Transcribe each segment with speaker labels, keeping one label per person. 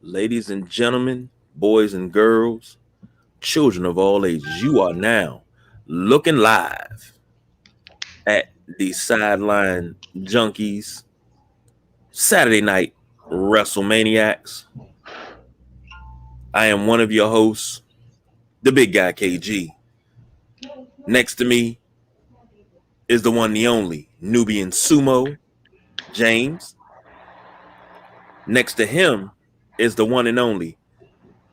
Speaker 1: Ladies and gentlemen, boys and girls, children of all ages, you are now looking live at the Sideline Junkies Saturday Night Wrestlemaniacs. I am one of your hosts, the big guy KG. Next to me is the one, the only Nubian Sumo, James. Next to him is the one and only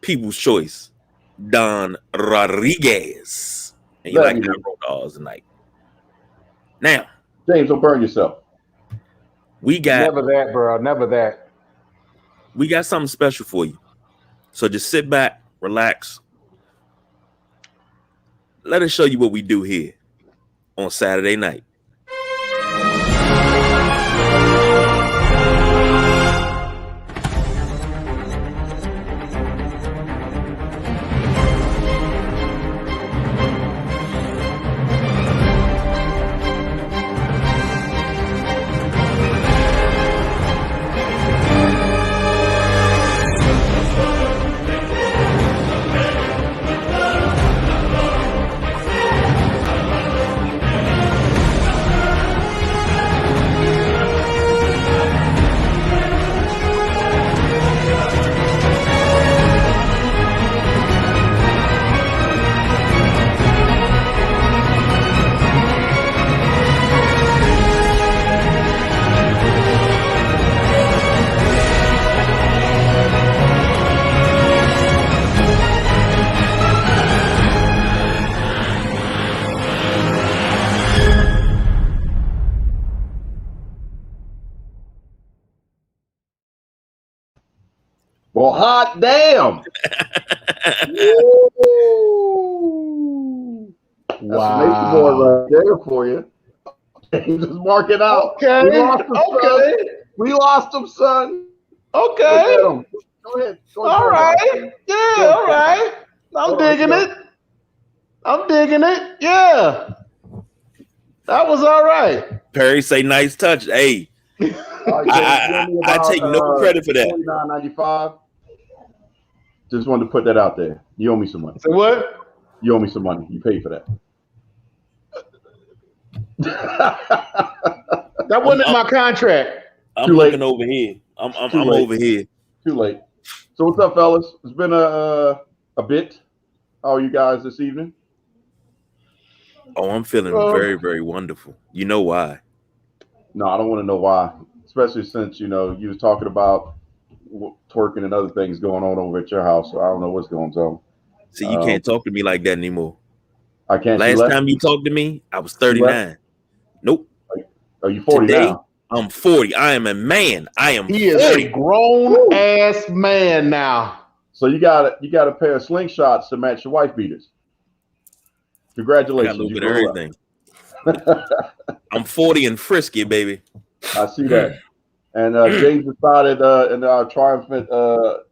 Speaker 1: People's Choice, Don Rodriguez. And you like that roll calls tonight. Now,
Speaker 2: James, don't burn yourself.
Speaker 1: We got
Speaker 3: never that, bro. Never that.
Speaker 1: We got something special for you. So just sit back, relax. Let us show you what we do here on Saturday night.
Speaker 2: Well, hot damn!
Speaker 3: Wow.
Speaker 2: That's a boy right there for you. He just mark it out.
Speaker 3: Okay.
Speaker 2: We lost him, son.
Speaker 3: Okay.
Speaker 2: Go ahead.
Speaker 3: All right. Yeah. All right. I'm digging it. Yeah. That was all right.
Speaker 1: Perry say nice touch. Hey, I take no credit for that.
Speaker 2: $49.95. Just wanted to put that out there. You owe me some money.
Speaker 3: So what?
Speaker 2: You owe me some money. You paid for that.
Speaker 3: That wasn't in my contract.
Speaker 1: I'm looking over here. I'm over here.
Speaker 2: Too late. So what's up, fellas? It's been a bit. How are you guys this evening?
Speaker 1: Oh, I'm feeling very, very wonderful. You know why?
Speaker 2: No, I don't want to know why. Especially since, you was talking about twerking and other things going on over at your house. So I don't know what's going on.
Speaker 1: See, you can't talk to me like that anymore.
Speaker 2: I can't.
Speaker 1: Last time you talked to me, I was 39. Nope.
Speaker 2: Are you 40
Speaker 1: Today,
Speaker 2: now?
Speaker 1: I'm 40. I am a man. I am
Speaker 3: He
Speaker 1: 40.
Speaker 3: is a grown ass man now.
Speaker 2: So you got a pair of slingshots to match your wife beaters. Congratulations.
Speaker 1: I got a little bit of everything. I'm 40 and frisky, baby.
Speaker 2: I see that. And James decided in our triumphant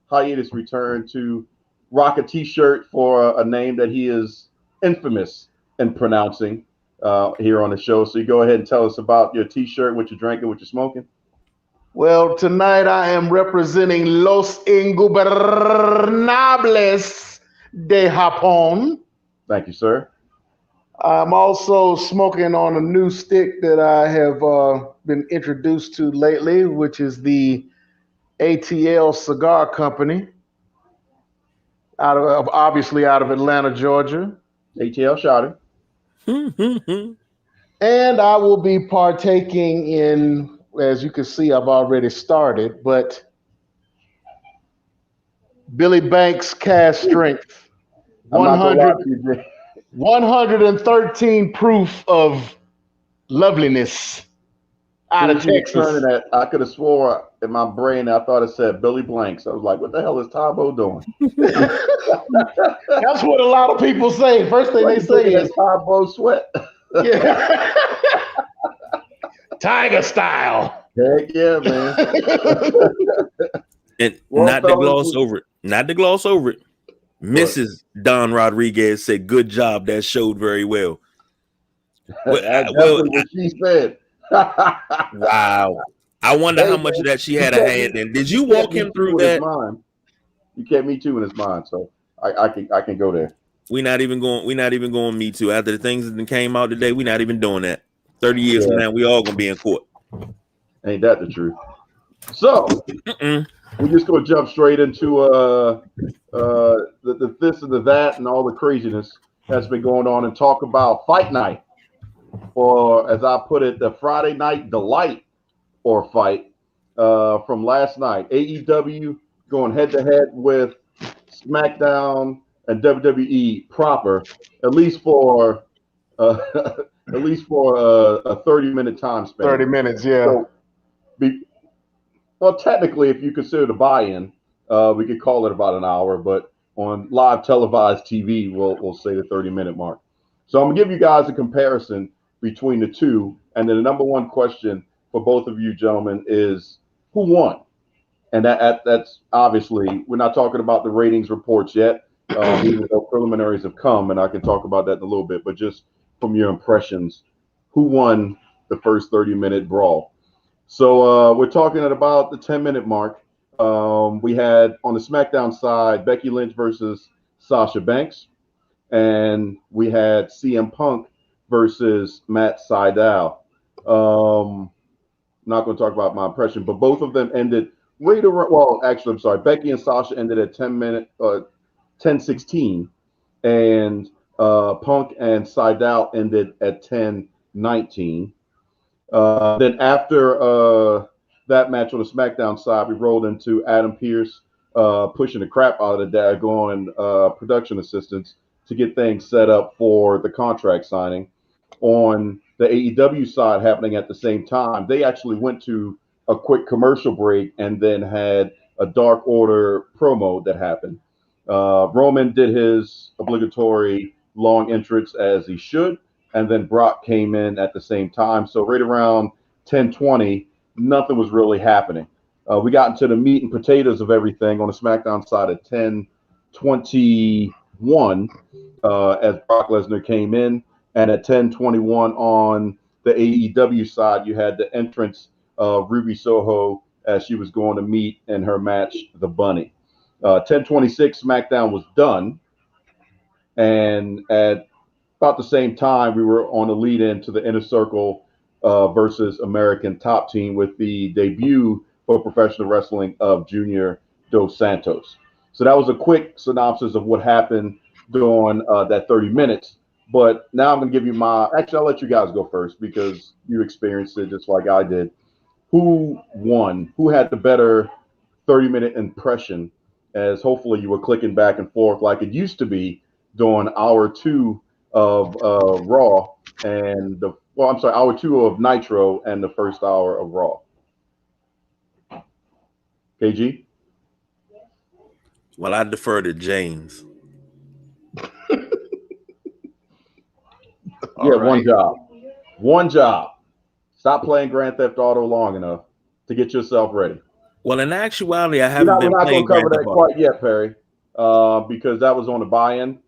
Speaker 2: hiatus return to rock a T-shirt for a name that he is infamous in pronouncing here on the show. So you go ahead and tell us about your T-shirt, what you're drinking, what you're smoking.
Speaker 3: Well, tonight I am representing Los Ingobernables de Japón.
Speaker 2: Thank you, sir.
Speaker 3: I'm also smoking on a new stick that I have been introduced to lately, which is the ATL Cigar Company, obviously out of Atlanta, Georgia.
Speaker 2: ATL Shotter.
Speaker 3: And I will be partaking in, as you can see, I've already started, but Billy Banks Cast Strength. 113 proof of loveliness out of Texas.
Speaker 2: I could have swore in my brain I thought it said Billy Blanks. I was like, what the hell is Tybo doing?
Speaker 3: That's what a lot of people say. First thing they say is
Speaker 2: Tybo Sweat.
Speaker 3: Yeah. Tiger style.
Speaker 2: Heck yeah, man.
Speaker 1: And not to gloss over it. Mrs. Don Rodriguez said, good job. That showed very well.
Speaker 2: That's what she said.
Speaker 1: Wow. I wonder how much of that she had a hand in. Did you walk him through that?
Speaker 2: You can't Me Too in his mind. So I can go there.
Speaker 1: We not even going Me Too. After the things that came out today, we not even doing that. 30 years from now, we all gonna be in court.
Speaker 2: Ain't that the truth? So we're just gonna jump straight into the this and the that and all the craziness that's been going on and talk about Fight Night, or as I put it, the Friday Night Delight or fight from last night. AEW going head to head with SmackDown and WWE proper, at least for a 30-minute time span.
Speaker 3: 30 minutes, yeah.
Speaker 2: So, well, technically, if you consider the buy-in, we could call it about an hour, but on live televised TV, we'll say the 30-minute mark. So I'm gonna give you guys a comparison between the two, and then the number one question for both of you gentlemen is who won? And that's obviously, we're not talking about the ratings reports yet, even though preliminaries have come, and I can talk about that in a little bit, but just from your impressions, who won the first 30-minute brawl? So we're talking at about the 10-minute mark. We had on the SmackDown side, Becky Lynch versus Sasha Banks, and we had CM Punk versus Matt Sydal. I'm not going to talk about my impression, but both of them ended right around. Well, actually, I'm sorry. Becky and Sasha ended at 10:16, and Punk and Sydal ended at 10:19. Then after that match on the SmackDown side, we rolled into Adam Pearce pushing the crap out of the daggone production assistants to get things set up for the contract signing. On the AEW side happening at the same time, they actually went to a quick commercial break and then had a Dark Order promo that happened. Roman did his obligatory long entrance as he should, and then Brock came in at the same time. So right around 10:20, nothing was really happening. We got into the meat and potatoes of everything on the SmackDown side at 10:21 as Brock Lesnar came in. And at 10:21 on the AEW side, you had the entrance of Ruby Soho as she was going to meet in her match, The Bunny. 10:26, SmackDown was done. And at about the same time, we were on the lead in to the Inner Circle versus American Top Team with the debut for professional wrestling of Junior Dos Santos. So that was a quick synopsis of what happened during that 30 minutes. But now I'm going to give you actually, I'll let you guys go first because you experienced it just like I did. Who won? Who had the better 30-minute impression, as hopefully you were clicking back and forth like it used to be during hour 2 of Raw and hour 2 of Nitro and the first hour of Raw. KG?
Speaker 1: Well, I defer to James.
Speaker 2: Yeah, right. One job. Stop playing Grand Theft Auto long enough to get yourself ready.
Speaker 1: Well, in actuality, I haven't been
Speaker 2: playing. We're not going to cover that quite yet, Perry, because that was on the buy-in.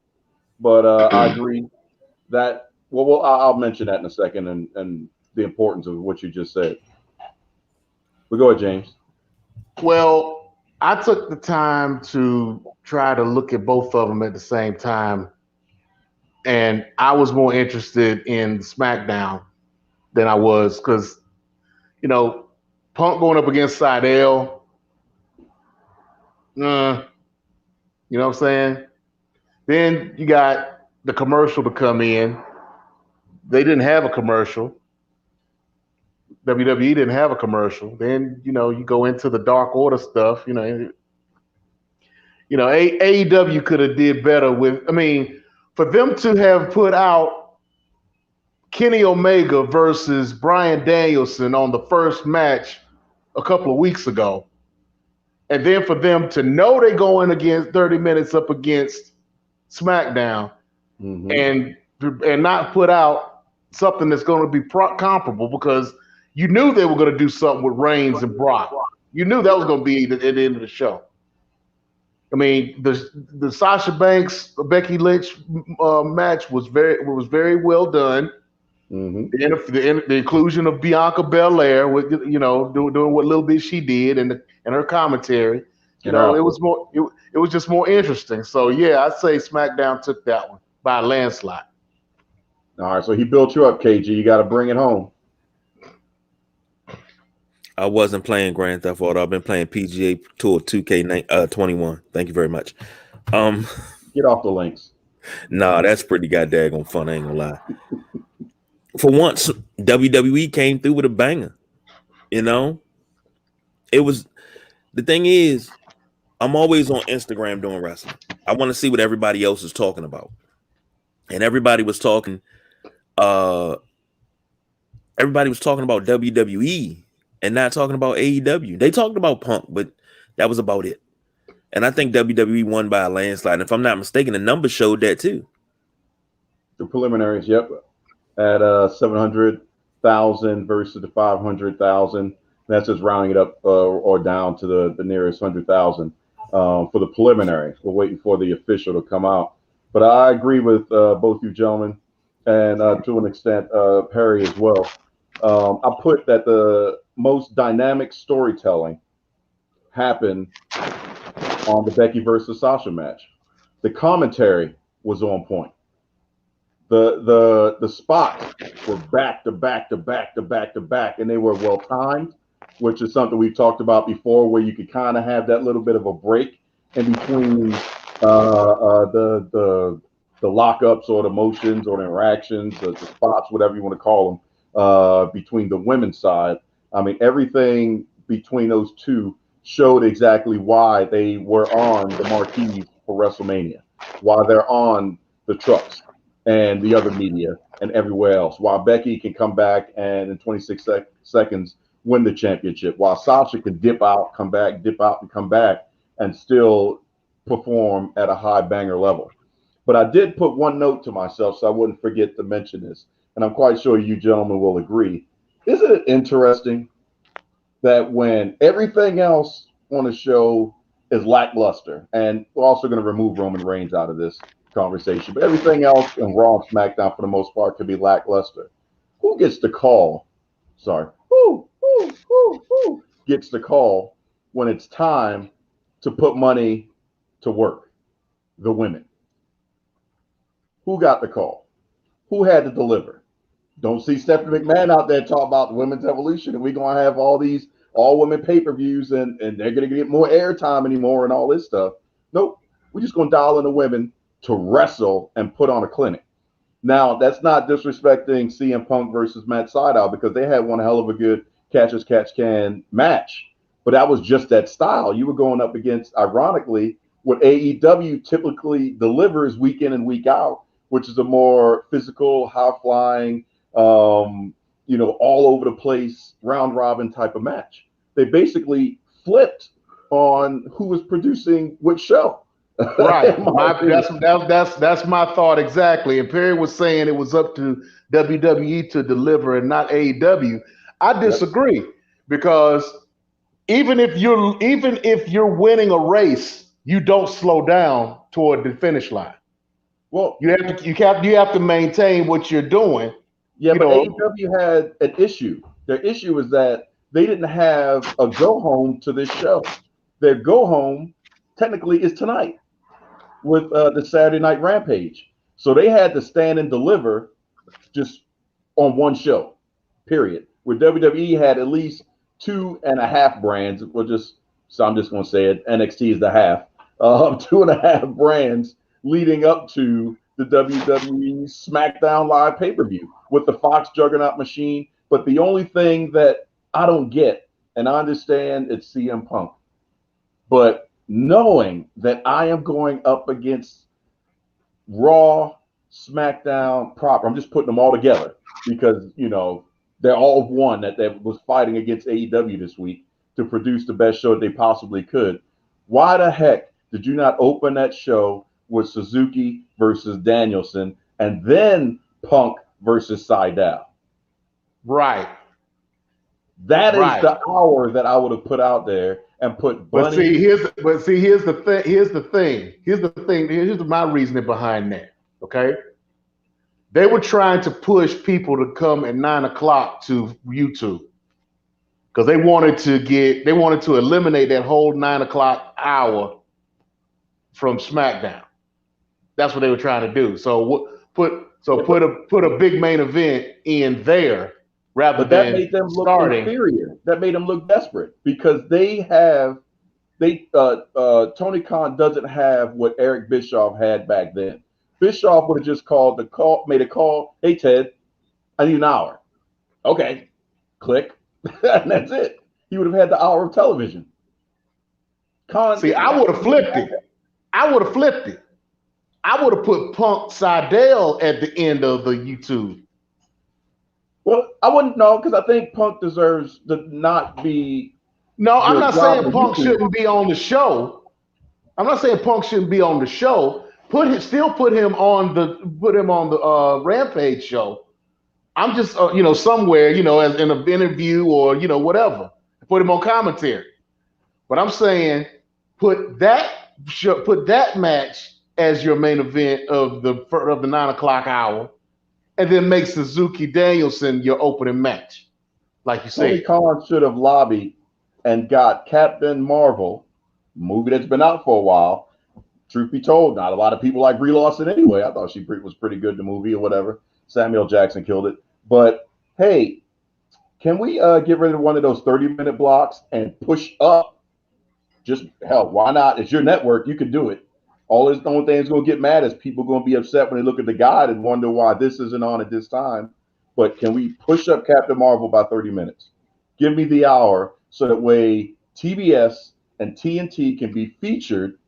Speaker 2: But I agree that. Well, I'll mention that in a second, and the importance of what you just said. But go ahead, James.
Speaker 3: Well, I took the time to try to look at both of them at the same time. And I was more interested in SmackDown than I was because, Punk going up against Sydal, you know what I'm saying? Then you got the commercial to come in. They didn't have a commercial. WWE didn't have a commercial. Then, you go into the Dark Order stuff, AEW could have did better for them to have put out Kenny Omega versus Bryan Danielson on the first match a couple of weeks ago, and then for them to know they're going against 30 minutes up against SmackDown, and not put out something that's going to be comparable, because you knew they were going to do something with Reigns and Brock. You knew that was going to be at the end of the show. I mean, the Sasha Banks Becky Lynch match was very well done. The inclusion of Bianca Belair with doing what little bit she did and her commentary. You know, it was more. It was just more interesting. So yeah, I'd say SmackDown took that one by a landslide.
Speaker 2: All right, so he built you up, KG. You got to bring it home.
Speaker 1: I wasn't playing Grand Theft Auto. I've been playing PGA Tour 2K21. Thank you very much.
Speaker 2: Get off the links.
Speaker 1: Nah, that's pretty goddamn fun. I ain't gonna lie. For once, WWE came through with a banger. You know, it was the thing is, I'm always on Instagram doing wrestling. I want to see what everybody else is talking about, and everybody was talking about WWE and not talking about AEW. They talked about Punk, but that was about it. And I think WWE won by a landslide. And if I'm not mistaken, the numbers showed that too.
Speaker 2: The preliminaries, yep, at 700,000 versus the 500,000. That's just rounding it up or down to the nearest 100,000 for the preliminary. We're waiting for the official to come out. But I agree with both you gentlemen, and to an extent, Perry as well. I put that the most dynamic storytelling happened on the Becky versus Sasha match. The commentary was on point. The spots were back to back to back to back to back, and they were well timed, which is something we've talked about before, where you could kind of have that little bit of a break in between the lockups or the motions or the interactions, the spots, whatever you want to call them, between the women's side. I mean, everything between those two showed exactly why they were on the marquees for WrestleMania, why they're on the trucks and the other media and everywhere else, while Becky can come back and in 26 seconds win the championship, while Sasha can dip out, come back, dip out and come back and still perform at a high banger level. But I did put one note to myself so I wouldn't forget to mention this, and I'm quite sure you gentlemen will agree. Isn't it interesting that when everything else on the show is lackluster, and we're also going to remove Roman Reigns out of this conversation, but everything else in Raw and SmackDown for the most part could be lackluster. Who gets the call? Sorry. Who gets the call when it's time to put money to work? The women. Who got the call? Who had to deliver? Don't see Stephanie McMahon out there talking about the women's evolution, and we're going to have all these all-women pay-per-views, and they're going to get more airtime anymore and all this stuff. Nope. We're just going to dial in the women to wrestle and put on a clinic. Now, that's not disrespecting CM Punk versus Matt Sydal, because they had one hell of a good catch-as-catch-can match, but that was just that style. You were going up against, ironically, what AEW typically delivers week in and week out, which is a more physical, high-flying, all over the place, round robin type of match. They basically flipped on who was producing which show.
Speaker 3: Right. That's my thought exactly. And Perry was saying it was up to WWE to deliver and not AEW. I disagree, because even if you're winning a race, you don't slow down toward the finish line. Well, you have to maintain what you're doing.
Speaker 2: Yeah, but AEW had an issue. Their issue is that they didn't have a go home to this show. Their go home technically is tonight with the Saturday Night Rampage. So they had to stand and deliver just on one show, period. Where WWE had at least 2.5 brands. So I'm just going to say it. NXT is the half. 2.5 brands leading up to the WWE SmackDown Live pay-per-view with the Fox Juggernaut machine. But the only thing that I don't get, and I understand it's CM Punk, but knowing that I am going up against Raw, SmackDown proper, I'm just putting them all together because, they're all one that was fighting against AEW this week to produce the best show they possibly could. Why the heck did you not open that show with Suzuki versus Danielson and then Punk versus Sydal?
Speaker 3: Right.
Speaker 2: That is the hour that I would have put out there and put Bunny.
Speaker 3: Here's the thing. Here's my reasoning behind that. Okay. They were trying to push people to come at 9 o'clock to YouTube. because they wanted to eliminate that whole 9 o'clock hour from SmackDown. That's what they were trying to do. So put a big main event in there rather
Speaker 2: But that
Speaker 3: than
Speaker 2: made them look
Speaker 3: starting.
Speaker 2: inferior. That made them look desperate because Tony Khan doesn't have what Eric Bischoff had back then. Bischoff would have just made a call. Hey Ted, I need an hour. Okay, click, and that's it. He would have had the hour of television. Khan.
Speaker 3: See, I would have flipped it. I would have put Punk Seidel at the end of the YouTube.
Speaker 2: Well, I wouldn't know because I think Punk deserves to not be.
Speaker 3: No, I'm not saying Punk shouldn't be on the show. I'm not saying Punk shouldn't be on the show. Put him on the Rampage show. I'm just somewhere as in an interview or whatever. Put him on commentary. But I'm saying put that match as your main event of the 9 o'clock hour, and then make Suzuki Danielson your opening match, like you said.
Speaker 2: Tony Khan should have lobbied and got Captain Marvel, movie that's been out for a while. Truth be told, not a lot of people like Brie Larson anyway. I thought she was pretty good in the movie or whatever. Samuel Jackson killed it. But hey, can we get rid of one of those 30-minute blocks and push up? Just hell, why not? It's your network. You can do it. The only thing that's going to get mad is people going to be upset when they look at the guide and wonder why this isn't on at this time. But can we push up Captain Marvel by 30 minutes? Give me the hour so that way TBS and TNT can be featured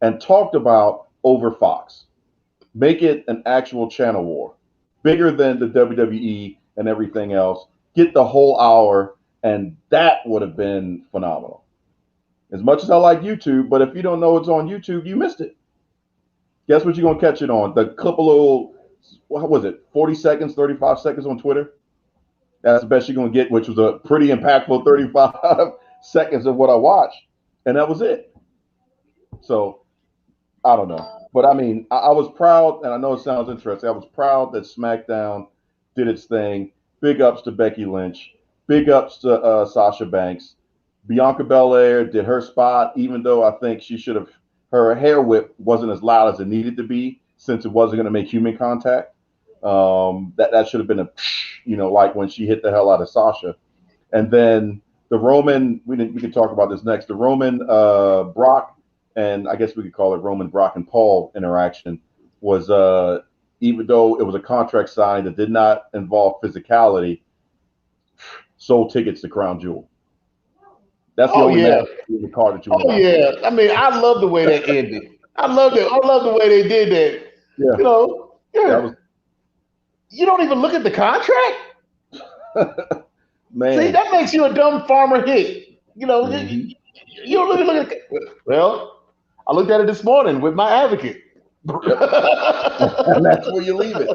Speaker 2: and talked about over Fox. Make it an actual channel war, bigger than the WWE and everything else. Get the whole hour, and that would have been phenomenal. As much as I like YouTube, but if you don't know it's on YouTube, you missed it. Guess what you're going to catch it on? The couple of, what was it, 40 seconds, 35 seconds on Twitter? That's the best you're going to get, which was a pretty impactful 35 seconds of what I watched. And that was it. So, I don't know. But, I mean, I was proud, and I know it sounds interesting. I was proud that SmackDown did its thing. Big ups to Becky Lynch. Big ups to Sasha Banks. Bianca Belair did her spot, even though I think her hair whip wasn't as loud as it needed to be since it wasn't going to make human contact. That should have been like when she hit the hell out of Sasha. And then the Roman, we can talk about this next. The Roman Brock, and I guess we could call it Roman Brock and Paul interaction was, even though it was a contract sign that did not involve physicality, sold tickets to Crown Jewel. That's the only match in the card that you want.
Speaker 3: Yeah. I mean, I love the way that ended. I love the way they did that.
Speaker 2: Yeah.
Speaker 3: You don't even look at the contract?
Speaker 2: Man.
Speaker 3: See, that makes you a dumb farmer hit. You don't look at it. Well, I looked at it this morning with my advocate.
Speaker 2: And that's where you leave it.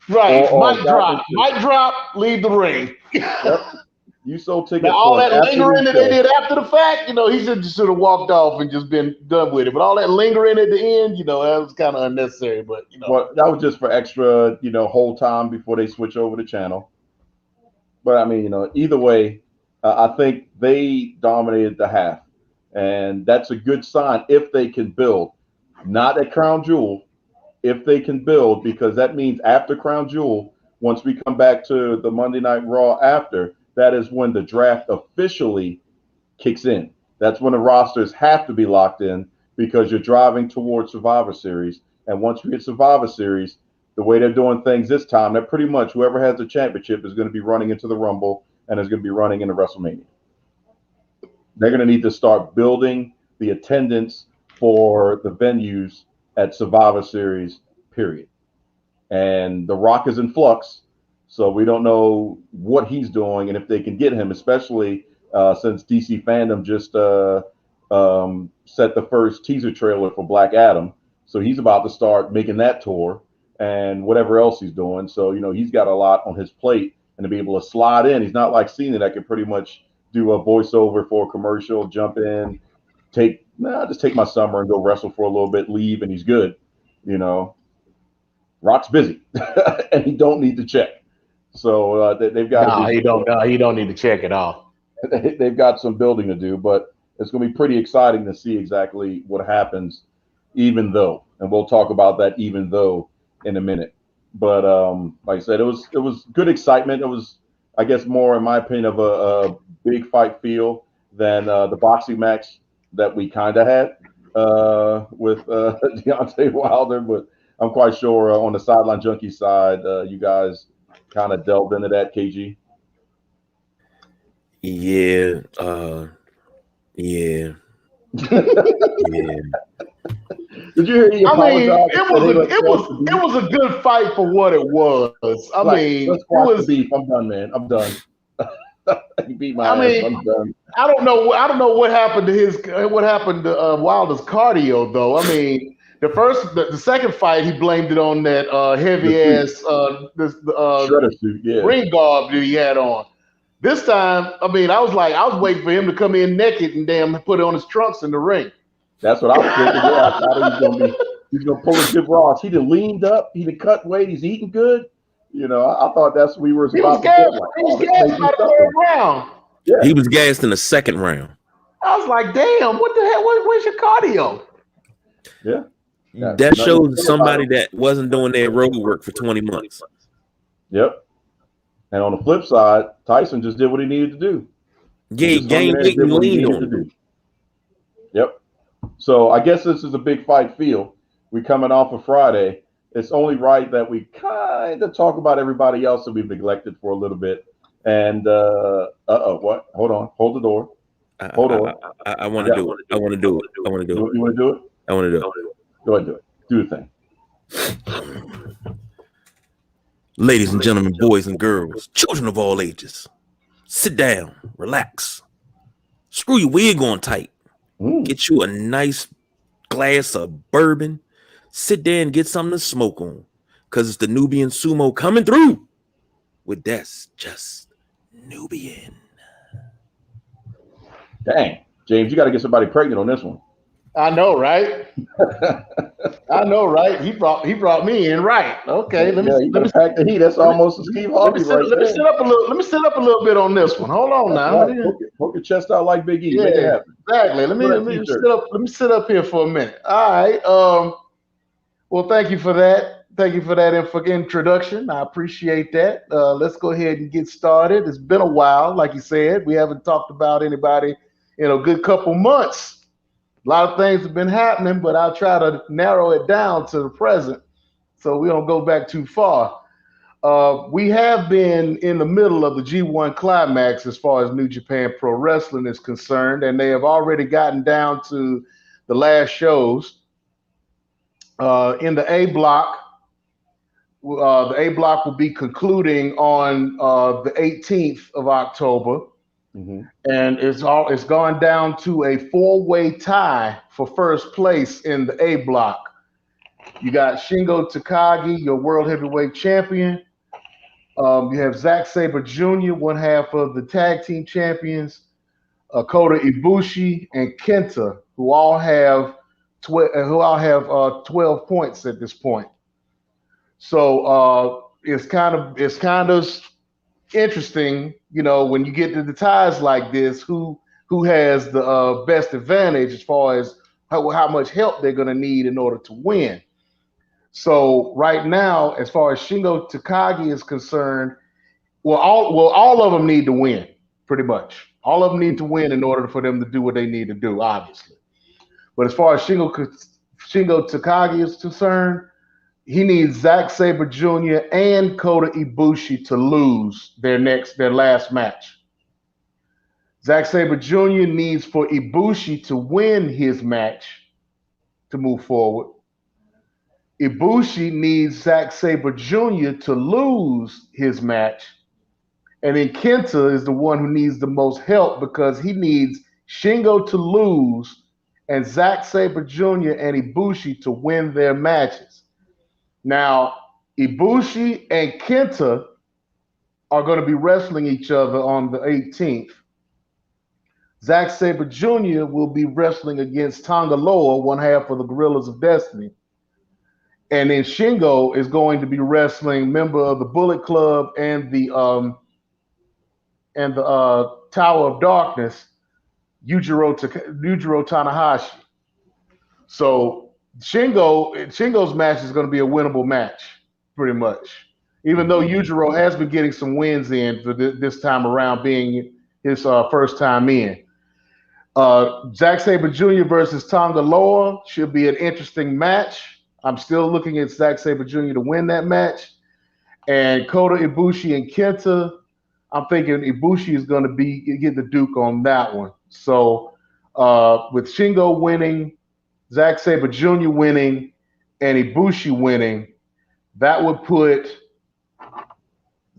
Speaker 3: Right. Mic drop, leave the ring.
Speaker 2: Yep. You sold tickets.
Speaker 3: Now, all that lingering that they did after the fact, he should have walked off and just been done with it. But all that lingering at the end, that was kind of unnecessary. But
Speaker 2: well, that was just for extra, whole time before they switch over the channel. But I mean, either way, I think they dominated the half, and that's a good sign if they can build. Not at Crown Jewel, if they can build, because that means after Crown Jewel, once we come back to the Monday Night Raw after. That is when the draft officially kicks in. That's when the rosters have to be locked in because you're driving towards Survivor Series. And once you hit Survivor Series, the way they're doing things this time, that pretty much whoever has the championship is going to be running into the Rumble and is going to be running into WrestleMania. They're going to need to start building the attendance for the venues at Survivor Series, period. And The Rock is in flux. So we don't know what he's doing and if they can get him, especially since DC Fandom just set the first teaser trailer for Black Adam. So he's about to start making that tour and whatever else he's doing. So, he's got a lot on his plate and to be able to slide in. He's not like Cena that can pretty much do a voiceover for a commercial, jump in, just take my summer and go wrestle for a little bit, leave, and he's good. Rock's busy and he don't need to check. So they've got to
Speaker 3: No,
Speaker 2: do.
Speaker 3: he don't. No, he don't need to check it off.
Speaker 2: They've got some building to do, but it's going to be pretty exciting to see exactly what happens. Even though, and we'll talk about that. Even though in a minute, but like I said, it was good excitement. It was, I guess, more in my opinion of a big fight feel than the boxing match that we kind of had with Deontay Wilder. But I'm quite sure on the Sideline Junkie side, you guys kind of delved into that, KG.
Speaker 1: Yeah, yeah, yeah.
Speaker 2: Did you hear he
Speaker 3: I mean,
Speaker 2: apologized?
Speaker 3: it was a good fight for what it was. I
Speaker 2: Like,
Speaker 3: mean,
Speaker 2: let's
Speaker 3: it
Speaker 2: watch the
Speaker 3: was.
Speaker 2: beef. I'm done, man. I'm done. He beat my
Speaker 3: I
Speaker 2: ass.
Speaker 3: mean,
Speaker 2: I'm done.
Speaker 3: I don't know. I don't know what happened to Wilder's cardio though. I mean, the second fight, he blamed it on that
Speaker 2: The
Speaker 3: heavy
Speaker 2: suit,
Speaker 3: ass
Speaker 2: shredder suit. Yeah,
Speaker 3: ring guard that he had on. This time, I mean, I was waiting for him to come in naked and damn put on his trunks in the ring.
Speaker 2: that's what I was thinking. Yeah, I thought he was gonna be. He's gonna pull his good Ross. He'd have leaned up. He'd have cut weight. He's eating good. You know, I thought that's what we were
Speaker 3: He was
Speaker 2: about to
Speaker 3: gassed.
Speaker 2: feel like.
Speaker 3: He was
Speaker 2: Oh, this
Speaker 3: gassed
Speaker 2: may
Speaker 3: by
Speaker 2: be
Speaker 3: the third
Speaker 2: something.
Speaker 3: round.
Speaker 2: Yeah,
Speaker 1: He was gassed in the second round.
Speaker 3: I was like, damn, what the hell? Where's your cardio?
Speaker 2: yeah.
Speaker 1: That
Speaker 2: Nothing to
Speaker 1: shows
Speaker 2: feel about
Speaker 1: somebody
Speaker 2: it.
Speaker 1: that wasn't doing their road work for 20 months.
Speaker 2: Yep. And on the flip side, Tyson just did what he needed to do.
Speaker 1: Yeah,
Speaker 2: He
Speaker 1: he
Speaker 2: just hung in
Speaker 1: gained
Speaker 2: there
Speaker 1: weight
Speaker 2: and did
Speaker 1: and
Speaker 2: what he
Speaker 1: leaned
Speaker 2: needed
Speaker 1: on
Speaker 2: to
Speaker 1: him.
Speaker 2: do. Yep. So I guess this is a big fight feel. We're coming off of Friday. It's only right that we kind of talk about everybody else that we've neglected for a little bit. And what? Hold on. Hold the door. Hold on.
Speaker 1: I want to do it. I want to do it. I want to do it.
Speaker 2: You want to do it?
Speaker 1: I want to do it.
Speaker 2: Go ahead and do it. Do the thing.
Speaker 1: Ladies and gentlemen, boys and girls, children of all ages, sit down, relax, screw your wig on tight, get you a nice glass of bourbon, sit there and get something to smoke on, because it's the Nubian Sumo coming through with That's Just Nubian.
Speaker 2: Dang. James, you got to get somebody pregnant on this one.
Speaker 3: I know, right? I know, right? He brought me in, right? Okay,
Speaker 2: let me pack the heat. That's almost a Steve Harvey right there.
Speaker 3: Let me sit up a little bit on this one. Hold on now.
Speaker 2: Right. Poke your chest out like Big E.
Speaker 3: Yeah,
Speaker 2: Make it happen.
Speaker 3: exactly. Let me sit up here for a minute. All right. Well, thank you for that. Thank you for that introduction. I appreciate that. Let's go ahead and get started. It's been a while, like you said. We haven't talked about anybody in a good couple months. A lot of things have been happening, but I'll try to narrow it down to the present so we don't go back too far. We have been in the middle of the G1 climax as far as New Japan Pro Wrestling is concerned, and they have already gotten down to the last shows. In the A block, the A block will be concluding on the 18th of October. Mm-hmm. And it's gone down to a 4-way tie for first place in the A block. You got Shingo Takagi, your world heavyweight champion. You have Zack Sabre Jr., one half of the tag team champions. Kota Ibushi and Kenta, who all have 12 points at this point. So it's kind of interesting, you know, when you get to the ties like this, who has the best advantage as far as how much help they're going to need in order to win. So right now, as far as Shingo Takagi is concerned, all of them need to win, pretty much. All of them need to win in order for them to do what they need to do, obviously. But as far as Shingo Takagi is concerned, he needs Zack Sabre Jr. and Kota Ibushi to lose their last match. Zack Sabre Jr. needs for Ibushi to win his match to move forward. Ibushi needs Zack Sabre Jr. to lose his match. And then Kenta is the one who needs the most help because he needs Shingo to lose and Zack Sabre Jr. and Ibushi to win their matches. Now, Ibushi and Kenta are going to be wrestling each other on the 18th. Zack Sabre Jr. will be wrestling against Tonga Loa, one half of the Gorillas of Destiny. And then Shingo is going to be wrestling member of the Bullet Club and the Tower of Darkness, Yujiro Tanahashi. So Shingo's match is going to be a winnable match, pretty much. Even though Yujiro has been getting some wins in for this time around, being his first time in. Zack Sabre Jr. versus Tonga Loa should be an interesting match. I'm still looking at Zack Sabre Jr. to win that match. And Kota Ibushi and Kenta, I'm thinking Ibushi is going to get the Duke on that one. So with Shingo winning, Zack Sabre Jr. winning, and Ibushi winning, that would put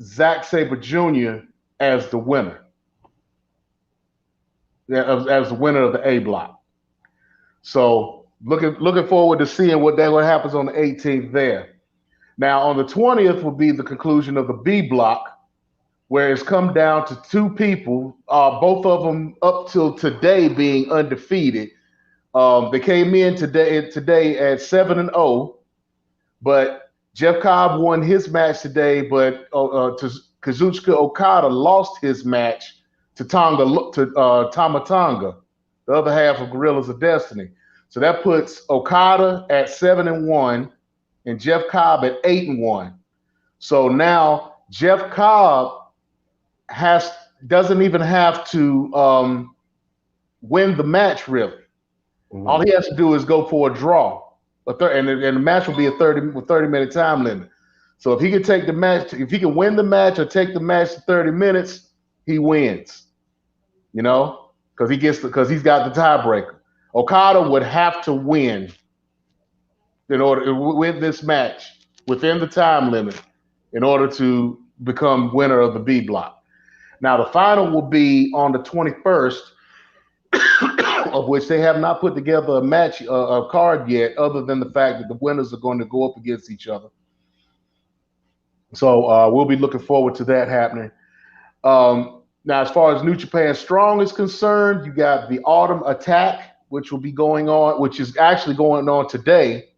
Speaker 3: Zack Sabre Jr. as the winner. As the winner of the A block. So looking forward to seeing what happens on the 18th there. Now on the 20th will be the conclusion of the B block, where it's come down to two people, both of them up till today being undefeated. They came in today at 7-0, but Jeff Cobb won his match today, but Kazuchika Okada lost his match to Tama Tonga, the other half of Guerrillas of Destiny. So that puts Okada at 7-1 and Jeff Cobb at 8-1. So now Jeff Cobb doesn't even have to win the match really. Mm-hmm. All he has to do is go for a draw, and the match will be a 30-minute time limit. So if he can take the match, if he can win the match or take the match to 30 minutes, he wins. You know, because he's got the tiebreaker. Okada would have to win in order to win this match within the time limit in order to become winner of the B block. Now the final will be on the 21st, of which they have not put together a card yet, other than the fact that the winners are going to go up against each other. So we'll be looking forward to that happening. Now, as far as New Japan Strong is concerned, you got the Autumn Attack, which will be going on, which is actually going on today,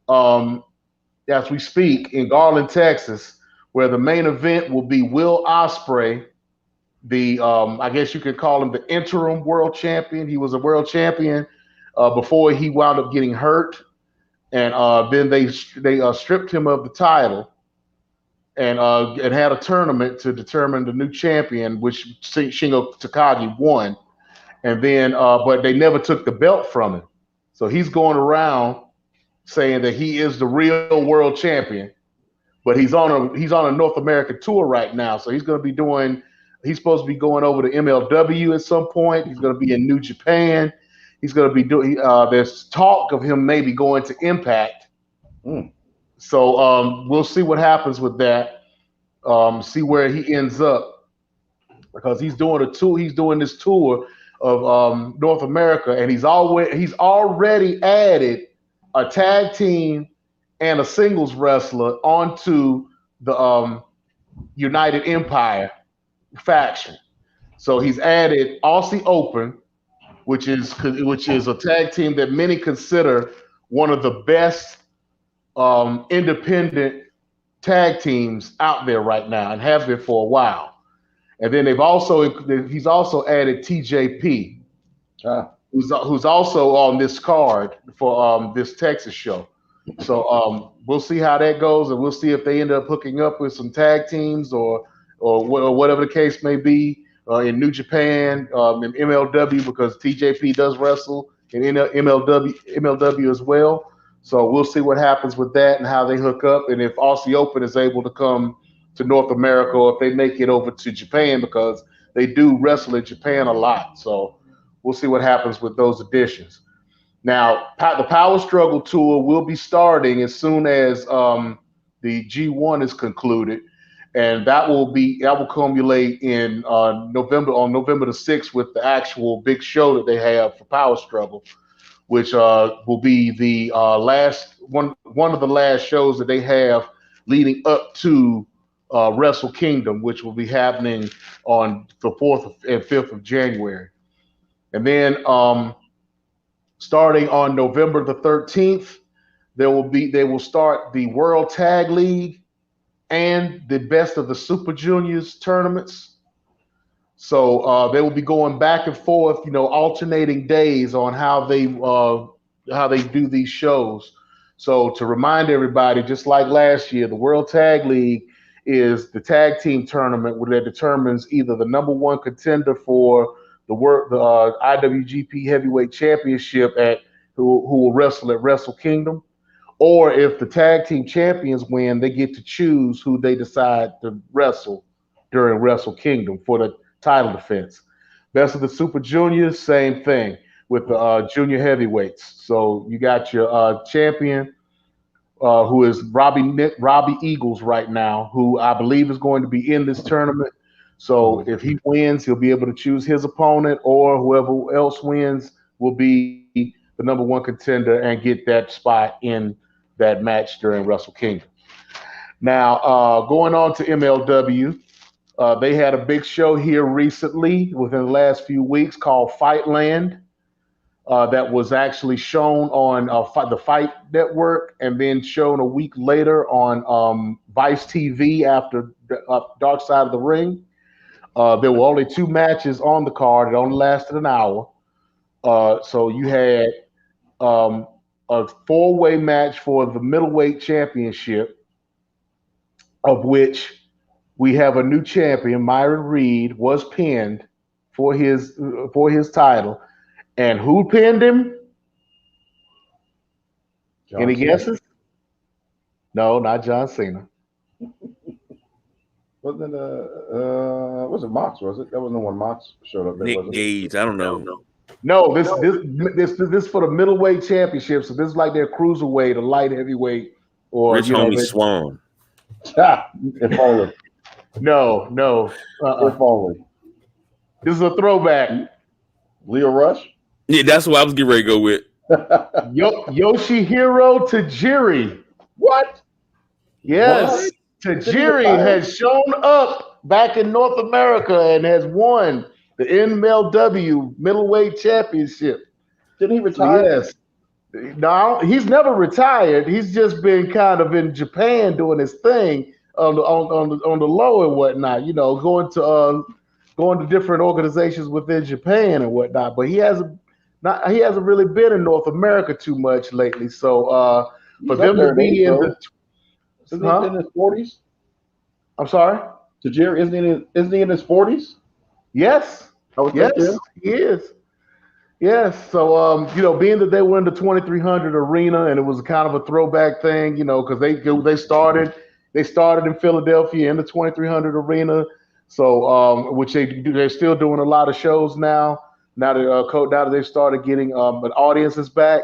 Speaker 3: as we speak, in Garland, Texas, where the main event will be Will Ospreay, the I guess you could call him the interim world champion. He was a world champion before he wound up getting hurt, and then they stripped him of the title. And had a tournament to determine the new champion, which Shingo Takagi won. And then, but they never took the belt from him. So he's going around saying that he is the real world champion. But he's on a North American tour right now. So he's supposed to be going over to MLW at some point. He's going to be in New Japan. He's going to be doing, there's talk of him maybe going to Impact. So we'll see what happens with that. See where he ends up, because he's doing a tour. He's doing this tour of North America, and he's already added a tag team and a singles wrestler onto the United Empire faction. So he's added Aussie Open, which is a tag team that many consider one of the best independent tag teams out there right now, and have been for a while. And then he's also added TJP, who's also on this card for this Texas show. So we'll see how that goes, and we'll see if they end up hooking up with some tag teams or whatever the case may be in New Japan, in MLW, because TJP does wrestle in MLW as well. So we'll see what happens with that and how they hook up, and if Aussie Open is able to come to North America, or if they make it over to Japan, because they do wrestle in Japan a lot. So we'll see what happens with those additions. Now, the Power Struggle Tour will be starting as soon as the G1 is concluded, and that will culminate in November the 6th with the actual big show that they have for Power Struggle, which will be the one of the last shows that they have leading up to Wrestle Kingdom, which will be happening on the 4th and 5th of January. And then starting on November the 13th, they will start the World Tag League and the Best of the Super Juniors tournaments. So they will be going back and forth, alternating days on how they do these shows. So to remind everybody, just like last year, the World Tag League is the tag team tournament where that determines either the number one contender for the IWGP Heavyweight Championship who will wrestle at Wrestle Kingdom, or if the tag team champions win, they get to choose who they decide to wrestle during Wrestle Kingdom for the title defense. Best of the Super Juniors, same thing with the junior heavyweights. So you got your champion, who is Robbie Eagles right now, who I believe is going to be in this tournament. So if he wins, he'll be able to choose his opponent, or whoever else wins will be the number one contender and get that spot in that match during Wrestle Kingdom. Now, going on to MLW, they had a big show here recently within the last few weeks called Fightland. That was actually shown on the Fight Network and then shown a week later on Vice TV after Dark Side of the Ring. There were only 2 matches on the card. It only lasted an hour. So you had a 4-way match for the middleweight championship, of which we have a new champion. Myron Reed was pinned for his title. And who pinned him? Any guesses? No, not John Cena.
Speaker 2: Wasn't it was it Mox? Was it? That wasn't when Mox showed up.
Speaker 1: Nick Gage. I don't know.
Speaker 3: No, this for the middleweight championship. So this is like their cruiserweight, or light heavyweight, or
Speaker 1: Rich Homie Swan.
Speaker 2: If only.
Speaker 3: No.
Speaker 2: If only.
Speaker 3: This is a throwback.
Speaker 2: Leo Rush.
Speaker 1: Yeah, that's what I was getting ready to go with.
Speaker 3: Yoshihiro Tajiri.
Speaker 2: What?
Speaker 3: Yes.
Speaker 2: What?
Speaker 3: Tajiri has shown up back in North America and has won the MLW middleweight championship.
Speaker 2: Didn't he retire?
Speaker 3: Yes. No, he's never retired. He's just been kind of in Japan doing his thing on the low and whatnot. Going to different organizations within Japan and whatnot. But he hasn't really been in North America too much lately. So for them to be in the
Speaker 2: isn't he in his 40s?
Speaker 3: I'm sorry?
Speaker 2: Tajiri, isn't he in his 40s?
Speaker 3: Yes. Yes, he is. Yes. So being that they were in the 2300 arena and it was kind of a throwback thing, because they started in Philadelphia in the 2300 arena. So which they're still doing a lot of shows now. Now that they've started getting an audiences back.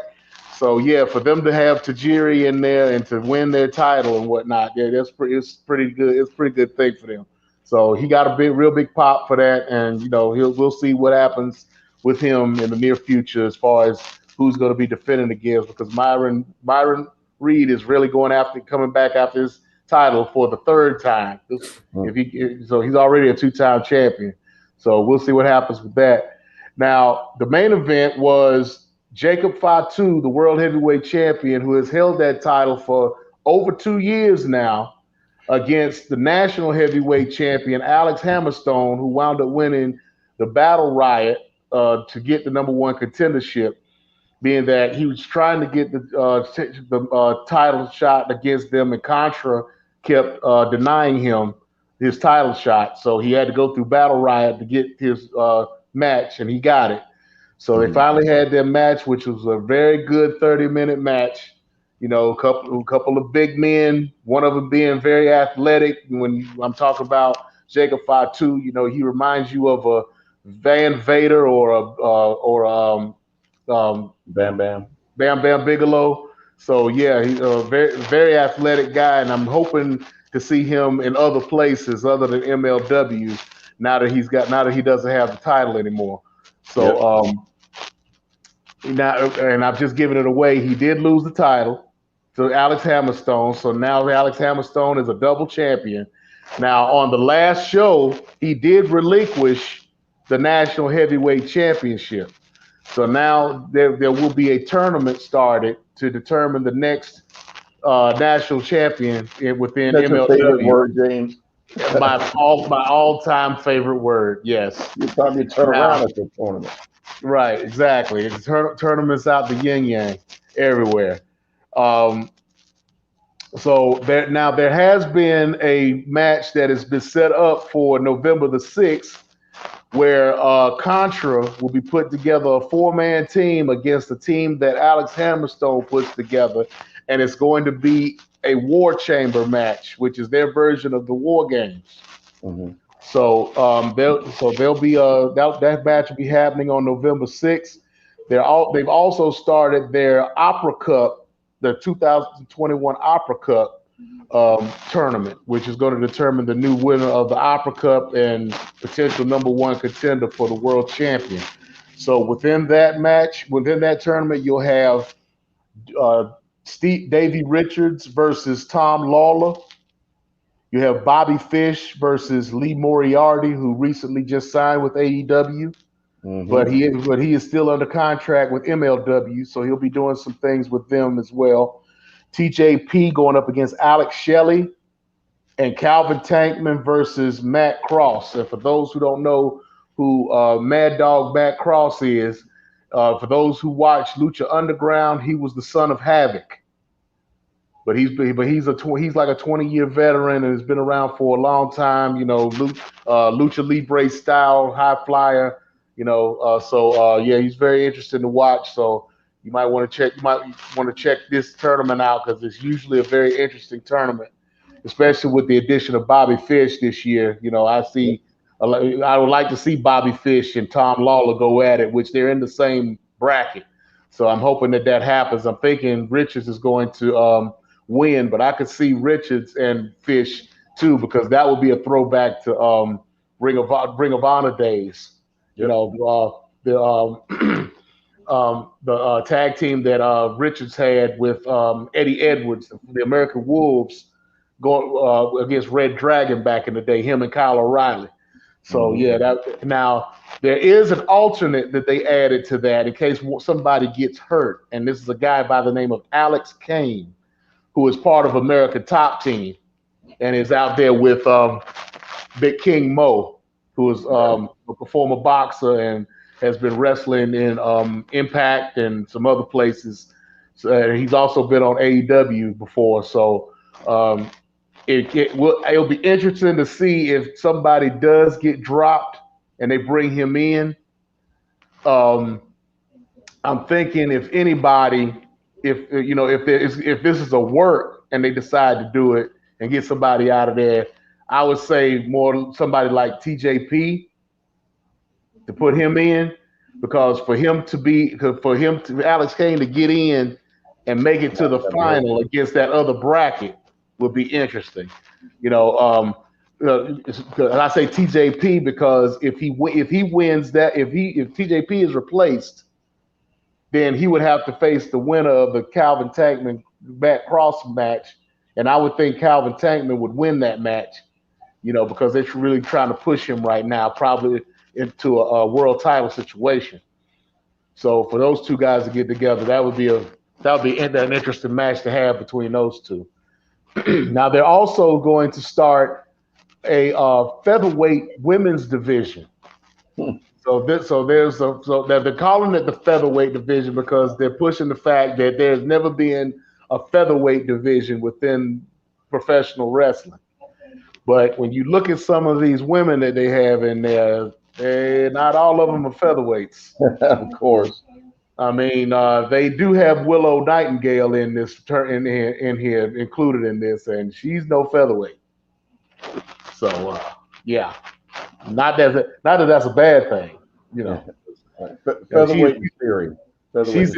Speaker 3: So yeah, for them to have Tajiri in there and to win their title and whatnot, yeah, it's pretty good. It's a pretty good thing for them. So he got a real big pop for that, and we'll see what happens with him in the near future as far as who's going to be defending against, because Myron Reed is really coming back after his title for the 3rd time. So he's already a 2-time champion. So we'll see what happens with that. Now the main event was Jacob Fatu, the World Heavyweight Champion, who has held that title for over 2 years now, against the National Heavyweight Champion, Alex Hammerstone, who wound up winning the Battle Riot to get the number one contendership, being that he was trying to get the title shot against them, and Contra kept denying him his title shot. So he had to go through Battle Riot to get his match, and he got it. So they finally had their match, which was a very good 30-minute match. A couple of big men, one of them being very athletic. When I'm talking about Jacob Fatu, he reminds you of a Van Vader or
Speaker 2: Bam Bam
Speaker 3: Bigelow. So yeah, he's a very, very athletic guy, and I'm hoping to see him in other places other than MLW now that he doesn't have the title anymore. So and I've just given it away. He did lose the title to Alex Hammerstone. So now Alex Hammerstone is a double champion. Now on the last show, he did relinquish the National Heavyweight Championship. So now there will be a tournament started to determine the next national champion within
Speaker 2: That's your favorite
Speaker 3: MLW.
Speaker 2: word, James.
Speaker 3: My all-time favorite word. Yes.
Speaker 2: You probably turn
Speaker 3: Now,
Speaker 2: around at the tournament.
Speaker 3: right, exactly. It's tournaments out the yin yang everywhere. Um, so there has been a match that has been set up for November the 6th, where Contra will be put together a four-man team against a team that Alex Hammerstone puts together, and it's going to be a War Chamber match, which is their version of the War Games.
Speaker 2: Mm-hmm.
Speaker 3: So there'll be that match will be happening on November 6th. They've also started their Opera Cup, the 2021 Opera Cup tournament, which is going to determine the new winner of the Opera Cup and potential number one contender for the world champion. So within that tournament, you'll have Davey Richards versus Tom Lawler. You have Bobby Fish versus Lee Moriarty, who recently just signed with AEW,
Speaker 2: Mm-hmm.
Speaker 3: but he is still under contract with MLW, so he'll be doing some things with them as well. TJP going up against Alex Shelley, and Calvin Tankman versus Matt Cross. And for those who don't know who Mad Dog Matt Cross is, for those who watch Lucha Underground, he was the son of Havoc. But he's like a 20-year veteran and has been around for a long time. You know, Lucha Libre style, high flyer. You know, yeah, he's very interesting to watch. So you might want to check this tournament out because it's usually a very interesting tournament, especially with the addition of Bobby Fish this year. You know, I would like to see Bobby Fish and Tom Lawler go at it, which they're in the same bracket. So I'm hoping that happens. I'm thinking Richards is going to win, but I could see Richards and Fish too, because that would be a throwback to Ring of Honor days. You know, the tag team that Richards had with Eddie Edwards, the American Wolves, going against Red Dragon back in the day, him and Kyle O'Reilly. So now there is an alternate that they added to that in case somebody gets hurt, and this is a guy by the name of Alex Kane, who is part of American Top Team and is out there with Big King Mo, who is a former boxer and has been wrestling in Impact and some other places. So, he's also been on AEW before. So it'll be interesting to see if somebody does get dropped and they bring him in. I'm thinking if anybody, if this is a work and they decide to do it and get somebody out of there, I would say more somebody like TJP to put him in, because for Alex Kane to get in and make it to the final against that other bracket would be interesting. You know, and I say TJP because if he wins that, if TJP is replaced, then he would have to face the winner of the Calvin Tankman Matt Cross match, and I would think Calvin Tankman would win that match. You know, because they're really trying to push him right now, probably into a world title situation. So for those two guys to get together, that would be an interesting match to have between those two. Now they're also going to start a featherweight women's division. So they're calling it the featherweight division because they're pushing the fact that there's never been a featherweight division within professional wrestling. But when you look at some of these women that they have in there, not all of them are featherweights.
Speaker 2: Of course.
Speaker 3: I mean, they do have Willow Nightingale in here, included in this, and she's no featherweight. So, yeah, not that that's a bad thing, you know.
Speaker 2: Featherweight theory.
Speaker 3: She's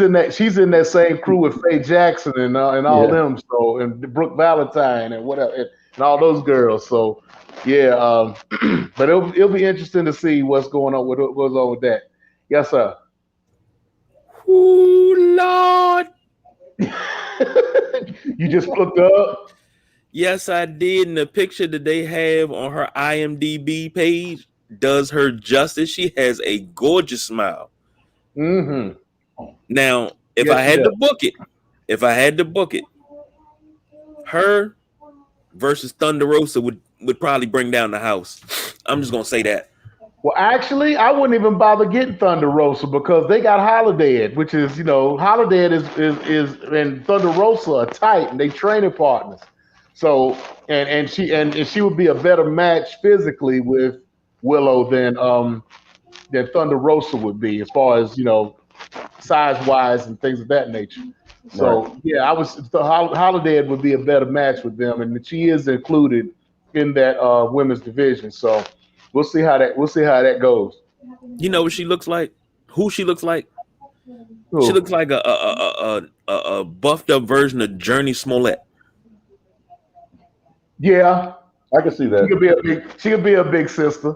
Speaker 3: in that same crew with Faye Jackson and all them, so, and Brooke Valentine and whatever, and all those girls. So yeah, but it'll be interesting to see what's going on with that. Yes, sir.
Speaker 1: Ooh, Lord.
Speaker 3: You just looked up.
Speaker 1: Yes, I did. And the picture that they have on her IMDb page does her justice. She has a gorgeous smile.
Speaker 3: Mm-hmm.
Speaker 1: Now, if
Speaker 3: Yes,
Speaker 1: I
Speaker 3: she
Speaker 1: had to
Speaker 3: does.
Speaker 1: book it, her versus Thunder Rosa would probably bring down the house. I'm just gonna say that.
Speaker 3: Well, actually, I wouldn't even bother getting Thunder Rosa because they got Holiday, which is, Holiday is and Thunder Rosa are tight and they training partners. So and she would be a better match physically with Willow than Thunder Rosa would be as far as size wise and things of that nature.
Speaker 2: Right.
Speaker 3: So yeah, Holiday would be a better match with them, and she is included in that women's division. So we'll see how that goes.
Speaker 1: You know what she looks like? Who she looks like? She looks
Speaker 3: Ooh.
Speaker 1: like a buffed up version of Journey Smollett.
Speaker 3: Yeah,
Speaker 2: I can see that.
Speaker 3: she could be a big sister.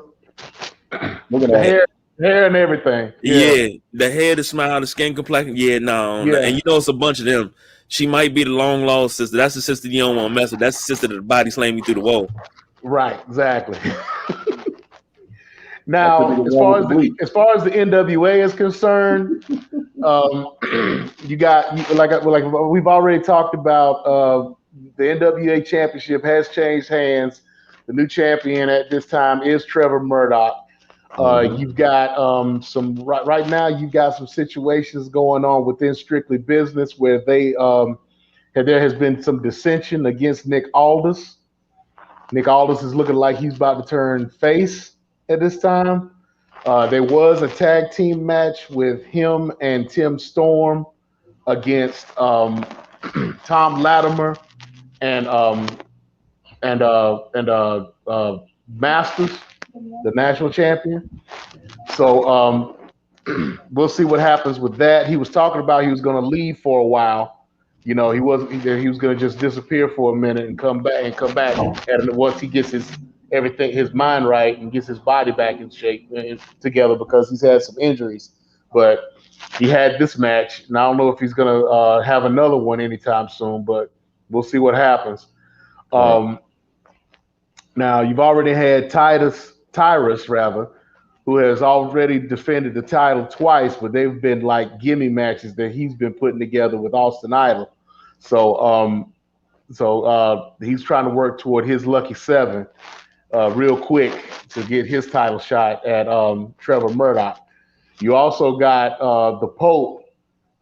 Speaker 2: Looking
Speaker 3: The
Speaker 2: at it.
Speaker 3: hair and everything. Yeah,
Speaker 1: Yeah, the hair, the smile, the skin complexion. Yeah, no, and
Speaker 3: yeah,
Speaker 1: it's a bunch of them. She might be the long lost sister. That's the sister you don't want to mess with. That's the sister that the body slammed you through the wall.
Speaker 3: right, exactly.
Speaker 2: That could be
Speaker 3: Now,
Speaker 2: the one with the bleach.
Speaker 3: as far as the NWA is concerned, you got like we've already talked about. The NWA Championship has changed hands. The new champion at this time is Trevor Murdoch.
Speaker 2: Mhm.
Speaker 3: You've got some right now. You've got some situations going on within Strictly Business where there has been some dissension against Nick Aldis. Nick Aldis is looking like he's about to turn face at this time. There was a tag team match with him and Tim Storm against Tom Latimer and Masters, the national champion. So we'll see what happens with that. He was talking about he was going to leave for a while. He was going to just disappear for a minute and come back, and once he gets his mind right and gets his body back in shape and together because he's had some injuries. But he had this match, and I don't know if he's going to have another one anytime soon. But we'll see what happens.
Speaker 2: Right.
Speaker 3: Um, Now you've already had Tyrus rather, who has already defended the title twice, but they've been like gimme matches that he's been putting together with Austin Idol. So he's trying to work toward his lucky seven real quick to get his title shot at Trevor Murdoch. You also got the Pope,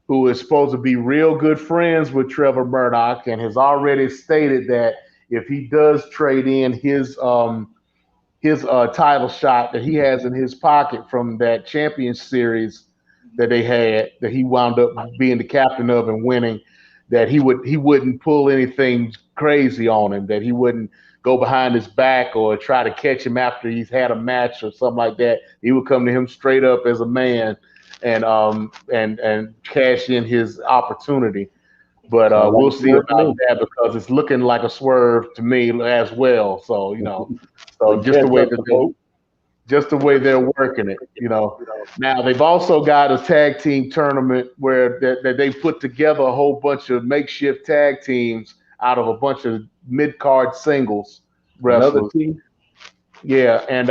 Speaker 3: who is supposed to be real good friends with Trevor Murdoch and has already stated that if he does trade in his title shot that he has in his pocket from that Champions Series that they had, that he wound up being the captain of and winning, that he wouldn't pull anything crazy on him, that he wouldn't go behind his back or try to catch him after he's had a match or something like that. He would come to him straight up as a man and cash in his opportunity. But
Speaker 2: Sounds like
Speaker 3: we'll
Speaker 2: a
Speaker 3: see
Speaker 2: swerve to
Speaker 3: about
Speaker 2: me.
Speaker 3: that because it's looking like a swerve to me as well. So
Speaker 2: They
Speaker 3: just the
Speaker 2: can't
Speaker 3: way
Speaker 2: trust
Speaker 3: that
Speaker 2: the Pope.
Speaker 3: they're working it. Now they've also got a tag team tournament where that they put together a whole bunch of makeshift tag teams out of a bunch of mid card singles
Speaker 2: Another
Speaker 3: wrestlers.
Speaker 2: T.
Speaker 3: Yeah, and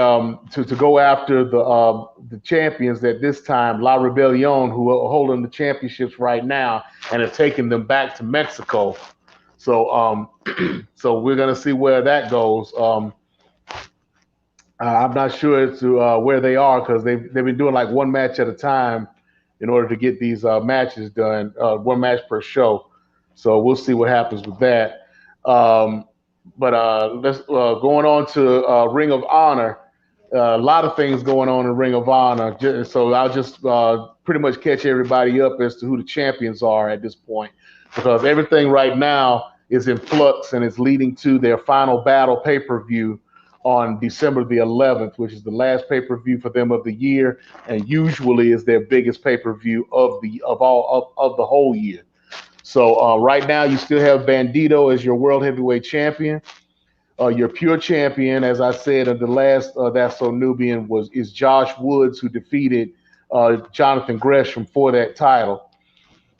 Speaker 3: to go after the champions at this time, La Rebellion, who are holding the championships right now and have taken them back to Mexico. So so we're gonna see where that goes. I'm not sure as to where they are because they've been doing like one match at a time in order to get these matches done, one match per show. So we'll see what happens with that. But let's going on to Ring of Honor. A lot of things going on in Ring of Honor. So I'll just pretty much catch everybody up as to who the champions are at this point, because everything right now is in flux and is leading to their final battle pay-per-view on December the 11th, which is the last pay-per-view for them of the year, and usually is their biggest pay-per-view of the whole year. So right now, you still have Bandito as your world heavyweight champion. Your pure champion, as I said in the last That's So Nubian, is Josh Woods, who defeated Jonathan Gresham for that title.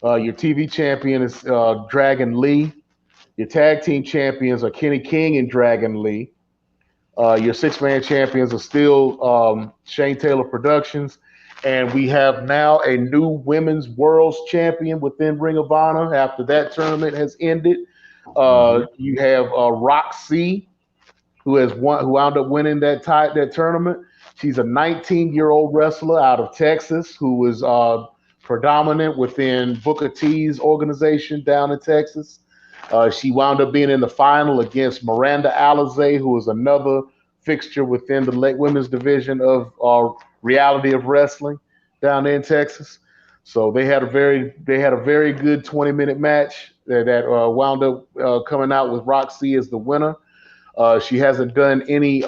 Speaker 3: Your TV champion is Dragon Lee. Your tag team champions are Kenny King and Dragon Lee. Your six-man champions are still Shane Taylor Productions. And we have now a new women's world's champion within Ring of Honor after that tournament has ended. You have Roxy, who wound up winning that tournament. She's a 19-year-old wrestler out of Texas who was predominant within Booker T's organization down in Texas. She wound up being in the final against Miranda Alizé, who is another fixture within the women's division of Reality of Wrestling down there in Texas. So they had a very good 20-minute match that wound up coming out with Roxy as the winner. She hasn't done any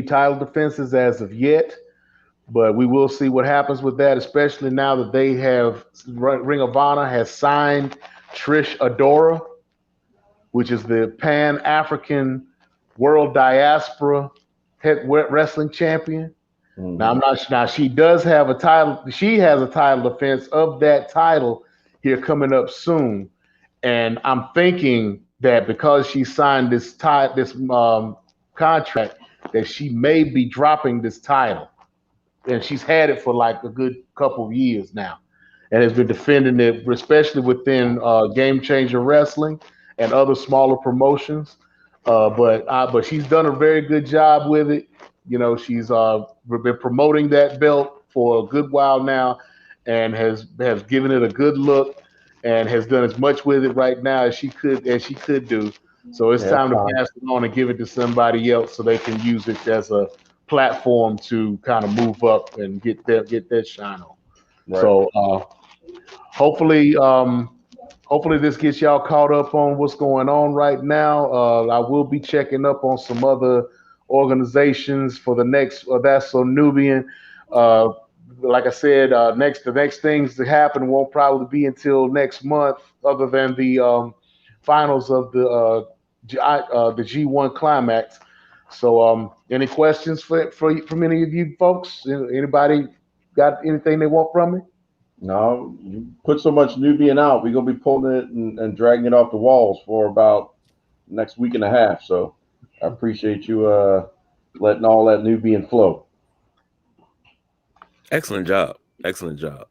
Speaker 3: title defenses as of yet, but we will see what happens with that, especially now that they have Ring of Honor has signed Trish Adora, which is the Pan-African World Diaspora Wrestling Champion. Now she does have a title. She has a title defense of that title here coming up soon, and I'm thinking that because she signed this contract, that she may be dropping this title, and she's had it for like a good couple of years now, and has been defending it, especially within Game Changer Wrestling and other smaller promotions. But she's done a very good job with it. You know, she's been promoting that belt for a good while now, and has given it a good look, and has done as much with it right now as she could do. So it's time to pass it on and give it to somebody else so they can use it as a platform to kind of move up and get that shine on. Right. So hopefully this gets y'all caught up on what's going on right now. I will be checking up on some other organizations for the next. That's so Nubian. Like I said, the next things to happen won't probably be until next month, other than the finals of the G1 Climax. So, any questions from any of you folks? Anybody got anything they want from me?
Speaker 2: No, you put so much Nubian out, we're gonna be pulling it and dragging it off the walls for about next week and a half. So I appreciate you letting all that Nubian flow.
Speaker 1: Excellent job. Excellent job.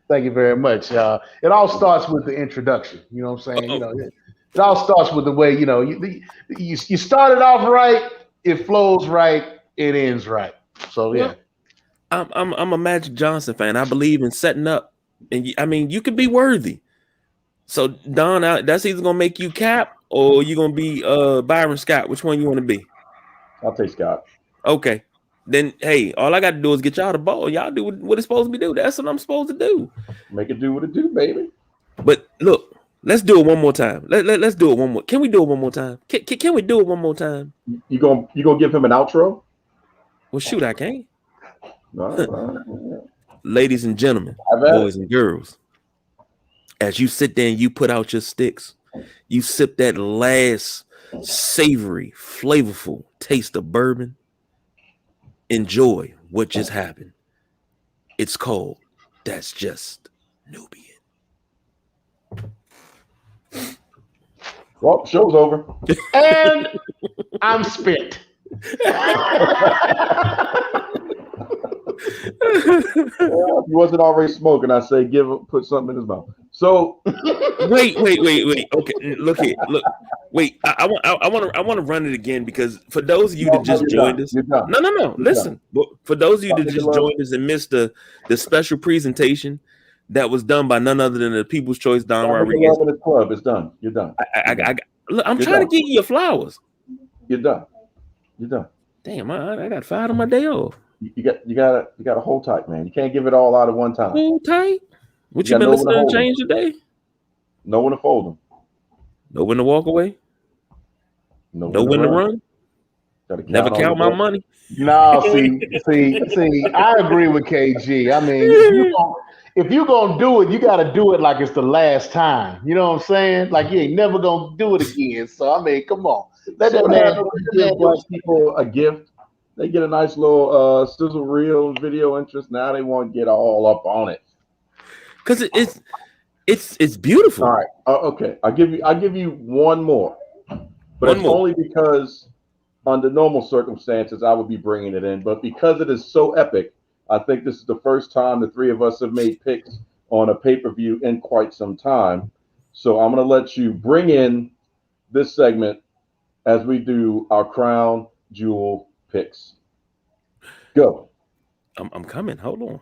Speaker 3: Thank you very much. It all starts with the introduction. You know what I'm saying? You know, it all starts with the way, you know, you started off right, it flows right, it ends right. So yeah.
Speaker 1: I'm a Magic Johnson fan. I believe in setting up, and you could be worthy. So Don, that's either gonna make you Cap or you're gonna be Byron Scott. Which one you want to be?
Speaker 2: I'll take Scott.
Speaker 1: Okay, then hey, all I got to do is get y'all the ball. Y'all do what it's supposed to be do. That's what I'm supposed to do.
Speaker 2: Make it do what it do, baby.
Speaker 1: But look, let's do it one more time. Let's do it one more. Can we do it one more time? Can we do it one more time?
Speaker 2: You gonna give him an outro?
Speaker 1: Well, shoot, I can't.
Speaker 2: Right.
Speaker 1: Ladies and gentlemen, boys and girls, as you sit there and you put out your sticks, you sip that last savory, flavorful taste of bourbon, enjoy what just happened. It's called That's Just Nubian.
Speaker 2: Well, show's over.
Speaker 3: And I'm spent.
Speaker 2: Well, if he wasn't already smoking, I say put something in his mouth. So
Speaker 1: wait. Okay, look. Wait, I want to run it again, because for those of you that just joined us, no. Listen, for those of you that just joined us and missed the special presentation that was done by none other than the People's Choice Don Rodriguez.
Speaker 2: The club is done. You're done.
Speaker 1: I'm trying to get you your flowers.
Speaker 2: You're done.
Speaker 1: Damn, I got fired on my day off.
Speaker 2: You got to hold tight, man. You can't give it all out at one time.
Speaker 1: Hold tight. What you been listening to change today?
Speaker 2: Know when to fold them.
Speaker 1: Know when to walk away. Know when to run. Never count my money.
Speaker 3: No, see. I agree with KG. I mean, if you're gonna do it, you got to do it like it's the last time. You know what I'm saying? Like you ain't never gonna do it again. So I mean, come on. Let that man
Speaker 2: give black people a gift. They get a nice little sizzle reel video interest. Now they want to get all up on it.
Speaker 1: Cause it's beautiful.
Speaker 2: All right. Okay. I'll give you one more. But it's only because under normal circumstances I would be bringing it in. But because it is so epic, I think this is the first time the three of us have made picks on a pay-per-view in quite some time. So I'm going to let you bring in this segment as we do our crown jewel picks. Go.
Speaker 1: I'm coming. Hold on.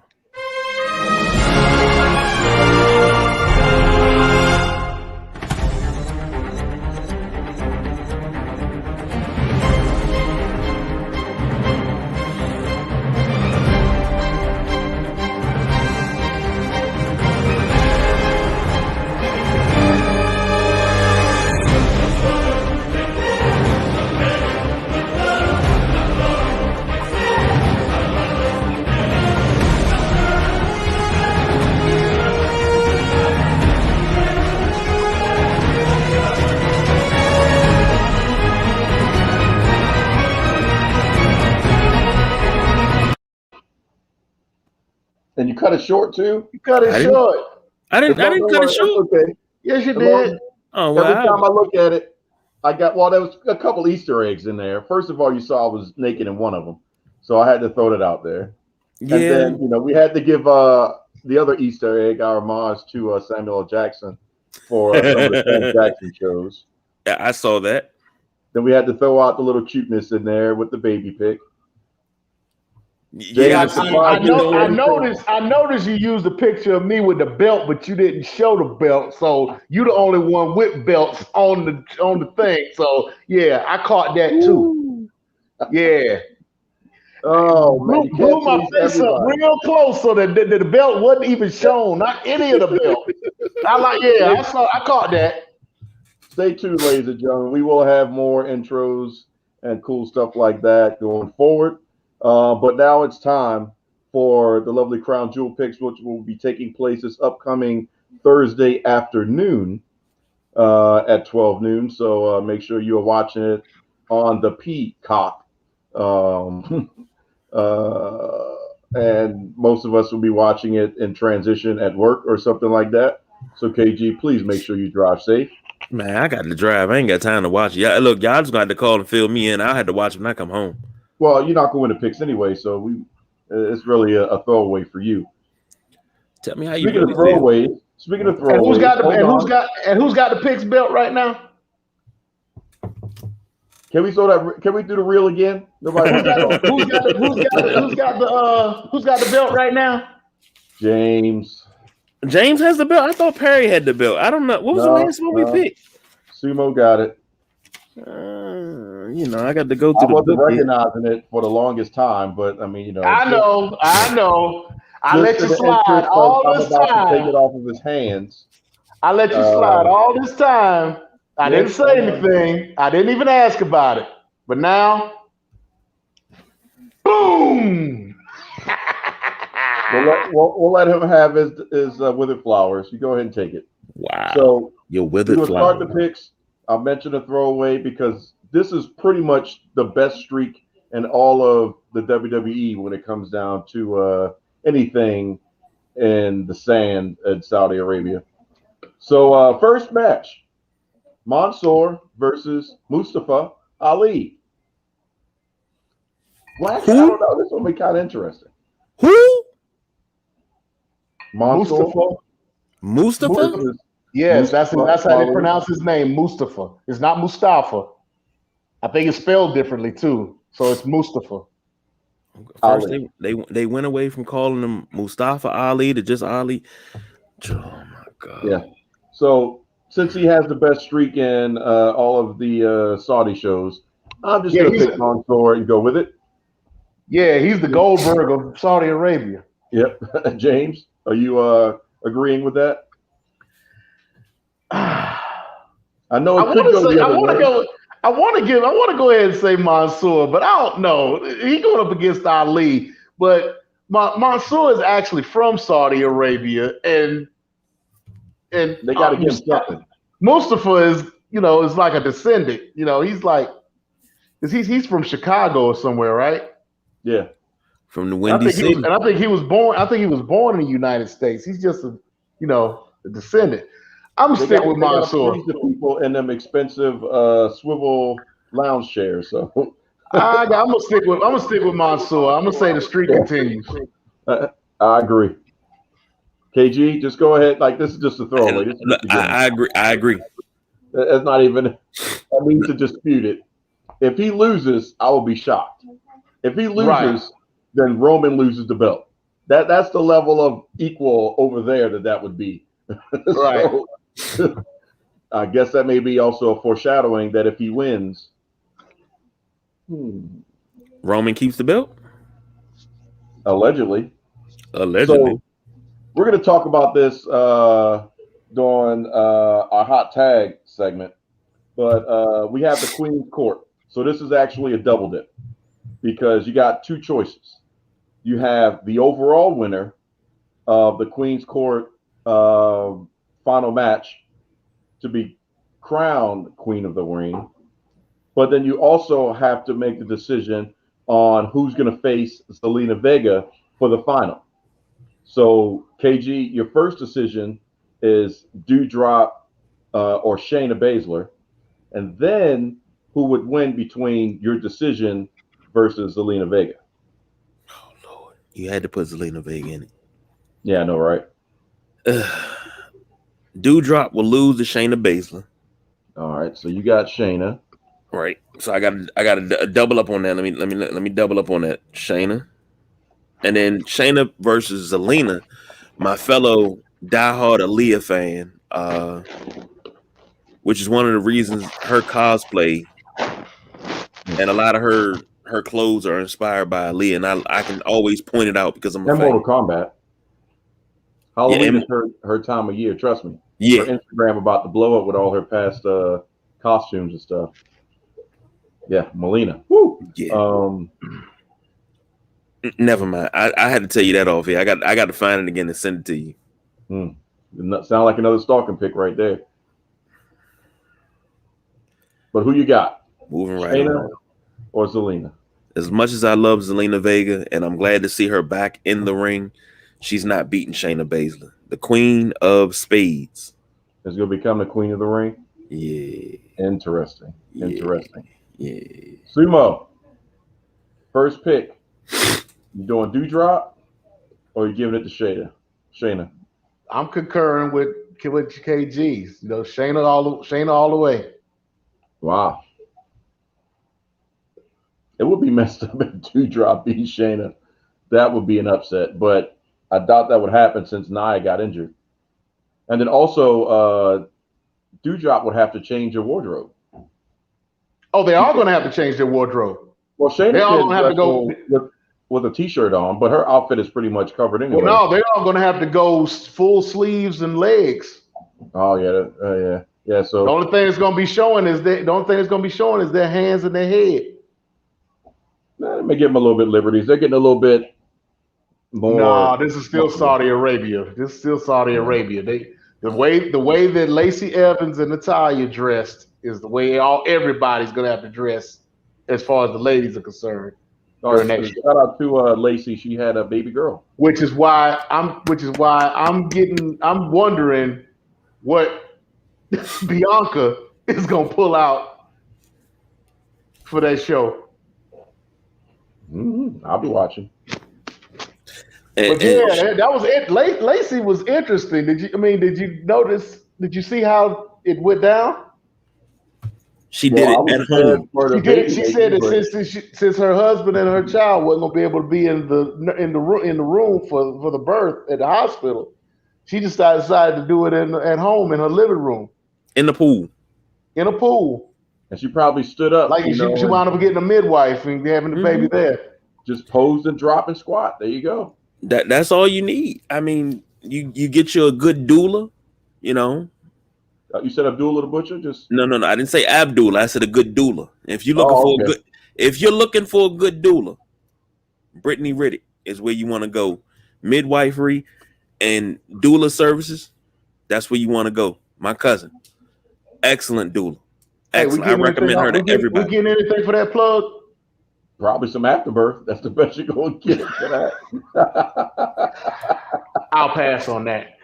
Speaker 2: And you cut it short too?
Speaker 3: You cut it short.
Speaker 1: I didn't cut it short.
Speaker 2: Okay.
Speaker 3: Yes, you did.
Speaker 1: Oh, well,
Speaker 2: every time I look at it, there was a couple Easter eggs in there. First of all, you saw I was naked in one of them, so I had to throw that out there.
Speaker 1: Yeah.
Speaker 2: And then we had to give the other Easter egg, our homage to Samuel L. Jackson for some of the Sam Jackson shows.
Speaker 1: Yeah, I saw that.
Speaker 2: Then we had to throw out the little cuteness in there with the baby pic.
Speaker 1: Yeah,
Speaker 3: I noticed you used a picture of me with the belt, but you didn't show the belt. So you the only one with belts on the thing. So yeah, I caught that too. Yeah.
Speaker 2: Oh man,
Speaker 3: blew my face up real close so that the belt wasn't even shown, not any of the belt. I caught that.
Speaker 2: Stay tuned, ladies and gentlemen. We will have more intros and cool stuff like that going forward. But now it's time for the lovely Crown Jewel picks, which will be taking place this upcoming Thursday afternoon at 12 noon. So make sure you are watching it on the Peacock. And most of us will be watching it in transition at work or something like that. So KG, please make sure you drive safe.
Speaker 1: Man, I got to drive. I ain't got time to watch it. Yeah, look, y'all just got to call and fill me in. I'll have to watch when I come home.
Speaker 2: Well, you're not going to picks anyway, so it's really a throwaway for you.
Speaker 1: Tell me how you.
Speaker 2: Speaking of throwaways,
Speaker 3: and who's got the picks belt right now?
Speaker 2: Can we do the reel again? Nobody.
Speaker 3: who's got the belt right now?
Speaker 2: James
Speaker 1: has the belt. I thought Perry had the belt. I don't know. What was the last one we picked?
Speaker 2: Sumo got it.
Speaker 1: I got to go through.
Speaker 2: I wasn't recognizing it for the longest time, but I mean,
Speaker 3: I know. I let you slide all this time.
Speaker 2: To take it off of his hands.
Speaker 3: I let you slide all this time. I didn't say anything. I didn't even ask about it. But now, boom!
Speaker 2: We'll let him have his withered flowers. You go ahead and take it.
Speaker 1: Wow.
Speaker 2: So
Speaker 1: your withered flowers.
Speaker 2: Start the picks. I'll mention a throwaway because this is pretty much the best streak in all of the WWE when it comes down to anything in the sand in Saudi Arabia. So first match, Monsoor versus Mustapha Ali. Well, actually, I don't know. This will be kind of interesting.
Speaker 1: Who?
Speaker 2: Monsoor.
Speaker 1: Mustafa?
Speaker 3: Yes, that's how they pronounce his name, Mustafa. It's not Mustafa. I think it's spelled differently too. So it's Mustafa.
Speaker 1: First, they went away from calling him Mustafa Ali to just Ali. Oh my God.
Speaker 2: Yeah. So since he has the best streak in all of the Saudi shows, I'm just going to pick Monsoor and go with it.
Speaker 3: Yeah, he's the Goldberg of Saudi Arabia.
Speaker 2: Yep. James, are you agreeing with that? I know it could go the other way.
Speaker 3: I want to go ahead and say Monsoor, but I don't know. He going up against Ali, but Monsoor is actually from Saudi Arabia, and
Speaker 2: they got to give him something.
Speaker 3: Mustafa is like a descendant. He's like, he's from Chicago or somewhere, right?
Speaker 2: Yeah,
Speaker 1: from the Windy City.
Speaker 3: I think he was born in the United States. He's just a descendant. I'm
Speaker 2: They
Speaker 3: stick
Speaker 2: got
Speaker 3: with
Speaker 2: to
Speaker 3: Monsoor.
Speaker 2: please the people in them expensive swivel lounge chairs. So
Speaker 3: I'm gonna stick with Monsoor. I'm gonna say the streak continues.
Speaker 2: I agree. KG, just go ahead. Like this is just a throwaway. This is just a game.
Speaker 1: I agree. I agree.
Speaker 2: That's not even. I need to dispute it. If he loses, I will be shocked. If he loses, then Roman loses the belt. That's the level of equal over there that would be.
Speaker 3: Right.
Speaker 2: So, I guess that may be also a foreshadowing that if he wins,
Speaker 1: Roman keeps the belt?
Speaker 2: allegedly.
Speaker 1: Allegedly.
Speaker 2: So we're going to talk about this during our hot tag segment, but we have the Queen's Court. So this is actually a double dip because you got two choices. You have the overall winner of the Queen's Court final match to be crowned Queen of the Ring, but then you also have to make the decision on who's going to face Zelina Vega for the final. So, KG, your first decision is Doudrop or Shayna Baszler, and then who would win between your decision versus Zelina Vega?
Speaker 1: Oh, Lord. You had to put Zelina Vega in it.
Speaker 2: Yeah, I know, right?
Speaker 1: Doudrop will lose to Shayna Baszler.
Speaker 2: All right, so you got Shayna.
Speaker 1: Right. So I got to double up on that. Let me double up on that. Shayna. And then Shayna versus Zelina, my fellow diehard Aaliyah fan, which is one of the reasons her cosplay and a lot of her clothes are inspired by Aaliyah, and I can always point it out because I'm a fan.
Speaker 2: Mortal Kombat. Halloween is her time of year. Trust me.
Speaker 1: Yeah.
Speaker 2: Her Instagram about to blow up with all her past costumes and stuff. Yeah, Melina. Woo.
Speaker 1: Yeah. Never mind. I had to tell you that off here. I got to find it again and send it to you.
Speaker 2: Sound like another stalking pick right there. But who you got?
Speaker 1: Moving right
Speaker 2: Shayna
Speaker 1: along.
Speaker 2: or Zelina?
Speaker 1: As much as I love Zelina Vega, and I'm glad to see her back in the ring, she's not beating Shayna Baszler, the Queen of Spades.
Speaker 2: Is going to become the Queen of the Ring?
Speaker 1: Yeah.
Speaker 2: Interesting. Interesting.
Speaker 1: Yeah.
Speaker 2: Sumo, first pick. You doing Doudrop or you giving it to Shayna?
Speaker 3: I'm concurring with KG's. You know, Shayna all the way.
Speaker 2: Wow. It would be messed up if Doudrop beat Shayna. That would be an upset, but I doubt that would happen since Nia got injured. And then also, Doudrop would have to change her wardrobe.
Speaker 3: Oh, they are going to have to change their wardrobe.
Speaker 2: Well, Shayna
Speaker 3: they all going to have to go
Speaker 2: with a t-shirt on, but her outfit is pretty much covered anyway.
Speaker 3: Well, no, they're all going to have to go full sleeves and legs.
Speaker 2: Oh yeah. So
Speaker 3: the only thing that's going to be showing is their hands and their head.
Speaker 2: Let me give them a little bit liberties. They're getting a little bit more.
Speaker 3: No, this is still Saudi Arabia. The way that Lacey Evans and Natalya dressed is the way everybody's going to have to dress as far as the ladies are concerned.
Speaker 2: Shout out to Lacey. She had a baby girl.
Speaker 3: Which is why I'm wondering what Bianca is gonna pull out for that show.
Speaker 2: I'll be watching.
Speaker 3: But that was it. Lacey was interesting. Did you notice? Did you see how it went down?
Speaker 1: She did it at home.
Speaker 3: She said that since her husband and her child wasn't gonna be able to be in the room for the birth at the hospital, she just decided to do it at home in her living room.
Speaker 1: In the pool.
Speaker 3: In a pool.
Speaker 2: And she probably stood up.
Speaker 3: Like she wound up getting a midwife and having the baby there.
Speaker 2: Just posed and drop and squat. There you go.
Speaker 1: That's all you need. I mean, you get you a good doula, you know.
Speaker 2: You said Abdullah the Butcher?
Speaker 1: No. I didn't say Abdullah. I said a good doula. If you're looking for a good doula, Brittany Riddick is where you want to go. Midwifery and doula services, that's where you want to go. My cousin, excellent doula. Excellent. I recommend her to everybody.
Speaker 3: We getting anything for that plug?
Speaker 2: Probably some afterbirth. That's the best you're going to get for that.
Speaker 3: I'll pass on that.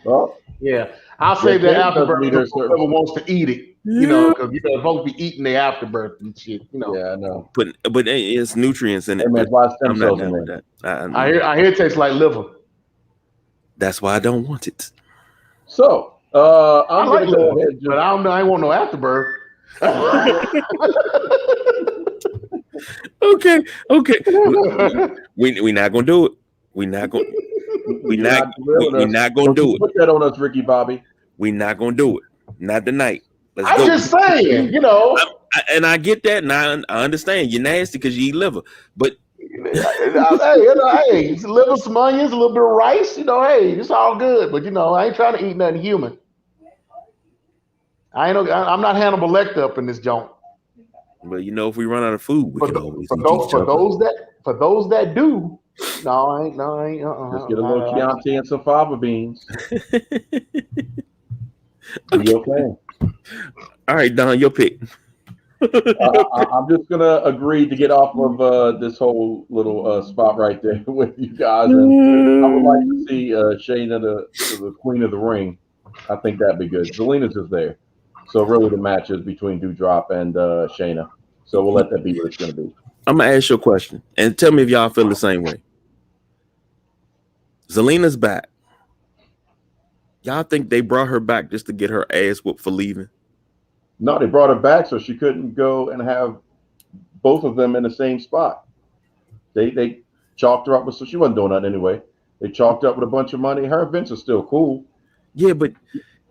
Speaker 2: Well,
Speaker 3: Yeah, I'll save the
Speaker 2: Kane doesn't
Speaker 3: afterbirth
Speaker 2: need
Speaker 3: for
Speaker 2: her service.
Speaker 3: whoever wants to eat it. You know, because folks be eating their afterbirth and shit. You know.
Speaker 2: Yeah, I know.
Speaker 1: But it's nutrients in
Speaker 2: Hey
Speaker 1: it.
Speaker 2: man,
Speaker 1: But
Speaker 2: why stem
Speaker 1: I'm not
Speaker 2: cells in
Speaker 1: down with
Speaker 2: there?
Speaker 1: that.
Speaker 3: I hear it tastes like liver.
Speaker 1: That's why I don't want it.
Speaker 2: So
Speaker 3: I
Speaker 2: I'm
Speaker 3: like
Speaker 2: gonna go
Speaker 3: liver,
Speaker 2: ahead.
Speaker 3: but I ain't want no afterbirth.
Speaker 1: Okay. We not gonna do it. We not gonna we
Speaker 2: You're
Speaker 1: not
Speaker 2: with
Speaker 1: we
Speaker 2: us.
Speaker 1: not gonna
Speaker 2: Don't
Speaker 1: do
Speaker 2: you
Speaker 1: it.
Speaker 2: put that on us, Ricky Bobby.
Speaker 1: We not gonna do it. Not tonight. Let's
Speaker 3: I'm
Speaker 1: go.
Speaker 3: just saying, you know.
Speaker 1: And I get that, and I understand you're nasty because you eat liver, but
Speaker 3: Hey, it's a little some onions, a little bit of rice. You know, hey, it's all good. But you know, I ain't trying to eat nothing human. I'm not Hannibal Lecter up in this joint.
Speaker 1: you know, if we run out of food, we can always eat each other.
Speaker 3: For those that do, no, I ain't.
Speaker 2: Just get a little Chianti and some fava beans. Be okay.
Speaker 1: All right, Don, your pick.
Speaker 2: I'm just gonna agree to get off of this whole little spot right there with you guys, and I would like to see Shayna, the Queen of the Ring. I think that'd be good. Zelina's is there, so really the match is between Doudrop and Shayna. So we'll let that be what it's gonna be.
Speaker 1: I'm gonna ask you a question and tell me if y'all feel the same way. Zelina's back. Y'all think they brought her back just to get her ass whooped for leaving?
Speaker 2: No, they brought her back so she couldn't go and have both of them in the same spot. They chalked her up with, so she wasn't doing that anyway. They chalked her up with a bunch of money. Her events are still cool.
Speaker 1: Yeah, but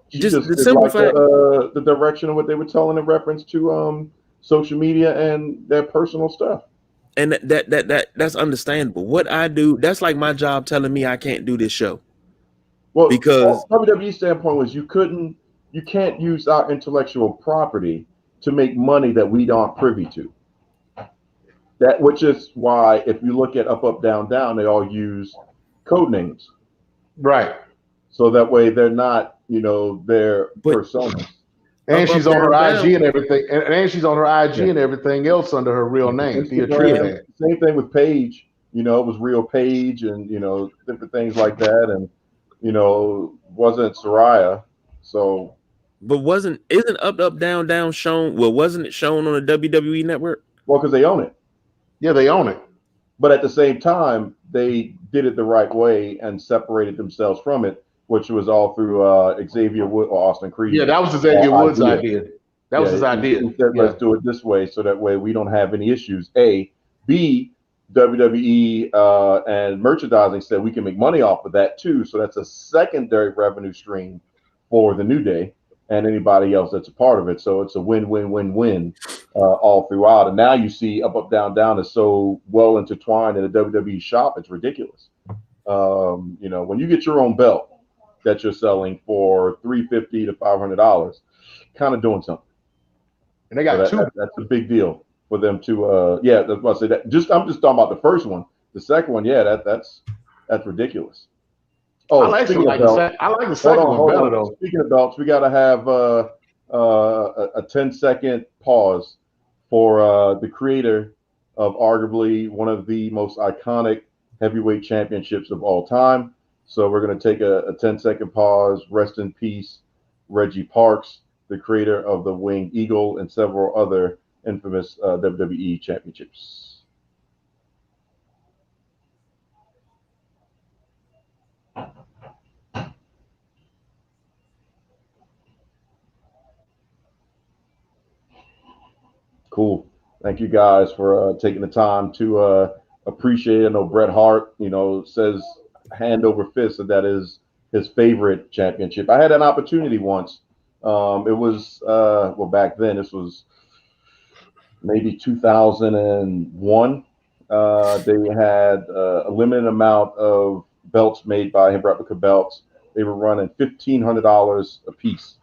Speaker 2: She
Speaker 1: just the
Speaker 2: did
Speaker 1: simple
Speaker 2: like
Speaker 1: fact,
Speaker 2: the direction of what they were telling in reference to social media and their personal stuff.
Speaker 1: and that's understandable. What I do, that's like my job telling me I can't do this show.
Speaker 2: Well,
Speaker 1: Because
Speaker 2: from WWE standpoint was you can't use our intellectual property to make money that we aren't privy to. That which is why if you look at Up Down Down, they all use code names.
Speaker 3: Right.
Speaker 2: So that way they're not, their personas.
Speaker 3: And she's on her IG
Speaker 1: down.
Speaker 3: and everything. And she's on her IG and everything else under her real name.
Speaker 2: Instagram, same thing with Paige. It was real Paige and, different things like that. And, wasn't Soraya. So.
Speaker 1: But isn't Up Down Down shown? Well, wasn't it shown on the WWE network?
Speaker 2: Well, because they own it.
Speaker 3: Yeah, they own it.
Speaker 2: But at the same time, they did it the right way and separated themselves from it, which was all through Xavier Wood or Austin Creed.
Speaker 3: Yeah, that was Xavier Woods' idea. That was his idea.
Speaker 2: He said, let's do it this way so that way we don't have any issues. A. B, WWE and merchandising said we can make money off of that too. So that's a secondary revenue stream for the New Day and anybody else that's a part of it. So it's a win-win-win-win all throughout. And now you see Up Down Down is so well intertwined in the WWE shop, it's ridiculous. When you get your own belt that you're selling for $350 to $500, kind of doing something.
Speaker 3: And they got two.
Speaker 2: That's a big deal for them to. That's what I say. I'm just talking about the first one. The second one, that's ridiculous. Oh,
Speaker 3: I like the second one better though.
Speaker 2: Speaking of belts, we got to have a 10-second pause for the creator of arguably one of the most iconic heavyweight championships of all time. So we're going to take a 10-second pause. Rest in peace, Reggie Parks, the creator of the Winged Eagle and several other infamous WWE championships. Cool. Thank you guys for taking the time to appreciate it. I know Bret Hart, says hand over fist that is his favorite championship. I had an opportunity once. It was, back then, this was maybe 2001. They had a limited amount of belts made by him, replica belts. They were running $1,500 a piece.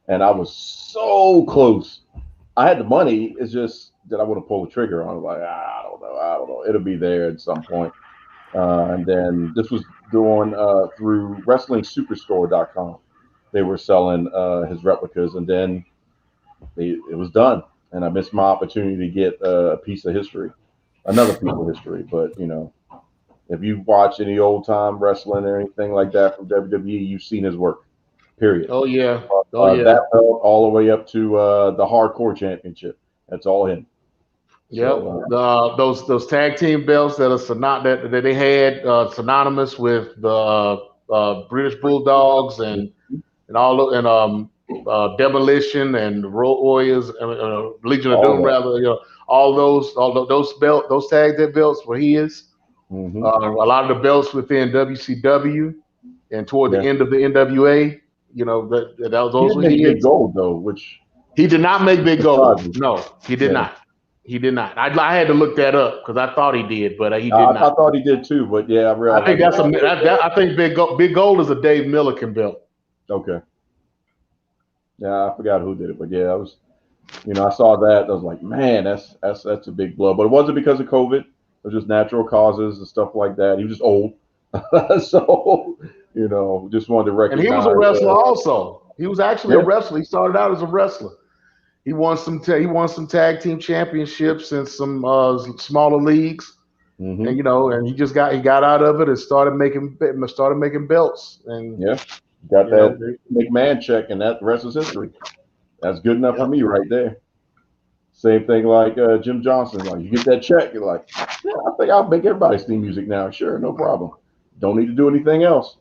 Speaker 2: And I was so close. I had the money. It's just that I want to pull the trigger on. I was like, I don't know. It'll be there at some point. And then this was going through WrestlingSuperstore.com. They were selling his replicas, and then it was done. And I missed my opportunity to get a piece of history, another piece of history. But If you've watched any old time wrestling or anything like that from WWE, you've seen his work. Period.
Speaker 3: Oh yeah.
Speaker 2: That belt all the way up to the Hardcore Championship. That's all him.
Speaker 3: Yep. So, those tag team belts that that they had synonymous with the British Bulldogs and all and Demolition and Road Warriors, Legion of Doom, rather. All those tag team belts were his.
Speaker 2: Mm-hmm.
Speaker 3: A lot of the belts within WCW and toward the end of the NWA, those were his.
Speaker 2: Big Gold though, which
Speaker 3: he did not make Big Gold. No, he did not. He did not. I had to look that up because I thought he did, but he did not.
Speaker 2: I thought he did too, but yeah, I realized.
Speaker 3: I think Big Gold is a Dave Milliken belt.
Speaker 2: Okay. Yeah, I forgot who did it, but yeah, I was. I saw that. I was like, man, that's a big blow. But it wasn't because of COVID. It was just natural causes and stuff like that. He was just old, so just wanted to recognize.
Speaker 3: And he was a wrestler also. He was actually a wrestler. He started out as a wrestler. He won some tag team championships in some smaller leagues, and and he got out of it and started making belts. And
Speaker 2: got that McMahon check, and that the rest is history. That's good enough for me right there. Same thing like Jim Johnson. Like you get that check, you're like, yeah, I think I'll make everybody's theme music now. Sure, no problem. Don't need to do anything else.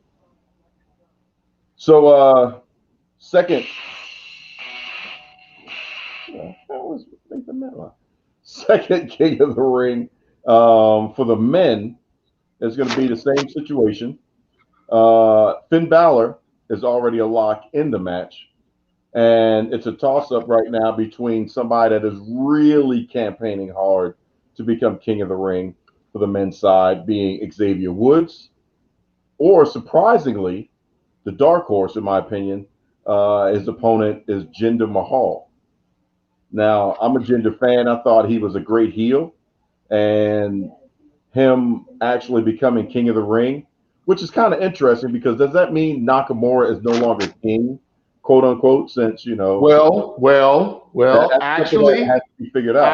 Speaker 2: So second. Second King of the Ring for the men is going to be the same situation. Finn Balor is already a lock in the match, and it's a toss-up right now between somebody that is really campaigning hard to become King of the Ring for the men's side, being Xavier Woods, or surprisingly, the dark horse, in my opinion, his opponent is Jinder Mahal. Now, I'm a Jinder fan. I thought he was a great heel, and him actually becoming King of the Ring, which is kind of interesting because does that mean Nakamura is no longer king, quote unquote? Since
Speaker 3: well, actually,
Speaker 2: has to be figured out.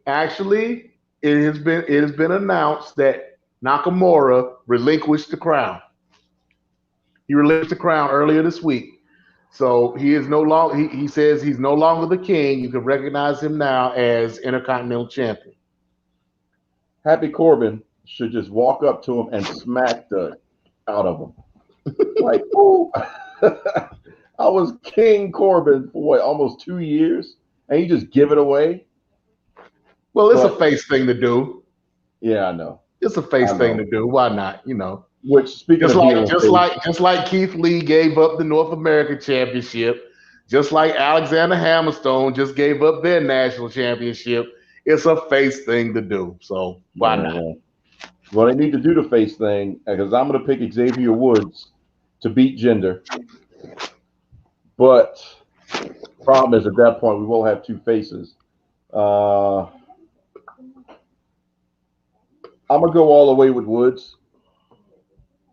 Speaker 3: Actually, it has been announced that Nakamura relinquished the crown. He relinquished the crown earlier this week. So he is no longer. He says he's no longer the king. You can recognize him now as Intercontinental Champion.
Speaker 2: Happy Corbin should just walk up to him and smack the out of him. Like, oh, I was King Corbin for almost 2 years, and you just give it away.
Speaker 3: Well, it's a face thing to do.
Speaker 2: Yeah, I know.
Speaker 3: It's a face thing to do. Why not?
Speaker 2: Which speaking
Speaker 3: just like Keith Lee gave up the North American Championship, just like Alexander Hammerstone just gave up their national championship. It's a face thing to do. So why not?
Speaker 2: Well, they need to do the face thing because I'm going to pick Xavier Woods to beat Jinder. But the problem is at that point we will have two faces. I'm going to go all the way with Woods,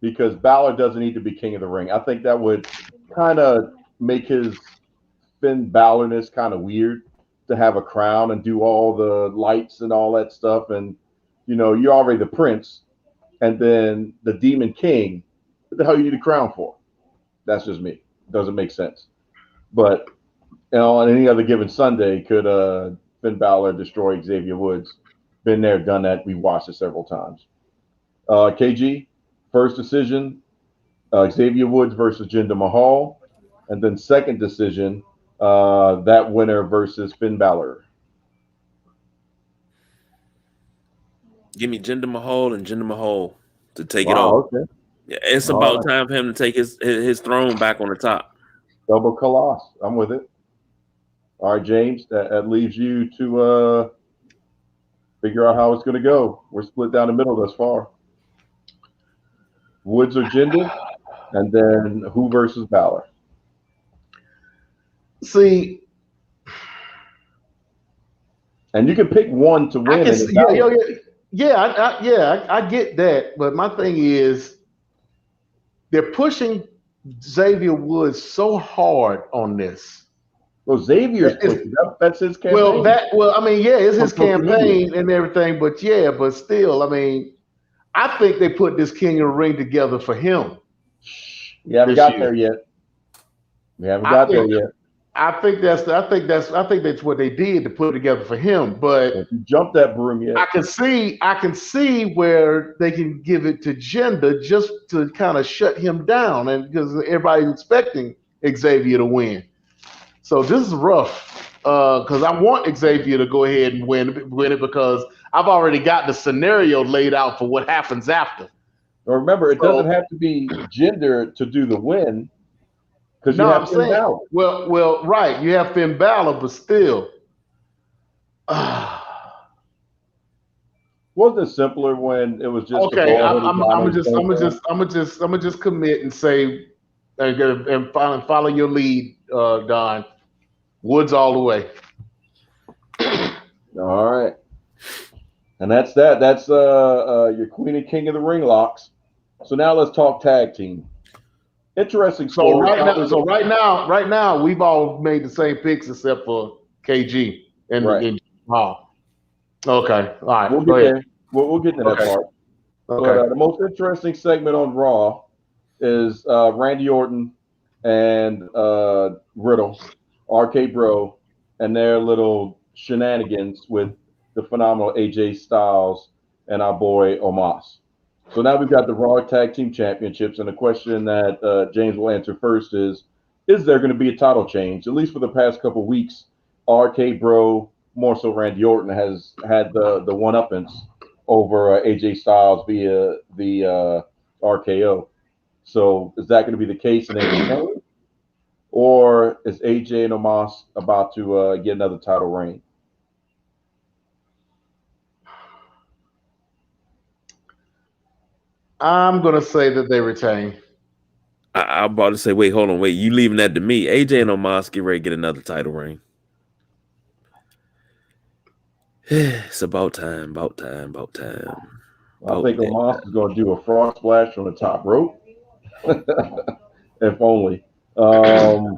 Speaker 2: because Balor doesn't need to be King of the Ring. I think that would kind of make his Finn Balorness kind of weird to have a crown and do all the lights and all that stuff. And, you're already the prince. And then the Demon King, what the hell you need a crown for? That's just me. Doesn't make sense. But, on any other given Sunday, could Finn Balor destroy Xavier Woods? Been there, done that. We watched it several times. KG? First decision, Xavier Woods versus Jinder Mahal. And then second decision, that winner versus Finn Balor.
Speaker 1: Give me Jinder Mahal and Jinder Mahal to take it over.
Speaker 2: Okay.
Speaker 1: Yeah, it's about time for him to take his throne back on the top.
Speaker 2: Double Colossus. I'm with it. All right, James, that leaves you to figure out how it's going to go. We're split down the middle thus far. Woods or Jinder, and then who versus Balor?
Speaker 3: See,
Speaker 2: and you can pick one to win.
Speaker 3: I get that, but my thing is they're pushing Xavier Woods so hard on this.
Speaker 2: Well, Xavier's that's his campaign.
Speaker 3: It's his campaign and everything, but still, I think they put this King of the Ring together for him.
Speaker 2: We haven't got there yet. We haven't got there yet.
Speaker 3: I think that's what they did to put it together for him. But
Speaker 2: if you jump that broom yet,
Speaker 3: I can see where they can give it to Jinder just to kind of shut him down, and because everybody's expecting Xavier to win. So this is rough because I want Xavier to go ahead and win it because I've already got the scenario laid out for what happens after.
Speaker 2: Remember, it doesn't have to be Jinder to do the win. Because you have Finn Balor.
Speaker 3: Well, right. You have Finn Balor, but still.
Speaker 2: Wasn't it simpler when it was just
Speaker 3: okay? I'm gonna just commit and say and follow your lead, Don. Woods all the way.
Speaker 2: All right, and that's that. That's your Queen and King of the Ring locks. So now let's talk tag team. Interesting story.
Speaker 3: So right now, we've all made the same picks except for KG and Hall. Okay, all right.
Speaker 2: We'll get there. We'll get to that part.
Speaker 3: Okay.
Speaker 2: But, the most interesting segment on Raw is Randy Orton and Riddle, RK Bro, and their little shenanigans with the phenomenal AJ Styles and our boy Omos. So now we've got the Raw Tag Team Championships, and the question that James will answer first is there going to be a title change? At least for the past couple of weeks, RK Bro, more so Randy Orton, has had the one-uppance over AJ Styles via the RKO. So is that going to be the case in AJ? Or is AJ and Omos about to get another title reign?
Speaker 3: I'm going to say that they retain.
Speaker 1: I'm about to say, wait, hold on, wait. You leaving that to me? AJ and Omos get ready to get another title reign. It's about time.
Speaker 2: I think Omos is going to do a frog splash on the top rope. If only. I'm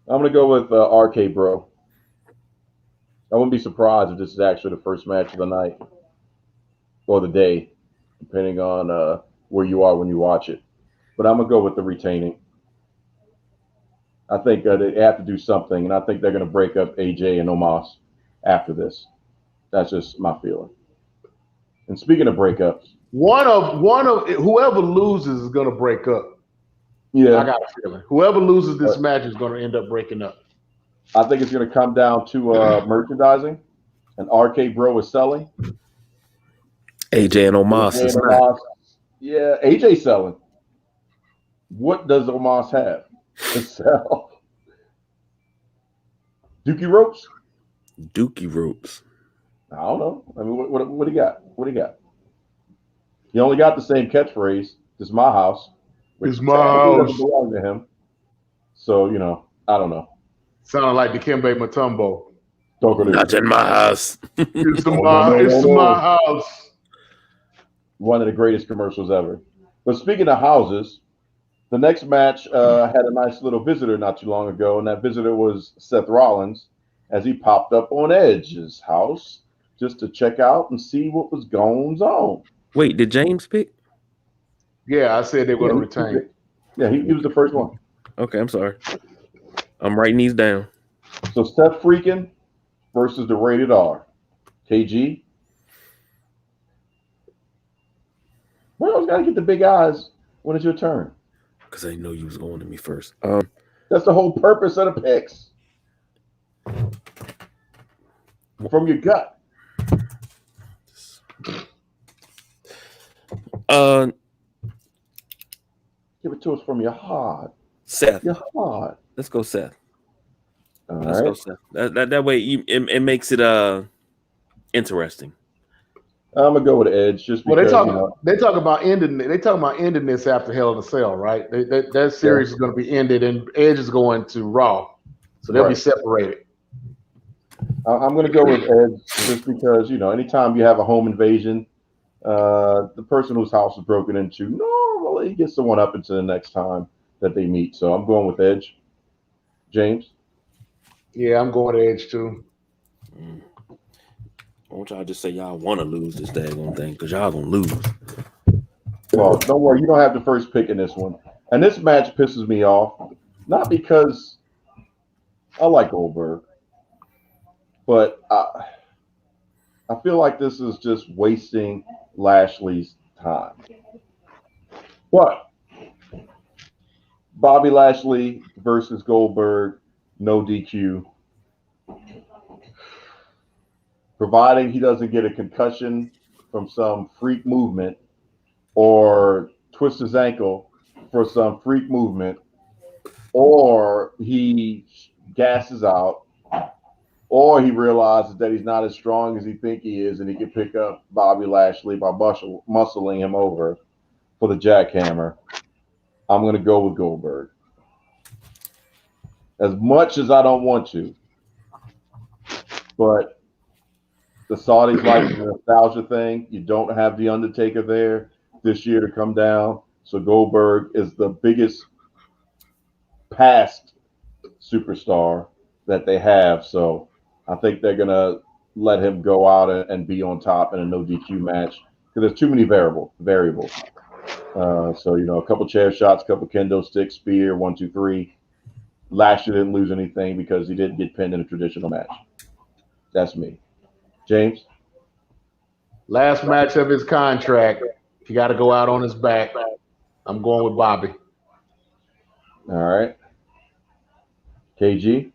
Speaker 2: going to go with RK Bro. I wouldn't be surprised if this is actually the first match of the night or the day, depending on where you are when you watch it. But I'm going to go with the retaining. I think they have to do something, and I think they're going to break up AJ and Omos after this. That's just my feeling. And speaking of breakups,
Speaker 3: one of whoever loses is going to break up.
Speaker 2: Yeah,
Speaker 3: I got a feeling whoever loses this match is going to end up breaking up.
Speaker 2: I think it's going to come down to merchandising, and RK Bro is selling.
Speaker 1: AJ and Omos is not.
Speaker 2: Yeah, AJ selling. What does Omos have to sell? Dookie ropes?
Speaker 1: Dookie ropes.
Speaker 2: I don't know. I mean, what do you got? What do you got? You only got the same catchphrase. This is my house.
Speaker 3: It's my house.
Speaker 2: Doesn't belong to him. So, I don't know.
Speaker 3: Sounded like Dikembe Mutombo.
Speaker 1: Not in my house.
Speaker 3: It's my house.
Speaker 2: One of the greatest commercials ever. But speaking of houses, the next match had a nice little visitor not too long ago, and that visitor was Seth Rollins, as he popped up on Edge's house just to check out and see what was going on.
Speaker 1: Wait, did James pick?
Speaker 3: Yeah, I said they were going to retain.
Speaker 2: Yeah, he was the first one.
Speaker 1: Okay, I'm sorry. I'm writing these down.
Speaker 2: So Seth Freakin versus the Rated R. KG. Well, I was got to get the big eyes when it's your turn.
Speaker 1: Because I know you was going to me first.
Speaker 2: That's the whole purpose of the picks. From your gut. Give it to us from your heart.
Speaker 1: Seth.
Speaker 2: Your heart.
Speaker 1: Let's go, Seth.
Speaker 2: Let's
Speaker 1: go, Seth. That way it makes it interesting.
Speaker 2: I'm gonna go with Edge just because.
Speaker 3: Well, they talk about ending. They talk about ending this after Hell in a Cell, right? That series is going to be ended, and Edge is going to Raw, so they'll be separated.
Speaker 2: I'm going to go with Edge just because anytime you have a home invasion, the person whose house is broken into normally gets someone up into the next time that they meet. So I'm going with Edge. James?
Speaker 3: Yeah, I'm going to Edge too.
Speaker 1: I want y'all to just say y'all want to lose this daggone thing because y'all gonna lose.
Speaker 2: Well, don't worry, you don't have the first pick in this one. And this match pisses me off, not because I like Goldberg, but I feel like this is just wasting Lashley's time. But Bobby Lashley versus Goldberg, no DQ. Providing he doesn't get a concussion from some freak movement or twist his ankle for some freak movement, or he gasses out, or he realizes that he's not as strong as he thinks he is, and he can pick up Bobby Lashley by muscling him over for the jackhammer. I'm going to go with Goldberg. As much as I don't want to, but the Saudis like the nostalgia thing. You don't have The Undertaker there this year to come down. So Goldberg is the biggest past superstar that they have. So I think they're going to let him go out and be on top in a no DQ match because there's too many variables. So, a couple chair shots, couple kendo sticks, spear, 1, 2, 3. Lashley didn't lose anything because he didn't get pinned in a traditional match. That's me. James?
Speaker 3: Last match of his contract. He got to go out on his back. I'm going with Bobby.
Speaker 2: All right. KG?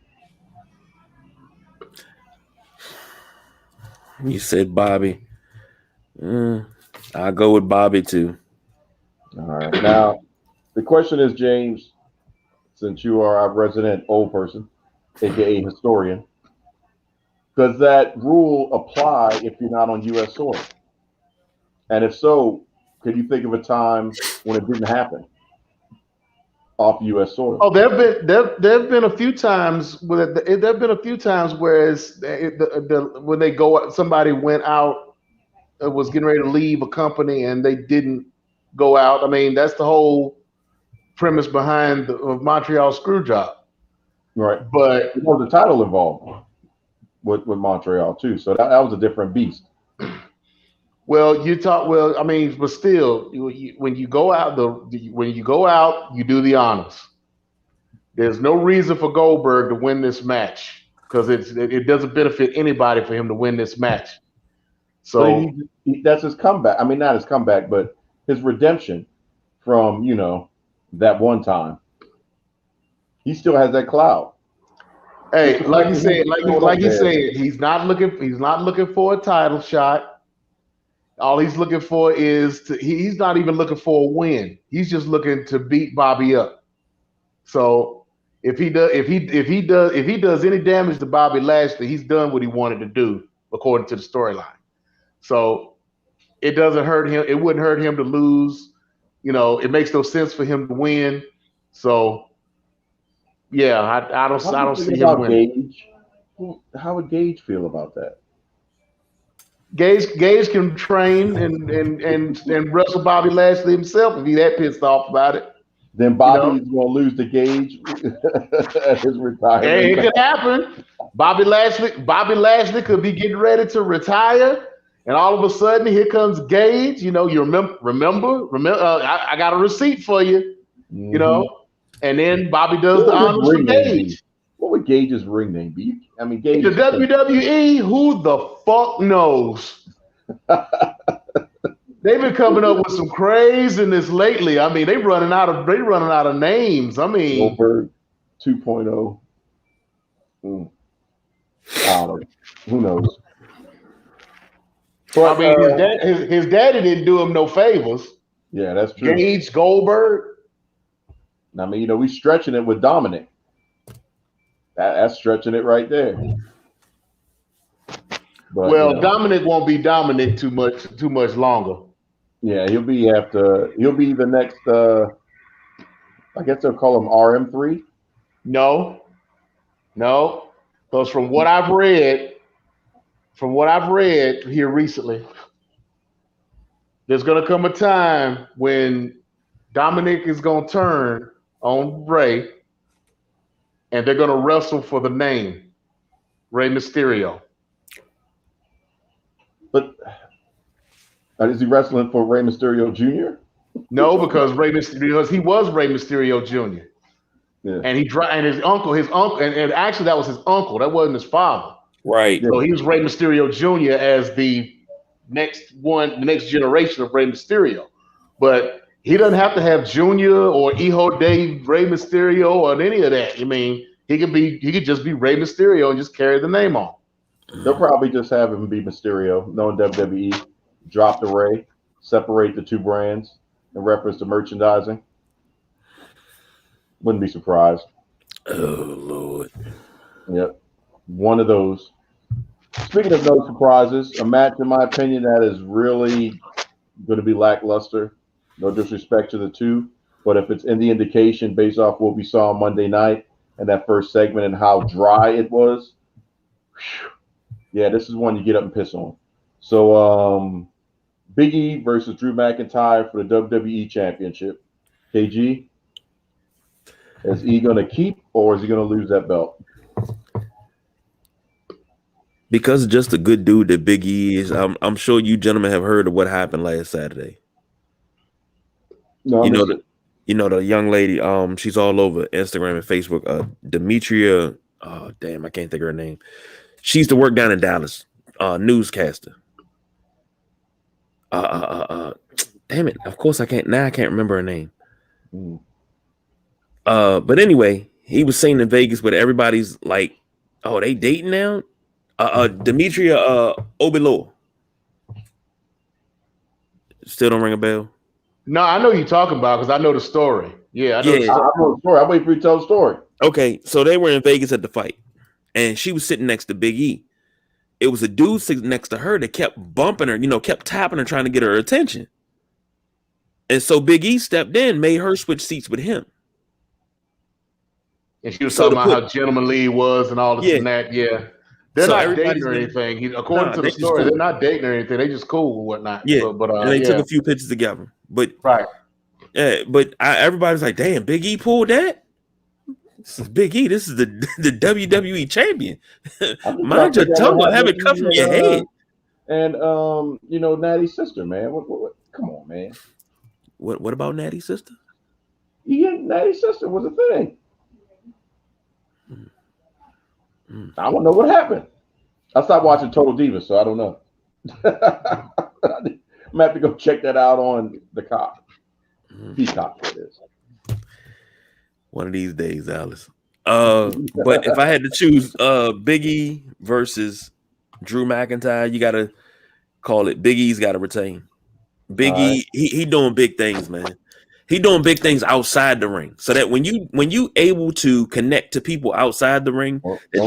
Speaker 1: You said Bobby. I'll go with Bobby too.
Speaker 2: All right. Now, the question is, James, since you are our resident old person, aka historian, does that rule apply if you're not on U.S. soil? And if so, can you think of a time when it didn't happen off U.S. soil?
Speaker 3: Oh, there've been a few times where when they go, somebody went out, was getting ready to leave a company and they didn't go out. I mean, that's the whole premise behind the Montreal Screwjob.
Speaker 2: Right.
Speaker 3: But
Speaker 2: there was a title involved with Montreal too, so that was a different beast.
Speaker 3: Well, I mean, but still, when you go out, you do the honors. There's no reason for Goldberg to win this match because it doesn't benefit anybody for him to win this match. So
Speaker 2: that's his comeback. I mean, not his comeback, but his redemption from that one time. He still has that cloud.
Speaker 3: Hey, like you said, he's not looking for a title shot. All he's looking for is he's not even looking for a win. He's just looking to beat Bobby up. So if he does any damage to Bobby Lashley, he's done what he wanted to do according to the storyline. So it doesn't hurt him. It wouldn't hurt him to lose. It makes no sense for him to win. So yeah, I don't see him winning.
Speaker 2: Gage? How would Gage feel about that?
Speaker 3: Gage can train and wrestle Bobby Lashley himself if he's that pissed off about it.
Speaker 2: Then Bobby is going to lose to Gage at his retirement.
Speaker 3: Hey, it could happen. Bobby Lashley could be getting ready to retire, and all of a sudden here comes Gage. You remember? I got a receipt for you.
Speaker 2: Mm-hmm.
Speaker 3: And then Bobby does the honors for Gage.
Speaker 2: What would Gage's ring name be? I mean, Gage.
Speaker 3: The WWE, who the fuck knows? They've been coming up with some craziness lately. I mean, they're running out of names. I mean,
Speaker 2: Goldberg 2.0. Who knows?
Speaker 3: But, I mean, his daddy didn't do him no favors.
Speaker 2: Yeah, that's true.
Speaker 3: Gage, Goldberg.
Speaker 2: I mean, we stretching it with Dominic. That's stretching it right there. But,
Speaker 3: Dominic won't be Dominic too much longer.
Speaker 2: Yeah, he'll be the next. I guess they'll call him RM3.
Speaker 3: No, because from what I've read here recently, there's gonna come a time when Dominic is gonna turn on Rey, and they're gonna wrestle for the name Rey Mysterio.
Speaker 2: But is he wrestling for Rey Mysterio Jr.?
Speaker 3: No, because he was Rey Mysterio Jr.
Speaker 2: Yeah.
Speaker 3: And his uncle, and actually that was his uncle. That wasn't his father.
Speaker 1: Right.
Speaker 3: So he was Rey Mysterio Jr. as the next generation of Rey Mysterio. But he doesn't have to have Junior or Hijo de Rey Mysterio or any of that. I mean, he could just be Rey Mysterio and just carry the name on.
Speaker 2: They'll probably just have him be Mysterio, knowing WWE, drop the Rey, separate the two brands in reference to merchandising. Wouldn't be surprised.
Speaker 1: Oh, Lord.
Speaker 2: Yep. One of those. Speaking of no surprises, a match, in my opinion, that is really going to be lackluster. No disrespect to the two, but if it's in the indication based off what we saw on Monday night and that first segment and how dry it was, yeah, this is one you get up and piss on. So, Big E versus Drew McIntyre for the WWE Championship. KG, is E going to keep or is he going to lose that belt?
Speaker 1: Because just a good dude that Big E is, I'm sure you gentlemen have heard of what happened last Saturday.
Speaker 2: No,
Speaker 1: you know the young lady, she's all over Instagram and Facebook. Demetria, oh damn, I can't think of her name. She used to work down in Dallas, newscaster. Damn it, of course I can't remember her name. But anyway, he was saying in Vegas, but everybody's like, oh, they dating now? Demetria Obilor. Still don't ring a bell?
Speaker 3: No, I know you're talking about because I know the story. Yeah, I know
Speaker 2: I know the story. I'm waiting for you to tell the story.
Speaker 1: Okay, so they were in Vegas at the fight, and she was sitting next to Big E. It was a dude sitting next to her that kept bumping her, kept tapping her, trying to get her attention. And so Big E stepped in, made her switch seats with him.
Speaker 3: And she was talking about how gentlemanly he was and all this and that. Yeah. They're not dating or anything. According to the story, they're not dating or anything. They just cool and whatnot.
Speaker 1: Yeah,
Speaker 3: so, but
Speaker 1: and they took a few pictures together. But
Speaker 3: right.
Speaker 1: Yeah, but everybody's like, damn, Big E pulled that? This is Big E. This is the WWE champion. Mind your tongue or have it cut from your head.
Speaker 2: And Natty's sister, man. What? Come on, man.
Speaker 1: What about Natty's sister?
Speaker 2: Yeah, Natty's sister was a thing. I don't know what happened. I stopped watching Total Divas, so I don't know. I'm gonna have to go check that out on the Peacock. Peacock, it is.
Speaker 1: One of these days, Alice. But if I had to choose Big E versus Drew McIntyre, you gotta call it Big E's gotta retain. Big E, he doing big things, man. He doing big things outside the ring, so that when you able to connect to people outside the ring that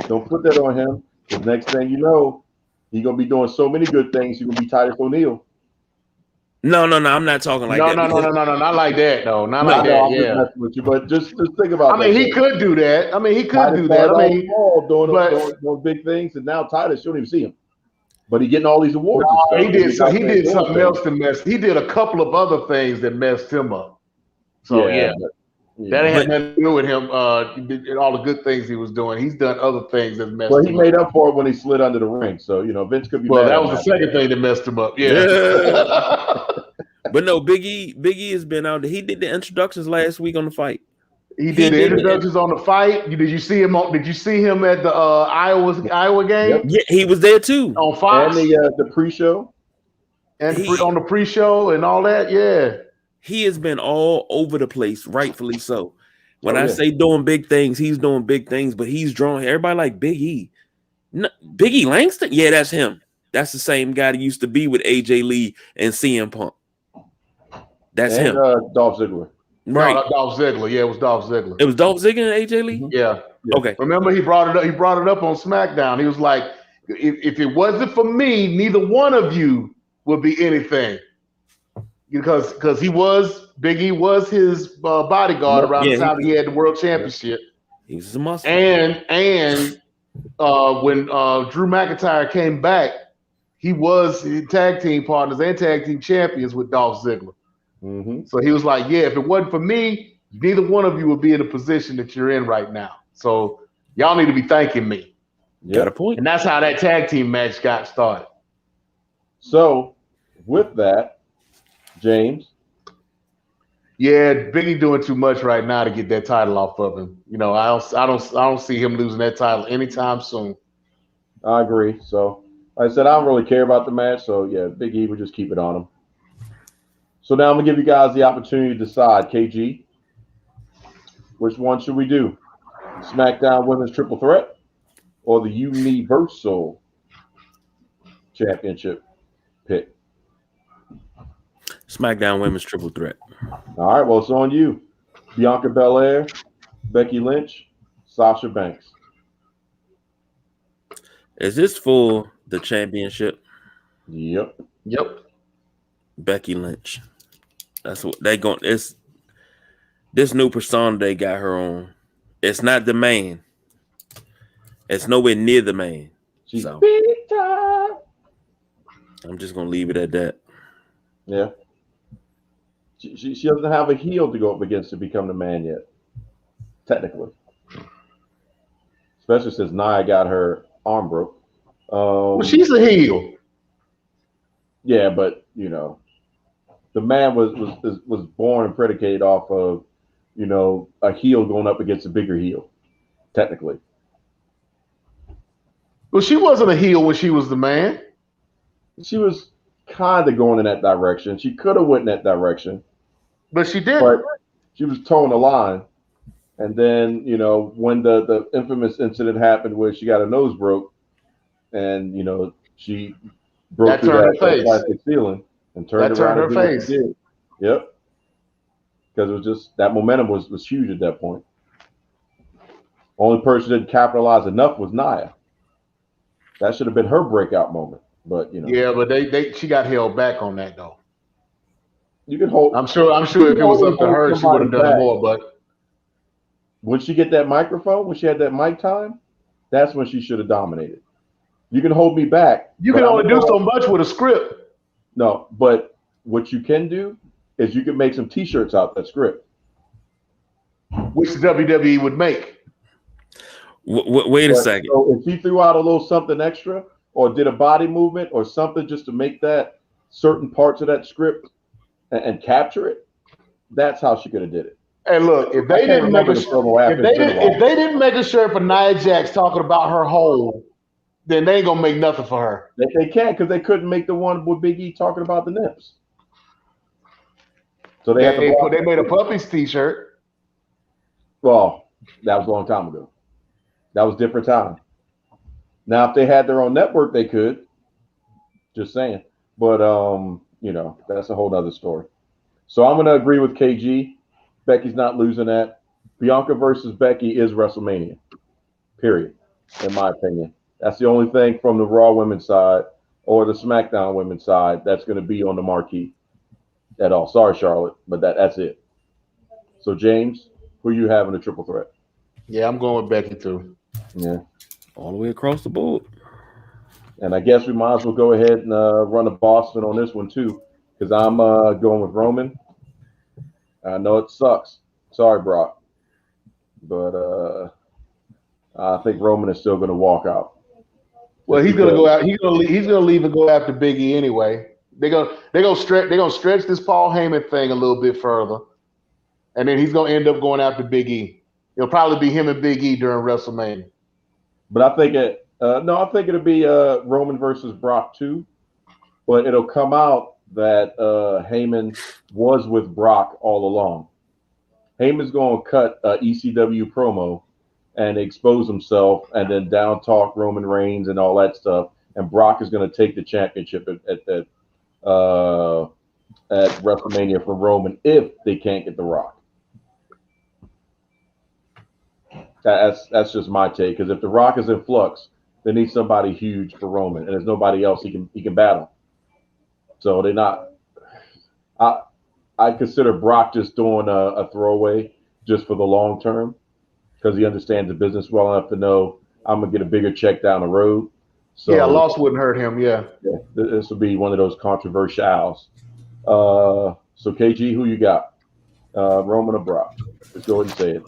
Speaker 1: don't
Speaker 2: put that on him. Because next thing you know, he's gonna be doing so many good things. He's gonna be Titus O'Neil.
Speaker 1: No, I'm not talking like that.
Speaker 3: No, not like that. No, not like that.
Speaker 2: I'm just messing with you, but just think about.
Speaker 3: I mean, he could do that. I mean, he could do that. I mean,
Speaker 2: doing big things, and now Titus, you don't even see him. But he's getting all these awards.
Speaker 3: He did something else to mess. He did a couple of other things that messed him up. So that had nothing to do with him. All the good things he was doing, he's done other things that messed.
Speaker 2: Well, he made up for it when he slid under the ring. So Vince could be.
Speaker 3: Well, that was the second thing that messed him up. Yeah.
Speaker 1: But no, Big E has been out there. He did the introductions last week on the fight.
Speaker 3: He did the introductions on the fight. Did you see him at the Iowa game?
Speaker 2: Yep.
Speaker 1: Yeah, he was there too
Speaker 3: on Fox
Speaker 2: and the pre-show
Speaker 3: and on the pre-show and all that. Yeah,
Speaker 1: he has been all over the place, rightfully so. When I say doing big things, he's doing big things, but he's drawing everybody like Big E. No, Big E Langston, yeah, that's him. That's the same guy that used to be with AJ Lee and CM Punk. That's him.
Speaker 2: Dolph Ziggler.
Speaker 1: Right,
Speaker 3: no, Dolph Ziggler. Yeah, it was Dolph Ziggler.
Speaker 1: It was Dolph Ziggler and AJ Lee.
Speaker 3: Mm-hmm. Yeah.
Speaker 1: Okay.
Speaker 3: Remember, he brought it up. He brought it up on SmackDown. He was like, "If it wasn't for me, neither one of you would be anything." Because Big E was his bodyguard around the time he had the World Championship.
Speaker 1: He was a muscle.
Speaker 3: And when Drew McIntyre came back, he was tag team partners and tag team champions with Dolph Ziggler.
Speaker 2: Mm-hmm.
Speaker 3: So he was like, yeah, if it wasn't for me, neither one of you would be in the position that you're in right now. So y'all need to be thanking me.
Speaker 1: Got a point.
Speaker 3: And that's how that tag team match got started.
Speaker 2: So, with that, James.
Speaker 3: Yeah, Biggie doing too much right now to get that title off of him. You know, I don't see him losing that title anytime soon.
Speaker 2: I agree. So, like I said, I don't really care about the match. So, yeah, Big E would just keep it on him. So now I'm gonna give you guys the opportunity to decide. KG, which one should we do? SmackDown Women's Triple Threat or the Universal Championship pick?
Speaker 1: SmackDown Women's Triple Threat.
Speaker 2: All right, well, it's on you. Bianca Belair, Becky Lynch, Sasha Banks.
Speaker 1: Is this for the championship?
Speaker 2: Yep.
Speaker 1: Becky Lynch. That's what they going. It's this new persona they got her on. It's not the main. It's nowhere near the main.
Speaker 2: She's
Speaker 1: So
Speaker 2: big time.
Speaker 1: I'm just gonna leave it at that.
Speaker 2: Yeah. She doesn't have a heel to go up against to become the man yet, technically. Especially since Nia got her arm broke.
Speaker 3: Well, she's a heel.
Speaker 2: Yeah, but you know, the man was born and predicated off of, you know, a heel going up against a bigger heel, technically.
Speaker 3: Well, she wasn't a heel when she was the man.
Speaker 2: She was kind of going in that direction. She could have went in that direction,
Speaker 3: But she didn't.
Speaker 2: but she was towing the line. And then, you know, when the infamous incident happened where she got her nose broke, and you know she broke
Speaker 3: That
Speaker 2: through
Speaker 3: turned her
Speaker 2: that
Speaker 3: face.
Speaker 2: plastic ceiling and turned
Speaker 3: That
Speaker 2: around
Speaker 3: turned
Speaker 2: and
Speaker 3: her
Speaker 2: did what she
Speaker 3: face.
Speaker 2: did. Yep, because it was just that momentum was huge at that point. Only person that didn't capitalize enough was Nia. That should have been her breakout moment. But you know,
Speaker 3: Yeah, but she got held back on that though.
Speaker 2: you can hold.
Speaker 3: I'm sure if it was up to her, she would have done more. But
Speaker 2: when she get that microphone, when she had that mic time, that's when she should have dominated. You can hold me back.
Speaker 3: you can only do so much with a script.
Speaker 2: No, but what you can do is you can make some T-shirts out that script,
Speaker 3: Which the WWE would make.
Speaker 1: Wait a second.
Speaker 2: So if she threw out a little something extra, or did a body movement, or something just to make that certain parts of that script and capture it, that's how she could have did it.
Speaker 3: And look, if they didn't make a shirt for Nia Jax talking about her hole, then they ain't gonna make nothing for her.
Speaker 2: They can't, because they couldn't make the one with Big E talking about the nips. So they
Speaker 3: made a Puppies T-shirt.
Speaker 2: Well, that was a long time ago. That was different time. Now, if they had their own network, they could. Just saying. But you know, that's a whole other story. So I'm gonna agree with KG. Becky's not losing that. Bianca versus Becky is WrestleMania. Period. In my opinion. That's the only thing from the Raw women's side or the SmackDown women's side that's going to be on the marquee at all. Sorry, Charlotte, but that's it. So, James, who you have in the triple threat?
Speaker 3: Yeah, I'm going with Becky too.
Speaker 2: Yeah.
Speaker 1: All the way across the board.
Speaker 2: And I guess we might as well go ahead and run a Boston on this one too, because I'm going with Roman. I know it sucks. Sorry, Brock. But I think Roman is still going to walk out.
Speaker 3: Well, he's gonna go out. He's gonna leave and go after Big E anyway. They're gonna stretch this Paul Heyman thing a little bit further, and then he's gonna end up going after Big E. It'll probably be him and Big E during WrestleMania.
Speaker 2: But I think I think it'll be Roman versus Brock too. But it'll come out that Heyman was with Brock all along. Heyman's going to cut ECW promo and expose himself, and then down talk Roman Reigns and all that stuff. And Brock is going to take the championship at WrestleMania for Roman if they can't get The Rock. That's just my take. Because if The Rock is in flux, they need somebody huge for Roman, and there's nobody else he can battle. So they're not. I consider Brock just doing a throwaway just for the long term, because he understands the business well enough to know I'm going to get a bigger check down the road. So,
Speaker 3: yeah, a loss wouldn't hurt him, yeah.
Speaker 2: This will be one of those controversials. So, KG, who you got? Roman or Brock? Just go ahead and say it.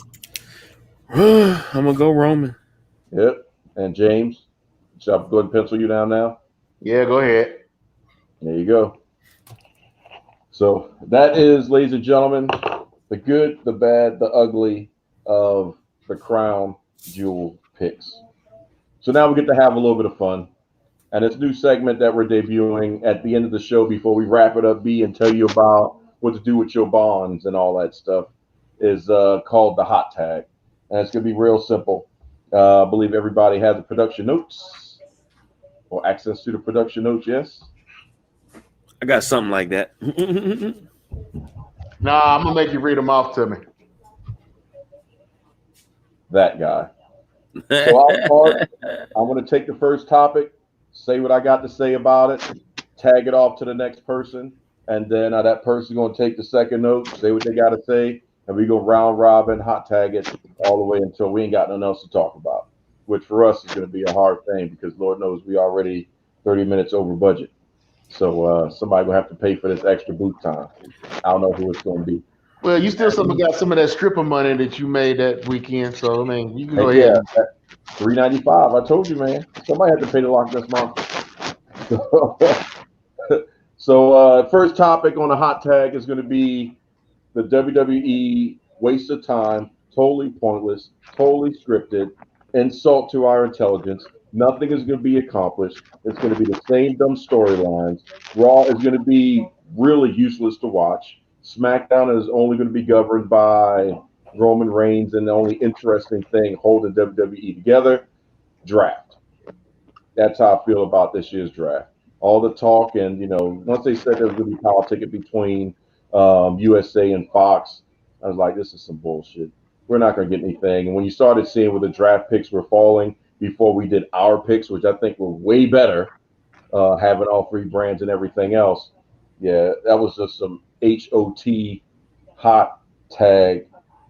Speaker 1: I'm going to go Roman.
Speaker 2: Yep. And James, shall I go ahead and pencil you down now?
Speaker 3: Yeah, go ahead.
Speaker 2: There you go. So that is, ladies and gentlemen, the good, the bad, the ugly of the Crown Jewel picks. So now we get to have a little bit of fun. And this new segment that we're debuting at the end of the show before we wrap it up, B, and tell you about what to do with your bonds and all that stuff, is called the hot tag. And it's going to be real simple. I believe everybody has the production notes or access to the production notes, yes?
Speaker 1: I got something like that.
Speaker 3: Nah, I'm gonna make you read them off to me.
Speaker 2: That guy. So I'll start. I'm going to take the first topic, say what I got to say about it, tag it off to the next person, and then that person's going to take the second note, say what they got to say, and we go round robin, hot tag it all the way until we ain't got nothing else to talk about, which for us is going to be a hard thing because Lord knows we already 30 minutes over budget. So somebody will have to pay for this extra booth time. I don't know who it's going to be.
Speaker 3: Well, you still got some of that stripper money that you made that weekend, so I mean, you can go
Speaker 2: Yeah,
Speaker 3: ahead.
Speaker 2: $3.95. I told you, man. Somebody had to pay to lock this month. So first topic on the hot tag is going to be the WWE waste of time, totally pointless, totally scripted, insult to our intelligence. Nothing is going to be accomplished. It's going to be the same dumb storylines. Raw is going to be really useless to watch. SmackDown is only going to be governed by Roman Reigns, and the only interesting thing holding WWE together, draft. That's how I feel about this year's draft. All the talk, and once they said there was going to be politicking between USA and Fox, I was like, this is some bullshit. We're not going to get anything. And when you started seeing where the draft picks were falling before we did our picks, which I think were way better, having all three brands and everything else, yeah, that was just some HOT hot tag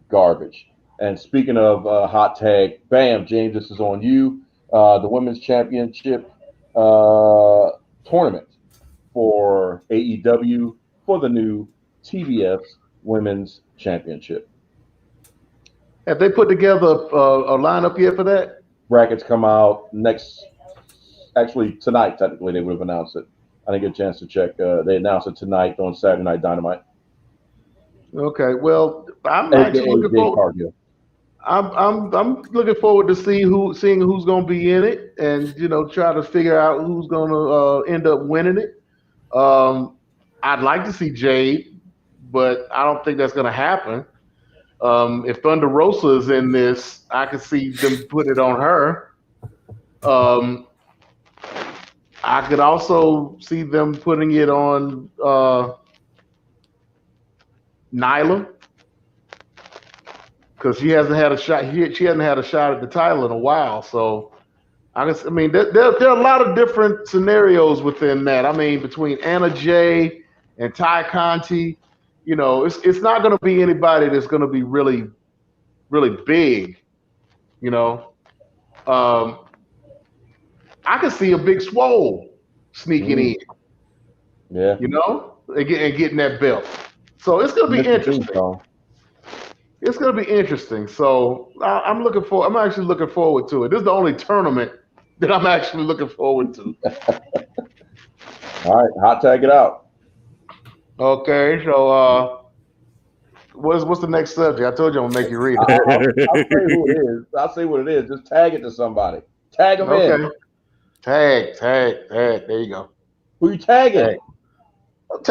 Speaker 2: garbage. And speaking of hot tag, bam, James, this is on you. The Women's Championship tournament for AEW for the new TBS Women's Championship.
Speaker 3: Have they put together a lineup yet for that?
Speaker 2: Brackets come out actually tonight, technically, they would have announced it. I didn't get a chance to check. They announced it tonight on Saturday Night Dynamite.
Speaker 3: Okay, well, I'm actually looking forward. I'm looking forward to seeing who's going to be in it, and try to figure out who's going to end up winning it. I'd like to see Jade, but I don't think that's going to happen. If Thunder Rosa is in this, I could see them put it on her. I could also see them putting it on Nyla, because she hasn't had a shot. She hasn't had a shot at the title in a while. So there are a lot of different scenarios within that. I mean, between Anna Jay and Ty Conti, it's not going to be anybody that's going to be really, really big. I could see a Big Swole sneaking in.
Speaker 2: Yeah.
Speaker 3: And getting that belt. So it's going to be interesting. It's going to be interesting. So I'm actually looking forward to it. This is the only tournament that I'm actually looking forward to.
Speaker 2: All right, hot tag it out.
Speaker 3: Okay, so what's the next subject? I told you I'm gonna make you read it.
Speaker 2: I'll say who it is. I'll say what it is. Just tag it to somebody. Tag them in.
Speaker 3: Tag. There you go.
Speaker 2: Who you tagging?
Speaker 3: I'm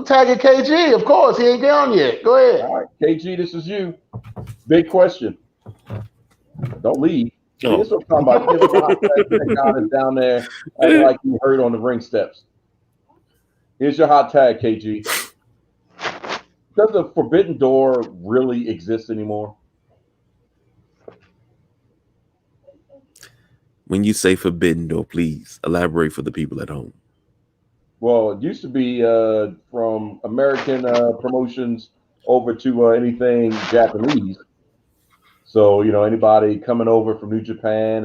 Speaker 3: tagging KG, of course. He ain't down yet. Go ahead.
Speaker 2: All right, KG, this is you. Big question. Don't leave.
Speaker 1: Oh.
Speaker 2: This is what I'm talking about. Give a hot tag to the guy that's down there acting like you heard on the ring steps. Here's your hot tag, KG. Does the Forbidden Door really exist anymore?
Speaker 1: When you say Forbidden Door, please elaborate for the people at home.
Speaker 2: Well, it used to be from American promotions over to anything Japanese. So, anybody coming over from New Japan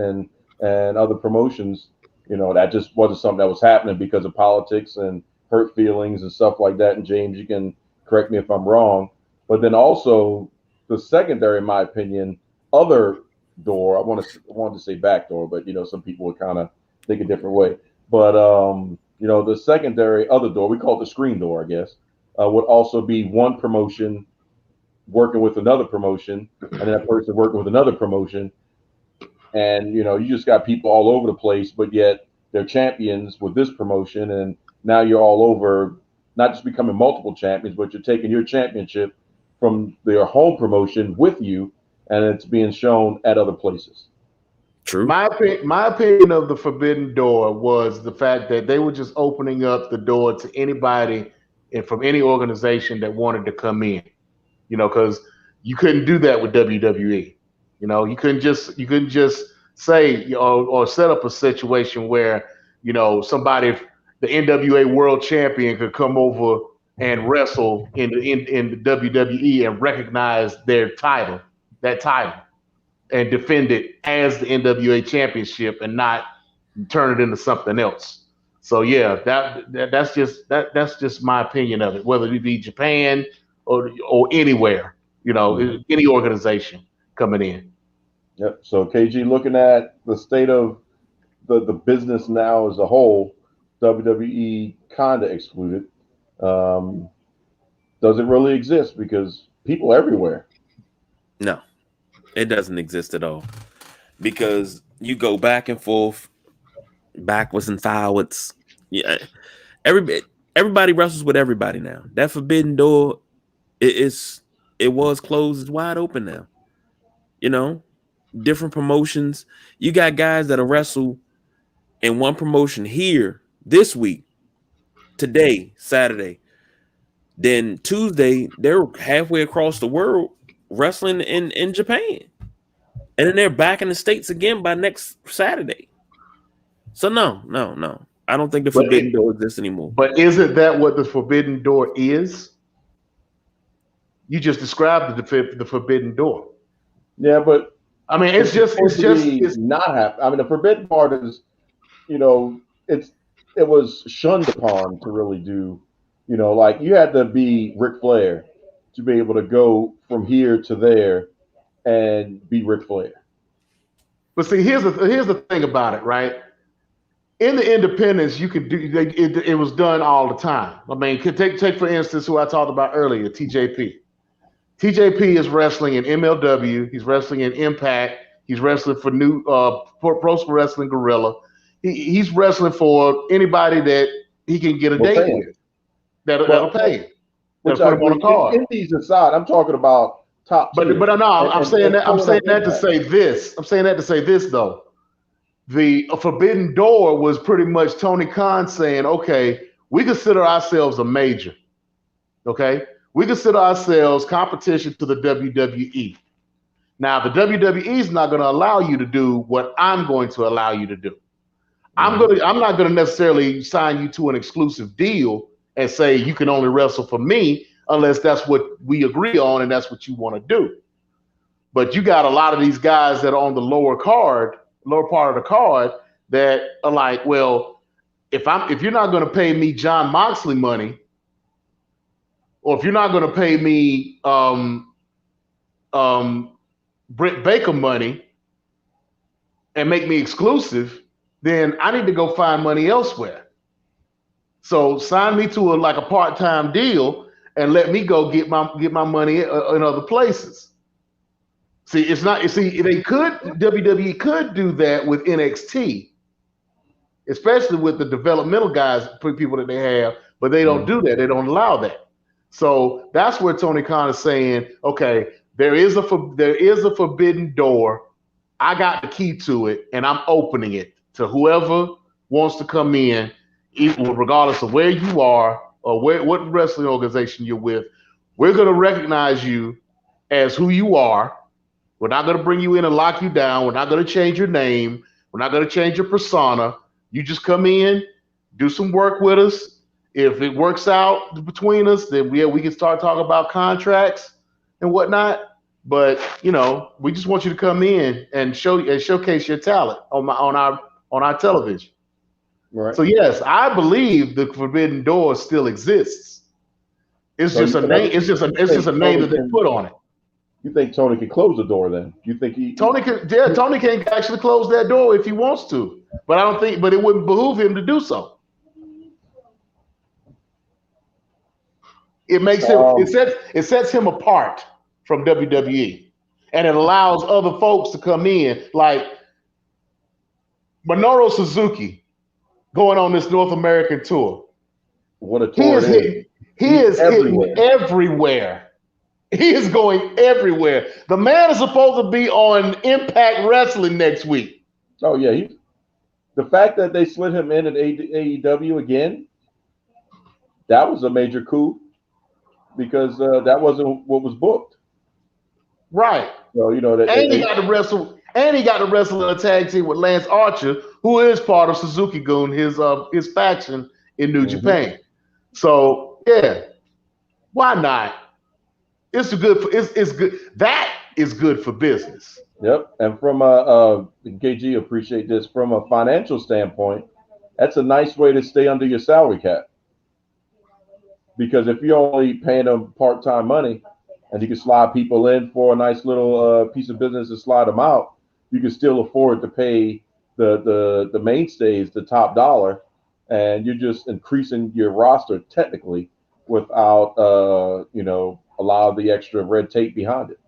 Speaker 2: and other promotions, that just wasn't something that was happening because of politics and hurt feelings and stuff like that. And James, you can correct me if I'm wrong. But then also the secondary, in my opinion, other door. I wanted to say back door, but some people would kind of think a different way. But the secondary other door, we call it the screen door, I guess, would also be one promotion working with another promotion, and then that person working with another promotion, and you just got people all over the place, but yet they're champions with this promotion, and now you're all over, not just becoming multiple champions, but you're taking your championship from their home promotion with you, and it's being shown at other places.
Speaker 1: True.
Speaker 3: My opinion of the Forbidden Door was the fact that they were just opening up the door to anybody and from any organization that wanted to come in. Because you couldn't do that with WWE. You couldn't just say or set up a situation where somebody, the NWA World Champion, could come over and wrestle in the WWE and recognize their title, and defend it as the NWA Championship and not turn it into something else. So yeah, that's just my opinion of it. Whether it be Japan or anywhere, any organization coming in.
Speaker 2: Yep. So KG, looking at the state of the business now as a whole, WWE kind of excluded. Does it really exist? Because people everywhere.
Speaker 1: No, it doesn't exist at all. Because you go back and forth, backwards and forwards. Yeah, everybody wrestles with everybody now. That Forbidden Door, it was closed. It's wide open now. Different promotions. You got guys that'll wrestle in one promotion here this week, today, Saturday. Then Tuesday, they're halfway across the world wrestling in Japan. And then they're back in the States again by next Saturday. So no. I don't think the Forbidden Door exists anymore.
Speaker 3: But isn't that what the Forbidden Door is? You just described the Forbidden Door.
Speaker 2: Yeah, but
Speaker 3: I mean, it's
Speaker 2: not happening. I mean, the forbidden part is, it was shunned upon to really do, like you had to be Ric Flair to be able to go from here to there and be Ric Flair.
Speaker 3: But see, here's the thing about it, right? In the independents, you could do it was done all the time. I mean, take for instance who I talked about earlier, TJP. TJP is wrestling in MLW. He's wrestling in Impact. He's wrestling for Pro Wrestling Guerrilla. He's wrestling for anybody that he can get a date with. That'll pay him.
Speaker 2: Which I put him on a card. Indies aside, I'm talking about top tier.
Speaker 3: But no, I'm saying that to say this. I'm saying that to say this though. The Forbidden Door was pretty much Tony Khan saying, okay, we consider ourselves a major. Okay? We consider ourselves competition to the WWE. Now, the WWE is not going to allow you to do what I'm going to allow you to do. I'm not going to necessarily sign you to an exclusive deal and say you can only wrestle for me unless that's what we agree on and that's what you want to do. But you got a lot of these guys that are on the lower part of the card that are like, well, if you're not going to pay me John Moxley money, or if you're not going to pay me Britt Baker money and make me exclusive, then I need to go find money elsewhere. So sign me to a part-time deal and let me go get my money in other places. WWE could do that with NXT, especially with the developmental guys, people that they have, but they don't do that. They don't allow that. So that's where Tony Khan is saying, okay, there is a forbidden door. I got the key to it, and I'm opening it to whoever wants to come in, regardless of where you are or what wrestling organization you're with. We're going to recognize you as who you are. We're not going to bring you in and lock you down. We're not going to change your name. We're not going to change your persona. You just come in, do some work with us. If it works out between us, then we can start talking about contracts and whatnot. But we just want you to come in and showcase your talent on our television. Right. So yes, I believe the Forbidden Door still exists. It's just a name. It's just a name that they put on it.
Speaker 2: You think Tony can close the door then? You think
Speaker 3: Tony can actually close that door if he wants to, but I don't think. But it wouldn't behoove him to do so. It makes him. It sets him apart from WWE, and it allows other folks to come in, like Minoru Suzuki, going on this North American tour.
Speaker 2: What a tour it is!
Speaker 3: He is hitting everywhere. He is going everywhere. The man is supposed to be on Impact Wrestling next week.
Speaker 2: Oh yeah, the fact that they slid him in at AEW again, that was a major coup because that wasn't what was booked.
Speaker 3: Right.
Speaker 2: So
Speaker 3: he got to wrestle. And he got to wrestle in a tag team with Lance Archer, who is part of Suzuki Gun, his faction in New Japan. So yeah, why not? It's good. That is good for business.
Speaker 2: Yep. And from KG, appreciate this, from a financial standpoint, that's a nice way to stay under your salary cap. Because if you're only paying them part-time money and you can slide people in for a nice little piece of business and slide them out, you can still afford to pay the mainstays the top dollar, and you're just increasing your roster technically without a lot of the extra red tape behind it.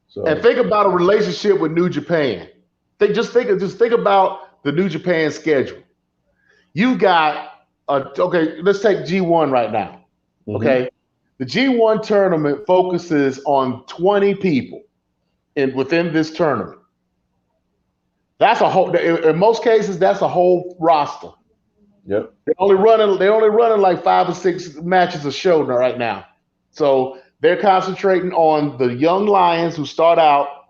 Speaker 2: So,
Speaker 3: and think about a relationship with New Japan. Just think about the New Japan schedule. You got let's take G1 right now. Okay, the G1 tournament focuses on 20 people within this tournament. That's a whole. In most cases, that's a whole roster.
Speaker 2: Yep.
Speaker 3: They're only running like 5 or 6 matches a show right now. So they're concentrating on the young lions who start out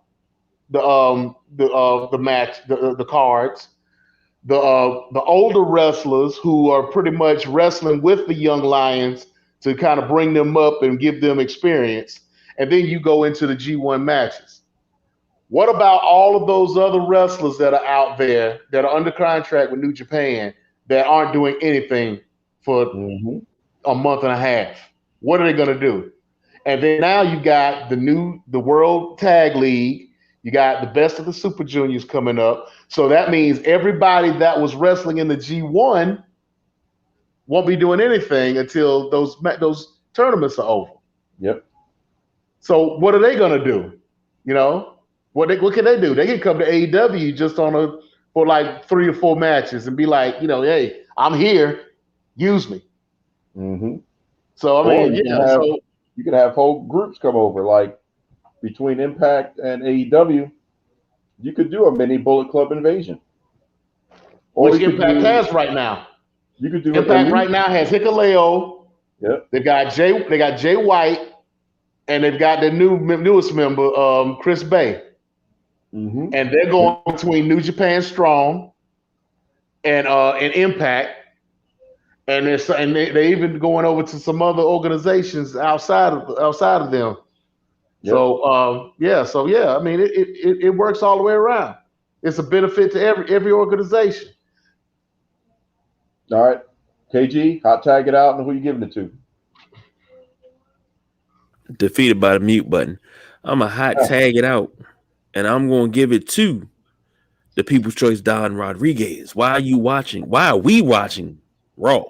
Speaker 3: the match, the cards, the older wrestlers who are pretty much wrestling with the young lions to kind of bring them up and give them experience, and then you go into the G1 matches. What about all of those other wrestlers that are out there that are under contract with New Japan that aren't doing anything for a month and a half? What are they going to do? And then now you got the World Tag League. You got the Best of the Super Juniors coming up. So that means everybody that was wrestling in the G1 won't be doing anything until those tournaments are over.
Speaker 2: Yep.
Speaker 3: So what are they going to do? What can they do? They can come to AEW just for like 3 or 4 matches and be like, hey, I'm here, use me. So I mean,
Speaker 2: you can have whole groups come over, like between Impact and AEW. You could do a mini Bullet Club invasion,
Speaker 3: which Impact has right now.
Speaker 2: You could do
Speaker 3: Impact right now has Hikuleo.
Speaker 2: Yep.
Speaker 3: They got Jay White, and they've got their newest member, Chris Bay. And they're going between New Japan Strong and Impact, and they're even going over to some other organizations outside of them. Yep. So I mean, it works all the way around. It's a benefit to every organization.
Speaker 2: All right, KG, hot tag it out, and who you giving it to?
Speaker 1: Defeated by the mute button. I'm a hot tag it out, and I'm going to give it to the People's Choice Don Rodriguez. Why are we watching Raw?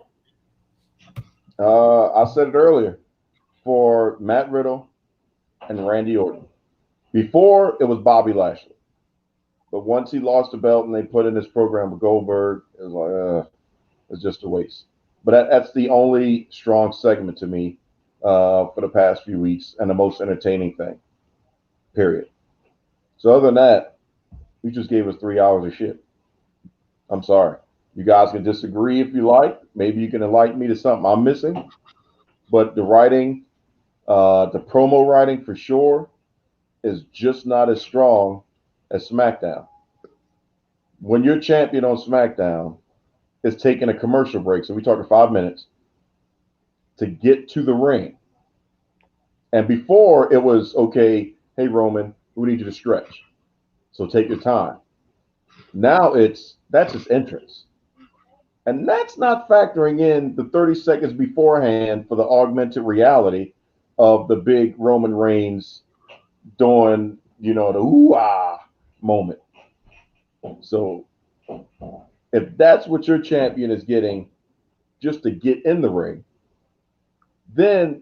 Speaker 2: I said it earlier, for Matt Riddle and Randy Orton. Before, it was Bobby Lashley. But once he lost the belt and they put in this program with Goldberg, it was like, it's just a waste. But that's the only strong segment to me for the past few weeks and the most entertaining thing, period. So other than that, you just gave us 3 hours of shit. I'm sorry. You guys can disagree if you like. Maybe you can enlighten me to something I'm missing. But the writing, the promo writing for sure, is just not as strong as SmackDown. When your champion on SmackDown is taking a commercial break, so we talking 5 minutes, to get to the ring. And before it was, okay, hey Roman, we need you to stretch. So take your time. Now that's his entrance. And that's not factoring in the 30 seconds beforehand for the augmented reality of the big Roman Reigns during, the ooh-ah moment. So if that's what your champion is getting just to get in the ring, then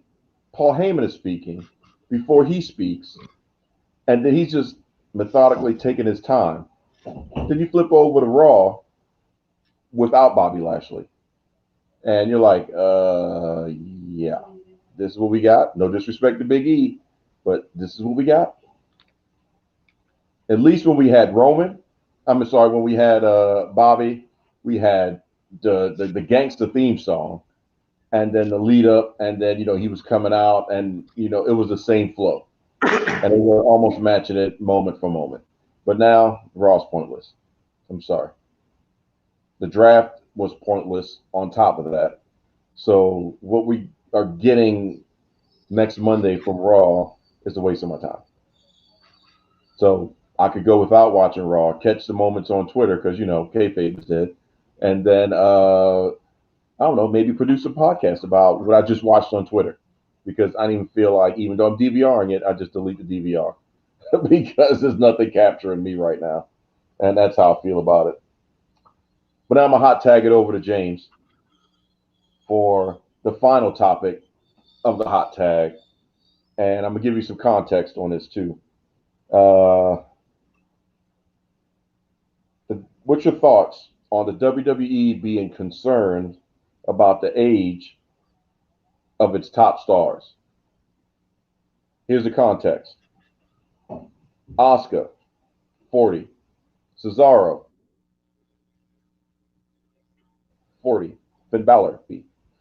Speaker 2: Paul Heyman is speaking before he speaks, and then he's just methodically taking his time. Then you flip over to Raw without Bobby Lashley. And you're like, yeah, this is what we got. No disrespect to Big E, but this is what we got. At least when we had Roman, when we had Bobby, we had the gangster theme song, and then the lead up, and then he was coming out, and it was the same flow, and they were almost matching it moment for moment. But now Raw's pointless. I'm sorry. The draft was pointless on top of that. So what we are getting next Monday from Raw is a waste of my time. So I could go without watching Raw, catch the moments on Twitter because kayfabe is dead, and then I don't know, maybe produce a podcast about what I just watched on Twitter, because I didn't even feel like, even though I'm DVRing it, I just delete the DVR because there's nothing capturing me right now, and that's how I feel about it. But now I'm gonna hot tag it over to James for the final topic of the hot tag, and I'm gonna give you some context on this too. What's your thoughts on the WWE being concerned about the age of its top stars? Here's the context. Asuka, 40. Cesaro, 40. Finn Balor,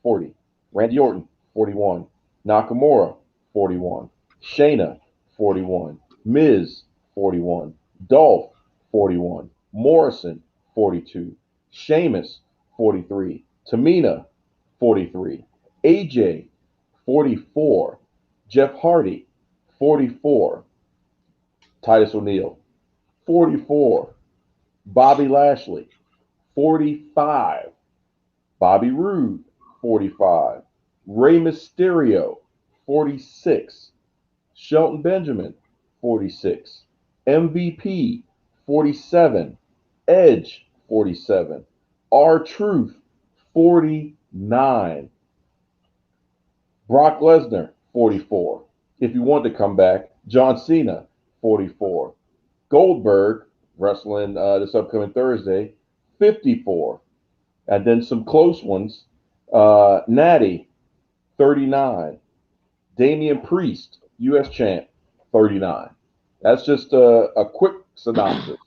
Speaker 2: 40. Randy Orton, 41. Nakamura, 41. Shayna, 41. Miz, 41. Dolph, 41. Morrison, 42. Sheamus, 43. Tamina, 43. AJ, 44. Jeff Hardy, 44. Titus O'Neil, 44. Bobby Lashley, 45. Bobby Roode, 45. Rey Mysterio, 46. Shelton Benjamin, 46. MVP, 47. Edge, 47. R-Truth, 49. Brock Lesnar, 44. If you want to come back, John Cena, 44. Goldberg, wrestling this upcoming Thursday, 54. And then some close ones. Natty, 39. Damian Priest, U.S. champ, 39. That's just a quick synopsis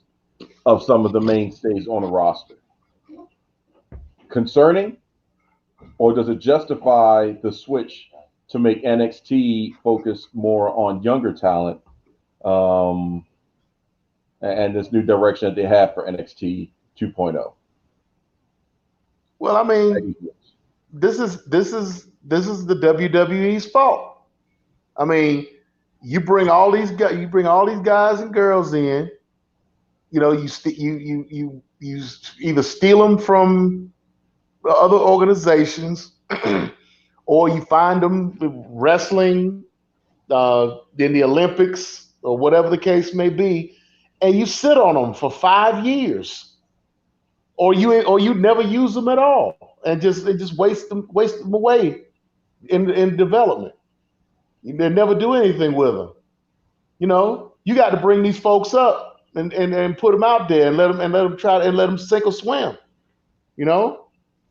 Speaker 2: of some of the mainstays on the roster. Concerning, or does it justify the switch to make NXT focus more on younger talent, and this new direction that they have for NXT 2.0?
Speaker 3: Well, I mean, this is the WWE's fault. I mean, you bring all these guys and girls in. You either steal them from other organizations, or you find them wrestling in the Olympics or whatever the case may be, and you sit on them for 5 years, or you never use them at all, and just waste them away in development. You never do anything with them. You got to bring these folks up and put them out there and let them sink or swim.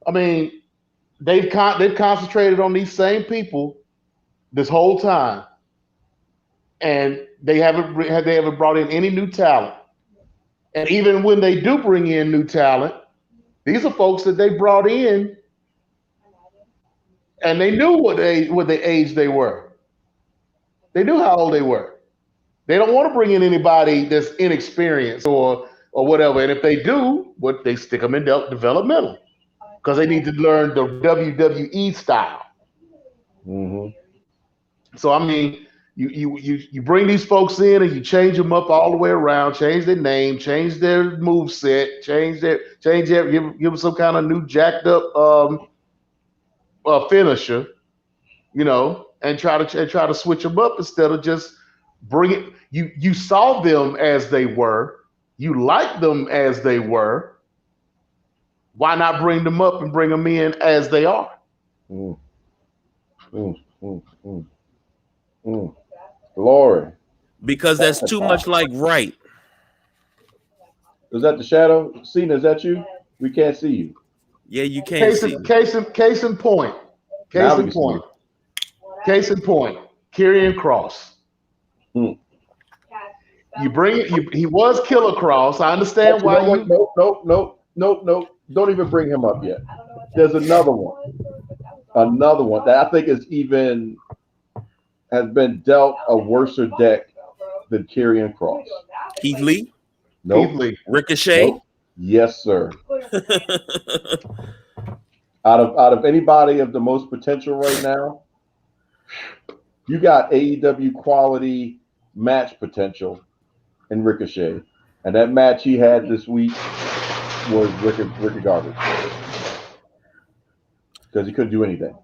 Speaker 3: I mean, they've concentrated on these same people this whole time, and they haven't brought in any new talent. And even when they do bring in new talent, these are folks that they brought in, and they knew what the age they were. They knew how old they were. They don't want to bring in anybody that's inexperienced or whatever. And if they do, they stick them in developmental, because they need to learn the WWE style.
Speaker 2: Mm-hmm.
Speaker 3: So I mean, you bring these folks in and you change them up all the way around, change their name, change their move set, give them some kind of new jacked up finisher, and try to switch them up instead of just Bring it. You saw them as they were. You liked them as they were. Why not bring them up and bring them in as they are?
Speaker 2: Mm, mm, mm, mm, mm. Glory.
Speaker 1: Because that's too much like right.
Speaker 2: Is that the shadow? Cena, is that you? We can't see you.
Speaker 1: Yeah, you can't see.
Speaker 3: Case in point.
Speaker 2: Now
Speaker 3: Case
Speaker 2: we
Speaker 3: in
Speaker 2: can see
Speaker 3: point. Case in point. Karrion Kross.
Speaker 2: Hmm.
Speaker 3: You bring it. He was Killer Cross. I understand why you.
Speaker 2: Nope. Don't even bring him up yet. There's another one. Another one that I think is even has been dealt a worse deck than Karrion Kross.
Speaker 1: Keith Lee,
Speaker 2: Nope.
Speaker 3: Keith Lee.
Speaker 1: Ricochet.
Speaker 2: Nope. Yes, sir. Out of anybody of the most potential right now, you got AEW quality match potential in Ricochet, and that match he had this week was Ricky garbage because he couldn't do anything.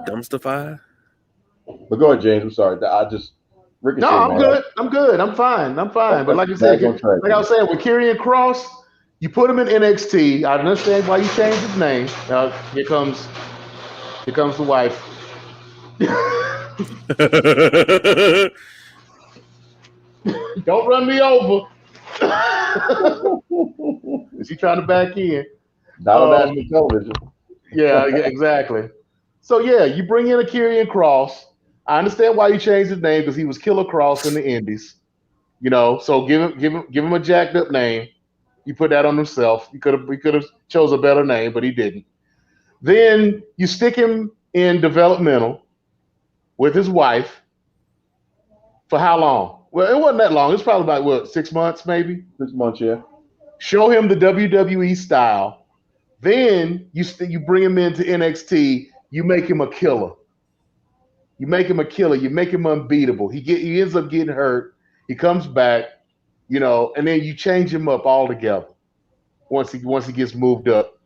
Speaker 1: Dumpster fire.
Speaker 2: But go ahead, James. I'm sorry. Ricochet.
Speaker 3: No, I'm
Speaker 2: man,
Speaker 3: good. I'm good. I'm fine. But like you said, like I was saying, with Karrion Kross, you put him in NXT. I understand why you changed his name. Here comes the wife. Don't run me over. Is he trying to back in?
Speaker 2: Not on national television.
Speaker 3: Yeah, exactly. So yeah, you bring in a Karrion Kross. I understand why you changed his name because he was Killer Kross in the Indies. So give him a jacked up name. He put that on himself. He could have chose a better name, but he didn't. Then you stick him in developmental with his wife for how long? Well, it wasn't that long. It was probably about 6 months, maybe.
Speaker 2: 6 months, yeah.
Speaker 3: Show him the WWE style. Then you bring him into NXT. You make him a killer. You make him unbeatable. He ends up getting hurt. He comes back, and then you change him up altogether. Once he gets moved up,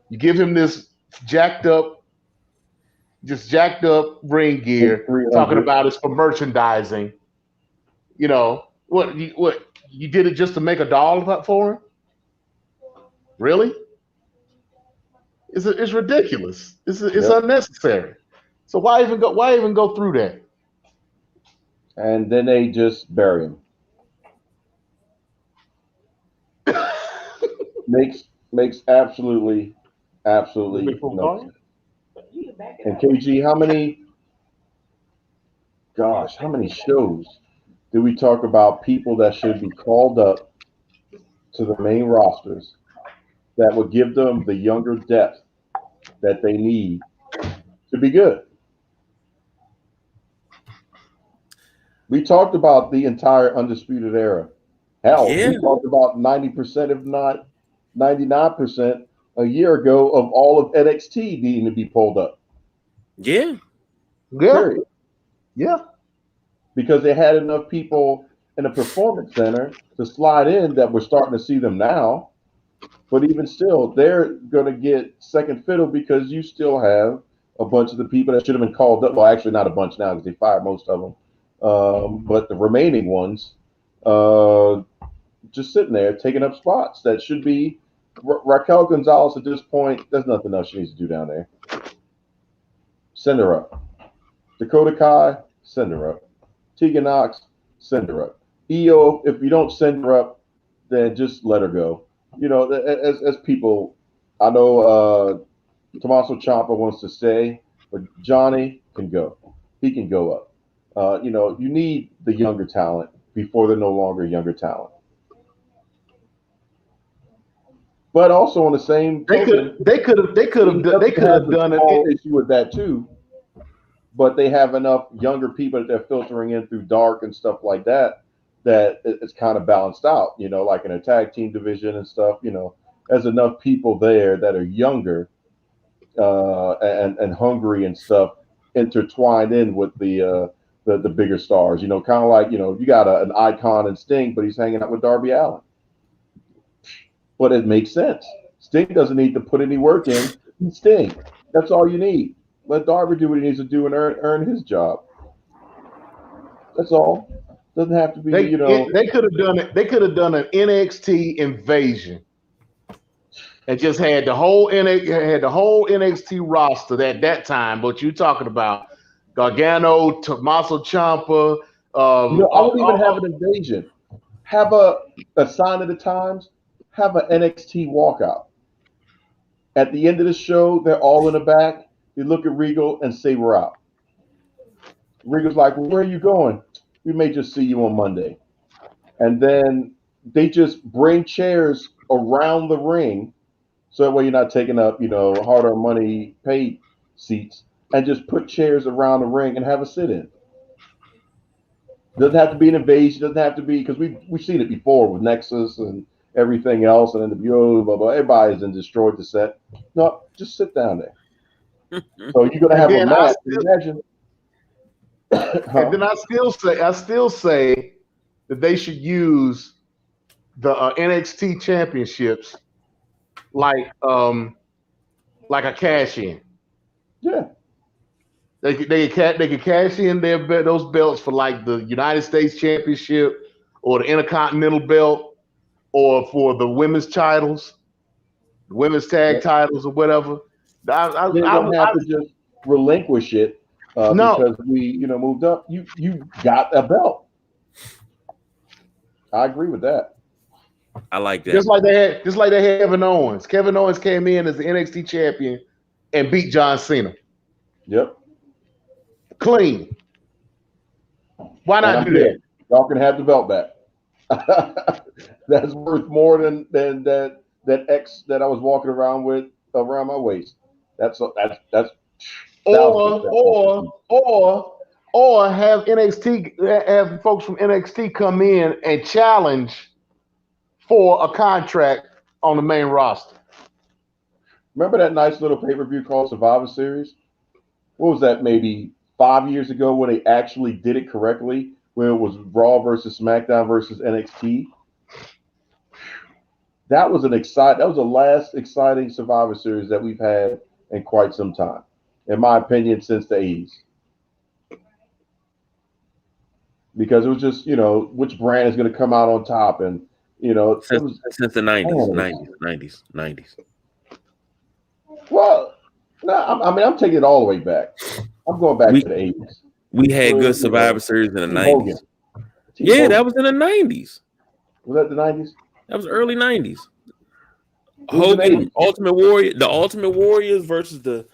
Speaker 3: you give him this jacked up ring gear. Talking about it's for merchandising. What you did it just to make a doll for him? Really? It's ridiculous. It's unnecessary. So why even go through that?
Speaker 2: And then they just bury him. makes absolutely no sense. And KG, how many shows did we talk about people that should be called up to the main rosters that would give them the younger depth that they need to be good? We talked about the entire Undisputed Era. Hell, we talked about 90%, if not 99%, a year ago of all of NXT needing to be pulled up.
Speaker 1: Yeah.
Speaker 2: Period.
Speaker 3: Yeah.
Speaker 2: Because they had enough people in the performance center to slide in that we're starting to see them now. But even still, they're going to get second fiddle because you still have a bunch of the people that should have been called up. Well, actually, not a bunch now because they fired most of them. But the remaining ones just sitting there taking up spots that should be Raquel Gonzalez at this point. There's nothing else she needs to do down there. Send her up. Dakota Kai, send her up. Tegan Knox, send her up. Io, if you don't send her up, then just let her go. As people, I know Tommaso Ciampa wants to stay, but Johnny can go. He can go up. You need the younger talent before they're no longer younger talent. But also on the same token,
Speaker 3: they could have done it.
Speaker 2: Issue with that too. But they have enough younger people that they're filtering in through Dark and stuff like that it's kind of balanced out. Like in a tag team division and stuff. There's enough people there that are younger and hungry and stuff intertwined in with the bigger stars. Kind of like you got an Icon and Sting, but he's hanging out with Darby Allin. But it makes sense. Sting doesn't need to put any work in. He's Sting. That's all you need. Let Darby do what he needs to do and earn his job. That's all. Doesn't have to be,
Speaker 3: They could have done it. They could have done an NXT invasion and just had the whole NXT roster at that time. But you talking about Gargano, Tommaso Ciampa.
Speaker 2: I wouldn't even have an invasion. Have a sign of the times. Have an NXT walkout. At the end of the show, they're all in the back. They look at Regal and say, "We're out." Regal's like, "Well, where are you going?" "We may just see you on Monday." And then they just bring chairs around the ring, so that way you're not taking up, hard-earned money paid seats, and just put chairs around the ring and have a sit-in. Doesn't have to be an invasion. Doesn't have to be, because we've seen it before with Nexus and everything else, and then the Bureau, blah blah. Everybody's in destroyed the set. No, just sit down there. So you're gonna have a match. Imagine.
Speaker 3: And then I still say that they should use the NXT championships like a cash in.
Speaker 2: Yeah.
Speaker 3: They could cash in those belts for like the United States Championship or the Intercontinental belt or for the women's titles, the women's tag titles or whatever.
Speaker 2: They don't have to just relinquish it because we moved up. You got a belt. I agree with that.
Speaker 1: I like that.
Speaker 3: Just like they had Kevin Owens. Kevin Owens came in as the NXT champion and beat John Cena.
Speaker 2: Yep.
Speaker 3: Clean. Why not do that?
Speaker 2: Y'all can have the belt back. That's worth more than that X that I was walking around with around my waist. That's or have folks from NXT come in and challenge for a contract on the main roster. Remember that nice little pay-per-view called Survivor Series? What was that, maybe 5 years ago, when they actually did it correctly, where it was Raw versus SmackDown versus NXT? That was the last exciting Survivor Series that we've had in quite some time, in my opinion, since the 80s. Because it was just, which brand is going to come out on top, and
Speaker 1: since the 90s.
Speaker 2: Well, no, I'm taking it all the way back. I'm going back to the 80s.
Speaker 1: We had good Survivor Series in the 90s. Yeah, that was in the 90s.
Speaker 2: Was that the 90s?
Speaker 1: That was early 90s. Hogan, Ultimate Warrior, the Ultimate Warriors versus what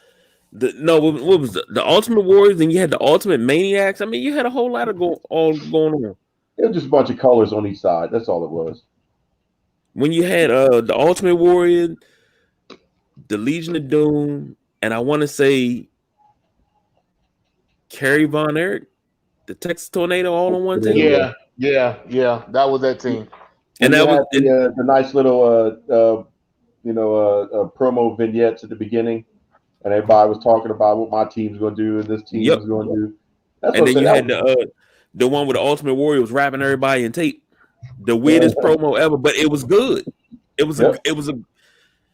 Speaker 1: was the Ultimate Warriors, and you had the Ultimate Maniacs. I mean, you had a whole lot of going on.
Speaker 2: It was just a bunch of colors on each side. That's all it was.
Speaker 1: When you had the Ultimate Warrior, the Legion of Doom, and I want to say Kerry Von Erich, the Texas Tornado, all on one team.
Speaker 3: Yeah, that was that team.
Speaker 2: And that was the nice little promo vignettes at the beginning, and everybody was talking about what my team's going to do and this team is going to do.
Speaker 1: That's and then you had the one with the Ultimate Warrior was rapping everybody in tape. The weirdest promo ever, but it was good. It was a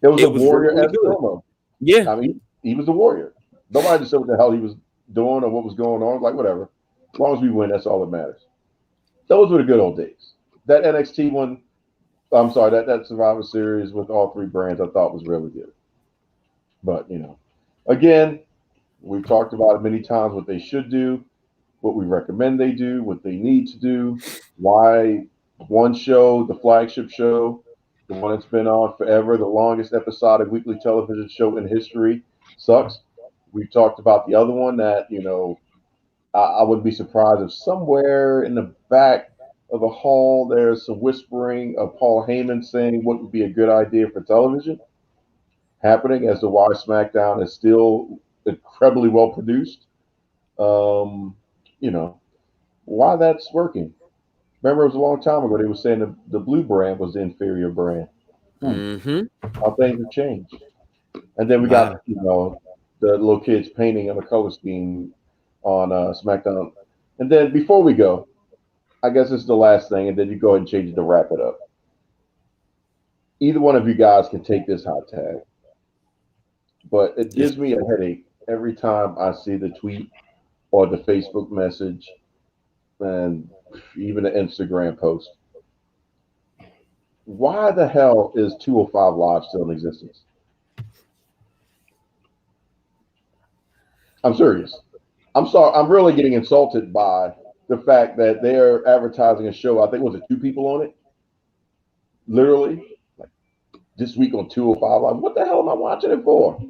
Speaker 2: warrior-esque promo.
Speaker 1: Yeah,
Speaker 2: I mean, he was a warrior. Nobody just said what the hell he was doing or what was going on. Like, whatever. As long as we win, that's all that matters. Those were the good old days. That NXT one, I'm sorry, that Survivor Series with all three brands, I thought was really good. But, again, we've talked about it many times, what they should do, what we recommend they do, what they need to do, why one show, the flagship show, the one that's been on forever, the longest episodic weekly television show in history, sucks. We've talked about the other one that, I wouldn't be surprised if somewhere in the back of the hall there's some whispering of Paul Heyman saying what would be a good idea for television happening, as to why SmackDown is still incredibly well produced. Why that's working. Remember, it was a long time ago they were saying the blue brand was the inferior brand. How things have changed. And then we got, the little kids painting on a color scheme on SmackDown. And then before we go, I guess this is the last thing, and then you go ahead and change it to wrap it up. Either one of you guys can take this hot tag, but it gives me a headache every time I see the tweet or the Facebook message and even the Instagram post. Why the hell is 205 Live still in existence? I'm serious. I'm sorry. I'm really getting insulted by the fact that they're advertising a show. I think was it 2 people on it? Literally, like this week on 205 Live. What the hell am I watching it for?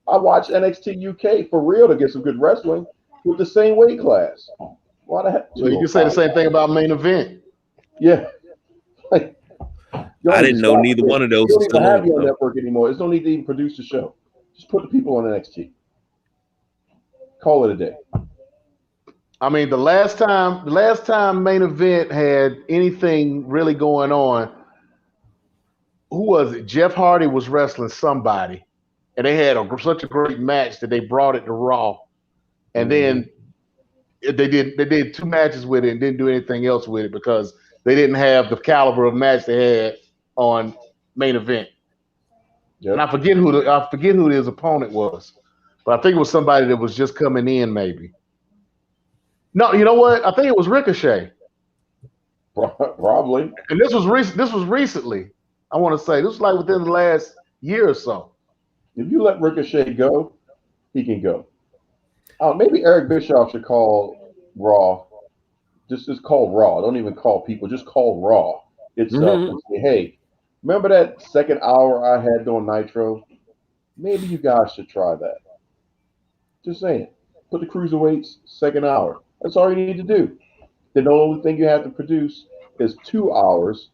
Speaker 2: I watched NXT UK for real to get some good wrestling with the same weight class. Why the heck?
Speaker 3: So you can say the same thing about Main Event.
Speaker 2: Yeah. Like,
Speaker 1: I didn't know neither one of those
Speaker 2: You don't
Speaker 1: was
Speaker 2: even
Speaker 1: still
Speaker 2: have
Speaker 1: on.
Speaker 2: your network anymore. There's no need to even produce the show. Just put the people on NXT. Call it a day.
Speaker 3: I mean, the last time Main Event had anything really going on, who was it? Jeff Hardy was wrestling somebody, and they had such a great match that they brought it to Raw, and then they did 2 matches with it and didn't do anything else with it because they didn't have the caliber of match they had on Main Event.
Speaker 2: Yep.
Speaker 3: And I forget who his opponent was, but I think it was somebody that was just coming in, maybe. No, you know what? I think it was Ricochet.
Speaker 2: Probably.
Speaker 3: And this was recently. I want to say this was like within the last year or so.
Speaker 2: If you let Ricochet go, he can go. Maybe Eric Bischoff should call Raw. Just call Raw. Don't even call people. Just call Raw itself and say, hey, remember that second hour I had on Nitro? Maybe you guys should try that. Just saying. Put the cruiserweights second hour. That's all you need to do. Then the only thing you have to produce is 2 hours,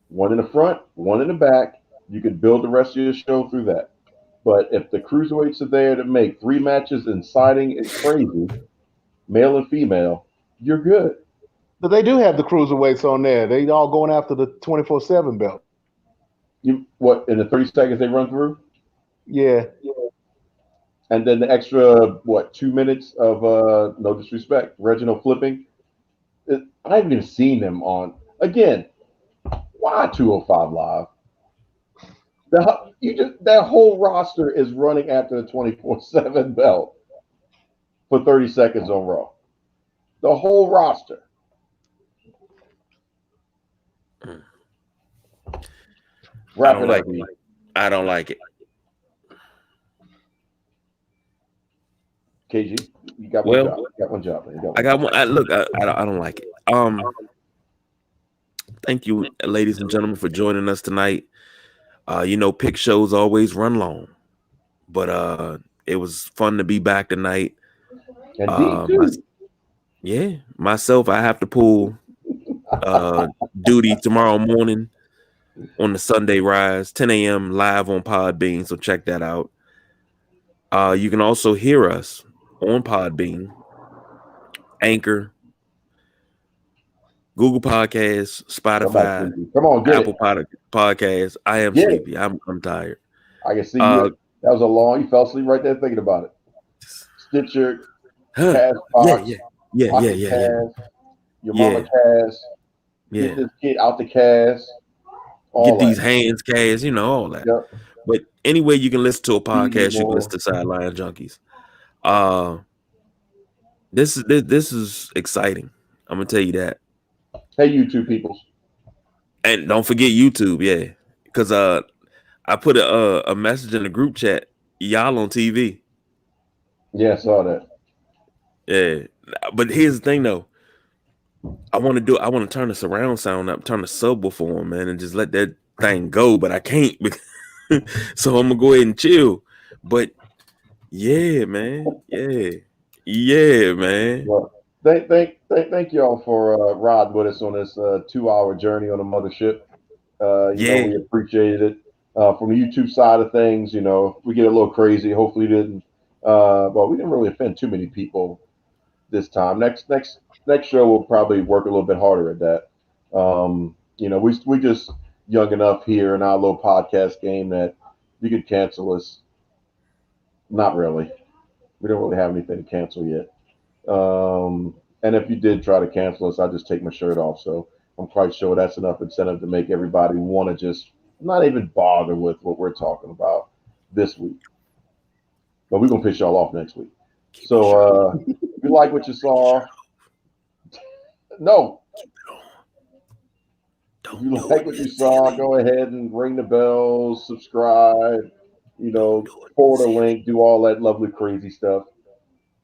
Speaker 2: one in the front, one in the back. You could build the rest of your show through that. But if the cruiserweights are there to make 3 matches and siding is crazy, male and female, you're good.
Speaker 3: But they do have the cruiserweights on there. They all going after the 24/7 belt.
Speaker 2: What, in the 30 seconds they run through?
Speaker 3: Yeah.
Speaker 2: And then the extra, 2 minutes of, no disrespect, Reginald flipping. I haven't even seen them on. Again, why 205 Live? That whole roster is running after the 24/7 belt for 30 seconds on Raw. The whole roster.
Speaker 1: I don't like it. I don't like it.
Speaker 2: KG, you got one job. You got one job.
Speaker 1: I got one. Look, I don't like it. Thank you, ladies and gentlemen, for joining us tonight. Pick shows always run long, but it was fun to be back tonight. Myself, I have to pull duty tomorrow morning on the Sunday Rise, 10 a.m. live on Podbean. So check that out. You can also hear us on Podbean, Anchor, Google Podcasts, Spotify, Apple Podcasts. I am sleepy. I'm tired.
Speaker 2: I can see you. That was a long. You fell asleep right there thinking about it. Stitcher, Castbox, Cast, your mama cast. Get this kid out the cast.
Speaker 1: Get these hands cast. All that. Yep. But anyway, you can listen to a podcast. You can listen to Sideline Junkies. This is exciting. I'm gonna tell you that.
Speaker 2: Hey, YouTube people,
Speaker 1: and don't forget YouTube, because I put a message in the group chat. Y'all on TV?
Speaker 2: Yeah, I saw that.
Speaker 1: Yeah, but here's the thing though. I want to turn the surround sound up, turn the subwoofer on, man, and just let that thing go. But I can't, so I'm gonna go ahead and chill. But yeah, man, man.
Speaker 2: Well, thank y'all for riding with us on this 2-hour journey on the mothership. We appreciated it. From the YouTube side of things, we get a little crazy. Hopefully, we didn't really offend too many people this time. Next show we'll probably work a little bit harder at that. We just young enough here in our little podcast game that you could cancel us. Not really. We don't really have anything to cancel yet. And if you did try to cancel us, I'd just take my shirt off. So I'm quite sure that's enough incentive to make everybody want to just not even bother with what we're talking about this week. But we're going to piss y'all off next week. So if you like what you saw, No. If
Speaker 1: Don't
Speaker 2: you
Speaker 1: do
Speaker 2: like
Speaker 1: it,
Speaker 2: what you
Speaker 1: Miss
Speaker 2: saw,
Speaker 1: Tilly.
Speaker 2: go ahead and ring the bell, subscribe,
Speaker 1: Don't do it,
Speaker 2: forward
Speaker 1: Miss
Speaker 2: a link, do all that lovely, crazy stuff.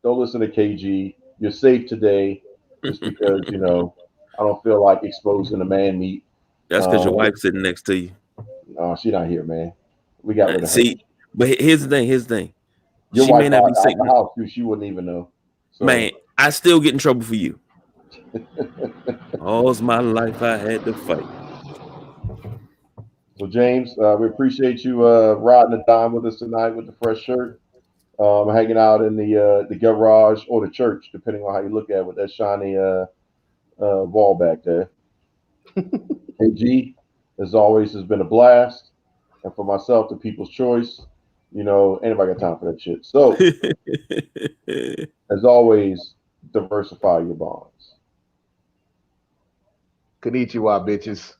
Speaker 2: Don't listen to KG. You're safe today just because, I don't feel like exposing the man meat.
Speaker 1: That's because your wife's sitting next to you.
Speaker 2: No, she's not here, man. We got rid of her.
Speaker 1: See, but here's the thing. Here's the thing.
Speaker 2: Your
Speaker 1: She
Speaker 2: wife
Speaker 1: may not be
Speaker 2: out the
Speaker 1: sitting.
Speaker 2: house, too. She wouldn't even know. So,
Speaker 1: Man, I still get in trouble for you. All's my life I had to fight.
Speaker 2: So James, we appreciate you riding the dime with us tonight with the fresh shirt. Hanging out in the garage or the church, depending on how you look at it, with that shiny wall back there. KG, as always, has been a blast. And for myself, the people's choice, anybody got time for that shit. So, as always, diversify your bonds.
Speaker 3: Konnichiwa, bitches.